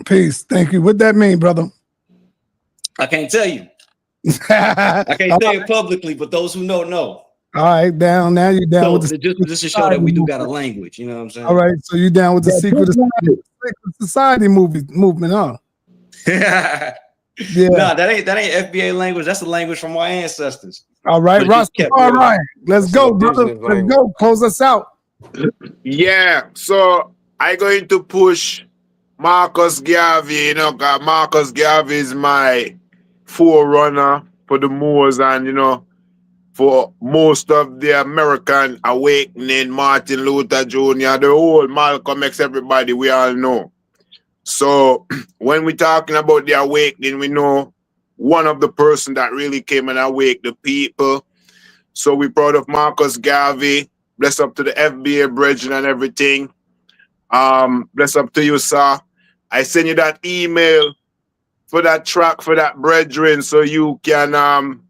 Speaker 2: Peace. Thank you. What that mean, brother?
Speaker 1: I can't tell you. I can't tell you publicly, but those who know.
Speaker 2: All right, now you down with the
Speaker 1: just to show that we do got a language, you know what I'm saying?
Speaker 2: All right, so you down with the secret society movement, huh?
Speaker 1: Yeah. Nah, that ain't FBA language. That's the language from our ancestors.
Speaker 2: All right, Rastafari. Let's go, brother. Let's go. Close us out.
Speaker 13: Yeah, so I going to push Marcus Garvey, because Marcus Garvey is my forerunner for the Moors and, for most of the American awakening, Martin Luther Jr., the whole Malcolm X, everybody, we all know. So when we're talking about the awakening, we know one of the person that really came and awake the people. So we're proud of Marcus Garvey. Bless up to the FBA brethren and everything. Bless up to you, sir. I send you that email for that track for that brethren so you can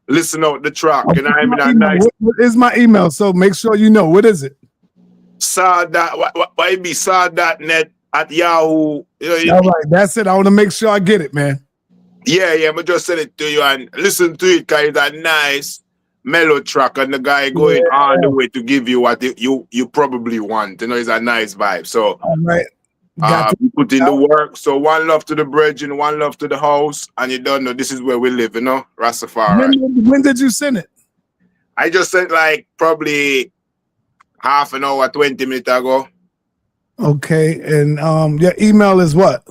Speaker 13: listen out the track. And I mean that nice.
Speaker 2: What is my email? So make sure you know. What is it?
Speaker 13: Why be saw.net at Yahoo.
Speaker 2: All right, that's it. I want to make sure I get it, man.
Speaker 13: Yeah, but just send it to you and listen to it because it's a nice mellow track and the guy going all the way to give you what you probably want. It's a nice vibe. So
Speaker 2: all right.
Speaker 13: We put in the work. So one love to the brethren, one love to the house, and you don't know this is where we live, Rastafari.
Speaker 2: When did you send it?
Speaker 13: I just sent like probably half an hour, 20 minutes ago.
Speaker 2: Okay, and your email is what?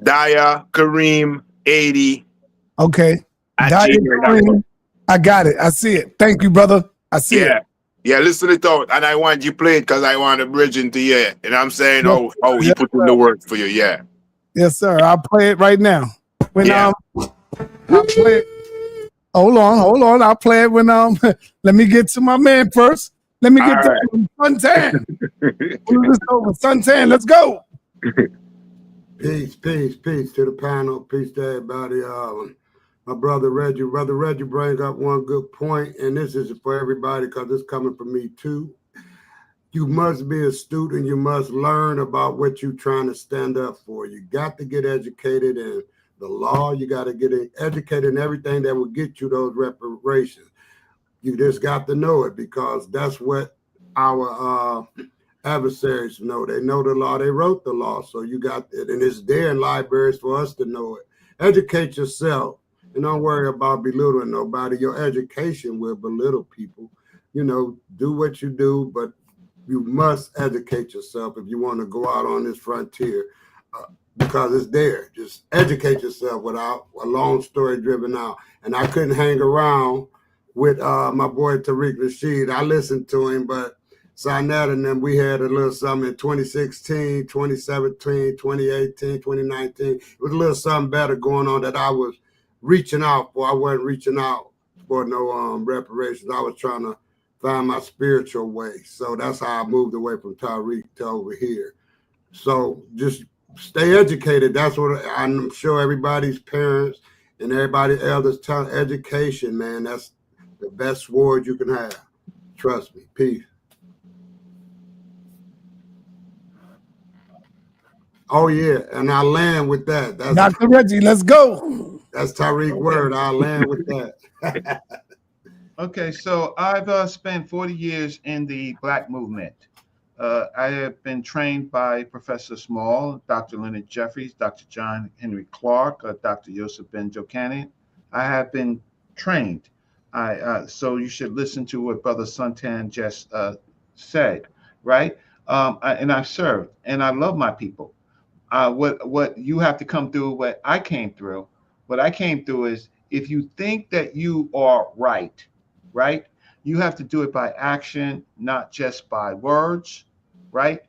Speaker 13: Daya Kareem 80.
Speaker 2: Okay. Daya Kareem. I got it. I see it. Thank you, brother. I see it.
Speaker 13: Yeah, listen it out. And I want you play it because I want a bridge into you. And I'm saying, he put in the work for you, yeah.
Speaker 2: Yes, sir. I'll play it right now. I'll play it. Hold on. I'll play it when let me get to my man first. Let me get to Suntan. Suntan, let's go.
Speaker 9: Peace to the panel. Peace to everybody. My brother Reggie. Brother Reggie brings up one good point, and this is for everybody because it's coming from me too. You must be a student. You must learn about what you're trying to stand up for. You got to get educated in the law. You got to get educated in everything that will get you those reparations. You just got to know it because that's what our adversaries know. They know the law. They wrote the law. So you got it. And it's there in libraries for us to know it. Educate yourself. And don't worry about belittling nobody. Your education will belittle people. You know, do what you do, but you must educate yourself if you want to go out on this frontier, because it's there. Just educate yourself without a long story driven out. And I couldn't hang around with my boy Tariq Rashid. I listened to him, but Sinette and then we had a little something in 2016, 2017, 2018, 2019. It was a little something better going on that I was reaching out for. I wasn't reaching out for no reparations. I was trying to find my spiritual way. So that's how I moved away from Tariq to over here. So just stay educated. That's what I'm sure everybody's parents and everybody elders tell. Education, man. That's the best sword you can have. Trust me. Peace. Oh yeah, and I land with that. That's
Speaker 2: Dr. Reggie, let's go.
Speaker 9: That's Tariq word. I'll land with that.
Speaker 3: Okay, so I've spent 40 years in the Black movement. I have been trained by Professor Small, Dr. Leonard Jeffries, Dr. John Henry Clark, Dr. Joseph Ben Jokanan. I have been trained. So you should listen to what Brother Suntan just said, right? And I've served, and I love my people. What you have to come through, what I came through is, if you think that you are right, you have to do it by action, not just by words, right?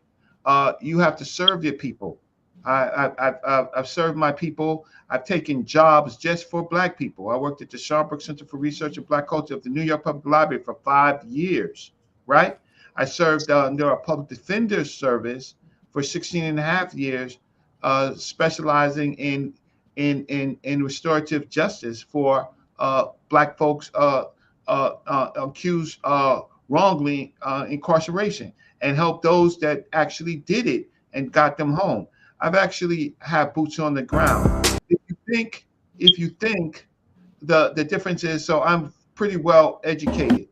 Speaker 3: You have to serve your people. I've served my people. I've taken jobs just for Black people. I worked at the Schomburg Center for Research and Black Culture of the New York Public Library for 5 years, right? I served under a public defender's service for 16 and a half years, specializing in restorative justice for Black folks accused wrongly incarceration, and help those that actually did it and got them home. I've actually had boots on the ground. If you think the difference is, so I'm pretty well educated,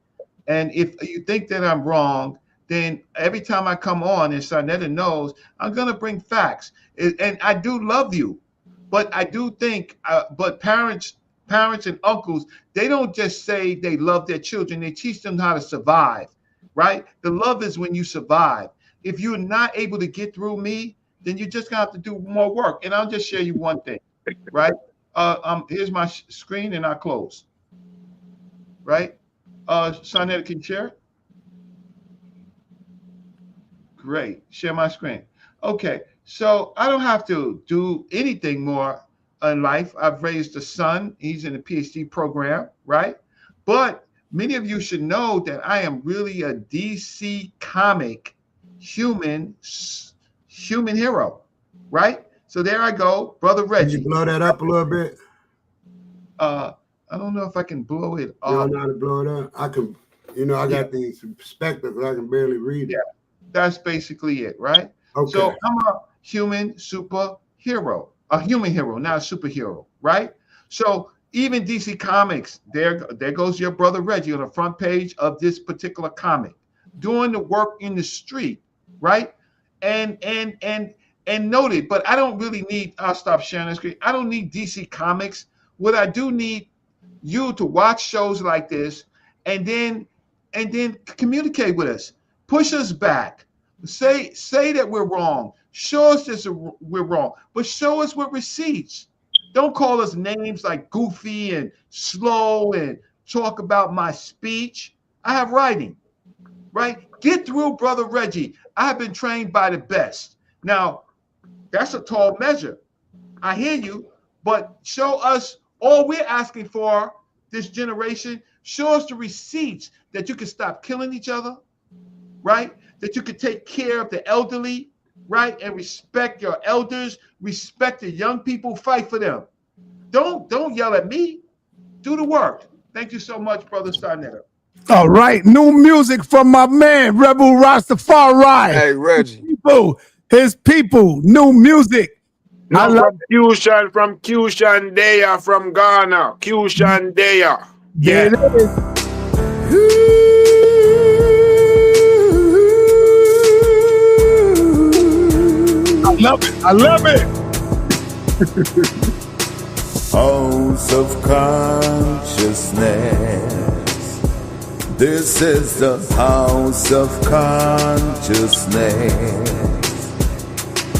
Speaker 3: and if you think that I'm wrong, then every time I come on, and Sarnetta knows, I'm going to bring facts. And I do love you, but I do think, but parents and uncles, they don't just say they love their children, they teach them how to survive, right? The love is when you survive. If you're not able to get through me, then you're just gonna have to do more work. And I'll just share you one thing, right? Here's my screen and I'll close, right? Sarnetta, can you share it? Great, share my screen. Okay, so I don't have to do anything more in life. I've raised a son. He's in a PhD program, right? But many of you should know that I am really a DC comic human hero, right? So there I go, Brother Reggie.
Speaker 9: Can you blow that up a little bit?
Speaker 3: I don't know if I can blow it up.
Speaker 9: You don't know how to blow it up? I can, I got these spectacles. I can barely read it.
Speaker 3: Yeah, that's basically it, right?
Speaker 9: Okay.
Speaker 3: So I'm a human superhero. A human hero, not a superhero, right? So even DC Comics, there goes your Brother Reggie on the front page of this particular comic, doing the work in the street, right? And noted, but I don't really need, I'll stop sharing the screen. I don't need DC Comics. What I do need you to watch shows like this and then communicate with us, push us back, say that we're wrong. Show us that we're wrong, but show us with receipts. Don't call us names like goofy and slow and talk about my speech. I have writing, right? Get through, Brother Reggie. I have been trained by the best. Now, that's a tall measure. I hear you, but show us, all we're asking for this generation, show us the receipts that you can stop killing each other, right? That you can take care of the elderly, right? And respect your elders, respect the young people, fight for them. Don't yell at me. Do the work. Thank you so much, Brother Sarnetta.
Speaker 2: All right, new music from my man, Rebel Rastafari.
Speaker 11: Hey, Reggie.
Speaker 2: His people, new music.
Speaker 11: No, from Cushan Dea from Ghana. Cushan Dea.
Speaker 2: Yeah. There it is. love it. I love it.
Speaker 18: House of consciousness. This is the house of consciousness.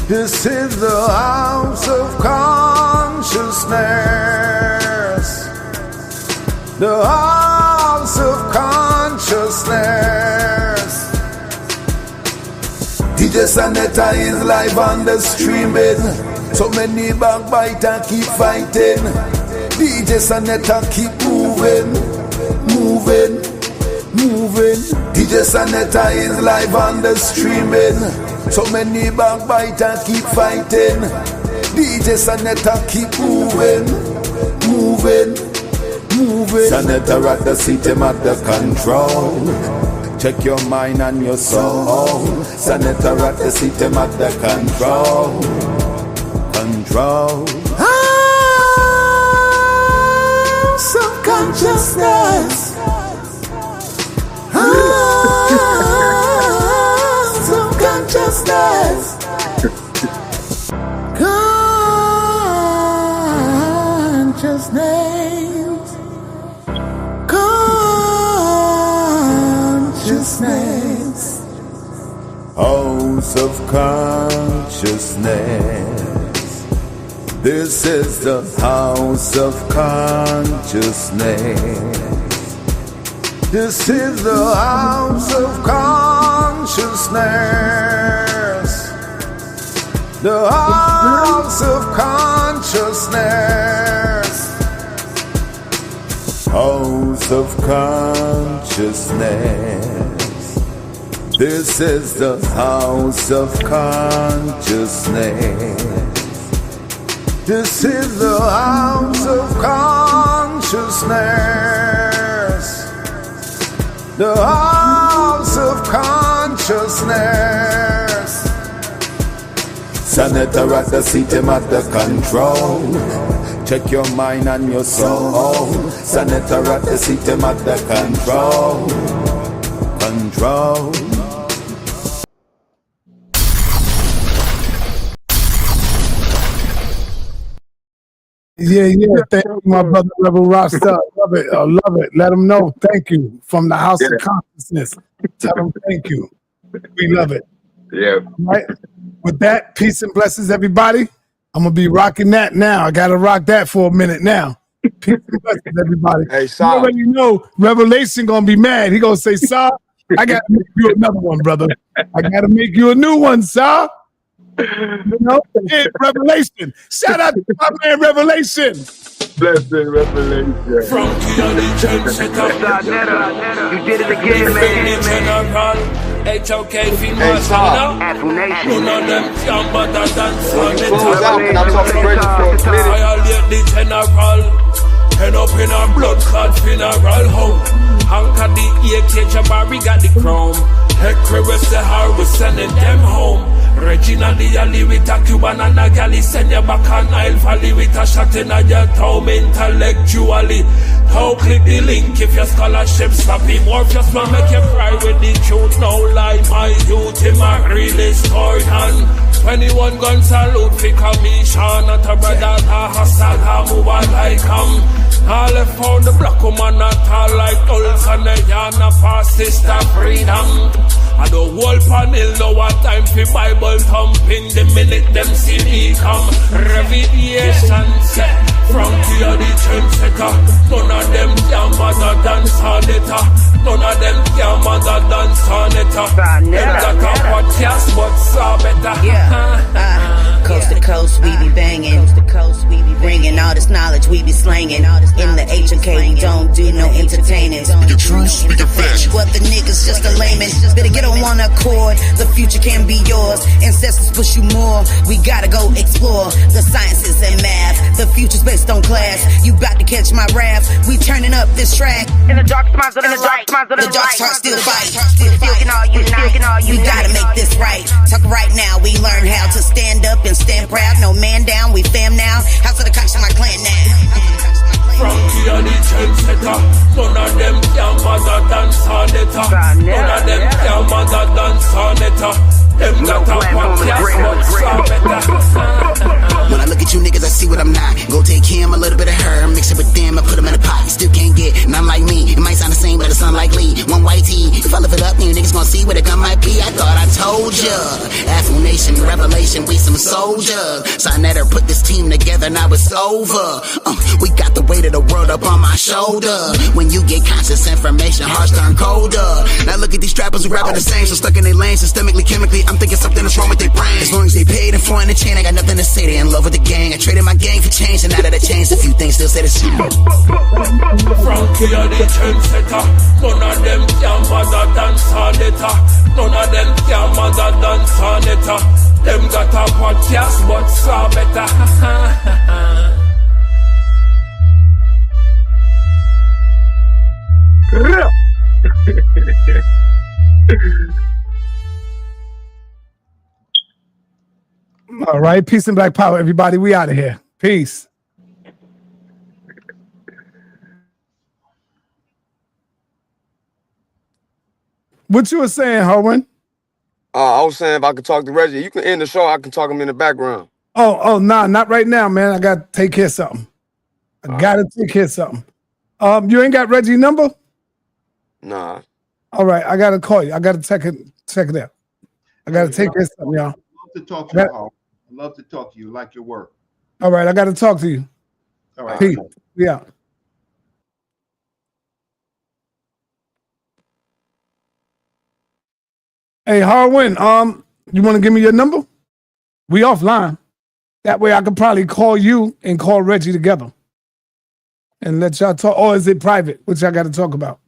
Speaker 18: This is the house of consciousness. The house of consciousness. DJ Sanetta is live on the streaming. So many backbiter keep fighting. DJ Sanetta keep moving. DJ Sanetta is live on the streaming. So many backbiter keep fighting. DJ Sanetta keep moving. Sanetta at the seat, him at the control. Check your mind and your soul. Sanetta at the seat, him at the control. Subconsciousness. Subconsciousness. Consciousness. House of consciousness. This is the house of consciousness. This is the house of consciousness. The house of consciousness. House of consciousness. This is the house of consciousness. This is the house of consciousness. The house of consciousness. Sanetta at the seat, him at the control. Check your mind and your soul. Sanetta at the seat, him at the control.
Speaker 2: Yeah. Thank you, my brother, Rebel Rasta. Love it. I love it. Let them know. Thank you from the House of Consciousness. Tell them thank you. We love it.
Speaker 19: Yeah.
Speaker 2: Right. With that, peace and blessings, everybody. I'm gonna be rocking that now. I gotta rock that for a minute now. Peace and blessings, everybody.
Speaker 11: Hey,
Speaker 2: you already know Revelation gonna be mad. He gonna say, "Sir, I gotta make you another one, brother. I gotta make you a new one, sir." You know, yeah, Revelation. Shout out to my man Revelation.
Speaker 19: Blessing Revelation.
Speaker 20: From the you did it again, man. HOK females, none of them can better than violate the general. End up in a blood clot funeral home. Anchor the AK, Jabari got the chrome. Hector West the Har, we sending them home. Regina the alley with a Cuban and a galley. Send you back on Nile Valley with a shot in your toe intellectually. How click the link if your scholarship stop him. Or just want make you cry with the truth. No lie, my youth, him a real historian. 21 gun salute for commission. Not a brother, a hustle, a move like all left found the black woman not all like Dulce and the Yana for sister freedom. I don't hold panel, no one time for Bible thumping. The minute them see me come, revelation set. Frontier the trendsetter. None of them can mother than Sonetta. None of them can mother than Sonetta. Them got a podcast but saw better.
Speaker 21: Coast to coast we be banging. Coast to coast we be bringing all this knowledge we be slanging. In the HOK we don't do no entertaining.
Speaker 22: Speak the truth, speak the facts.
Speaker 21: What the niggas just a layman. Better get on one accord. The future can be yours. Ancestors push you more. We gotta go explore the sciences and math. The future's based on class. You bout to catch my wrath. We turning up this track.
Speaker 20: In the dark spots of the light.
Speaker 21: The dark heart still fight. We gotta make this right. Talk right now. We learn how to stand up and stand proud. No man down. We fam now. House of the Cox my clan now.
Speaker 20: Frontier the trendsetter. None of them can mother than Sonetta. None of them can mother than Sonetta. Them got a podcast, but far better.
Speaker 21: When I look at you niggas, I see what I'm not. Go take him, a little bit of her, mix it with them, and put them in a pot. You still can't get none like me. It might sound the same, but it's unlikely. One white tee, if I lift it up, then you niggas gonna see where the gun might be. I thought I told ya. Afro Nation, revelation, we some soldiers. Signetter put this team together, now it's over. We got the weight of the world up on my shoulder. When you get conscious information, hearts turn colder. Now look at these strappers who rapping the same, so stuck in their lane, systemically, chemically. I'm thinking something is wrong with their brain. As long as they paid and foreign the chain, I got nothing to say. They in love with the gang. I traded my gang for change, and now that I changed, a few things still say the same.
Speaker 20: Frankie are the trendsetter. None of them can mother dance on it. None of them can mother dance on it. Them got a podcast, but far better.
Speaker 2: All right, peace and black power, everybody. We out of here. Peace. What you were saying, Harwin?
Speaker 11: I was saying if I could talk to Reggie, you can end the show. I can talk him in the background.
Speaker 2: Oh, nah, not right now, man. I got to take care of something. I got to take care of something. You ain't got Reggie's number?
Speaker 11: Nah.
Speaker 2: All right, I got to call you. I got to check it out. I got to take care of something, y'all.
Speaker 3: Love to talk to you, Howard. I love to talk to you. Like your work.
Speaker 2: All right, I got to talk to you.
Speaker 3: All right.
Speaker 2: Peace. Yeah. Hey, Harwin, you want to give me your number? We offline. That way I could probably call you and call Reggie together and let y'all talk. Or is it private, which I got to talk about?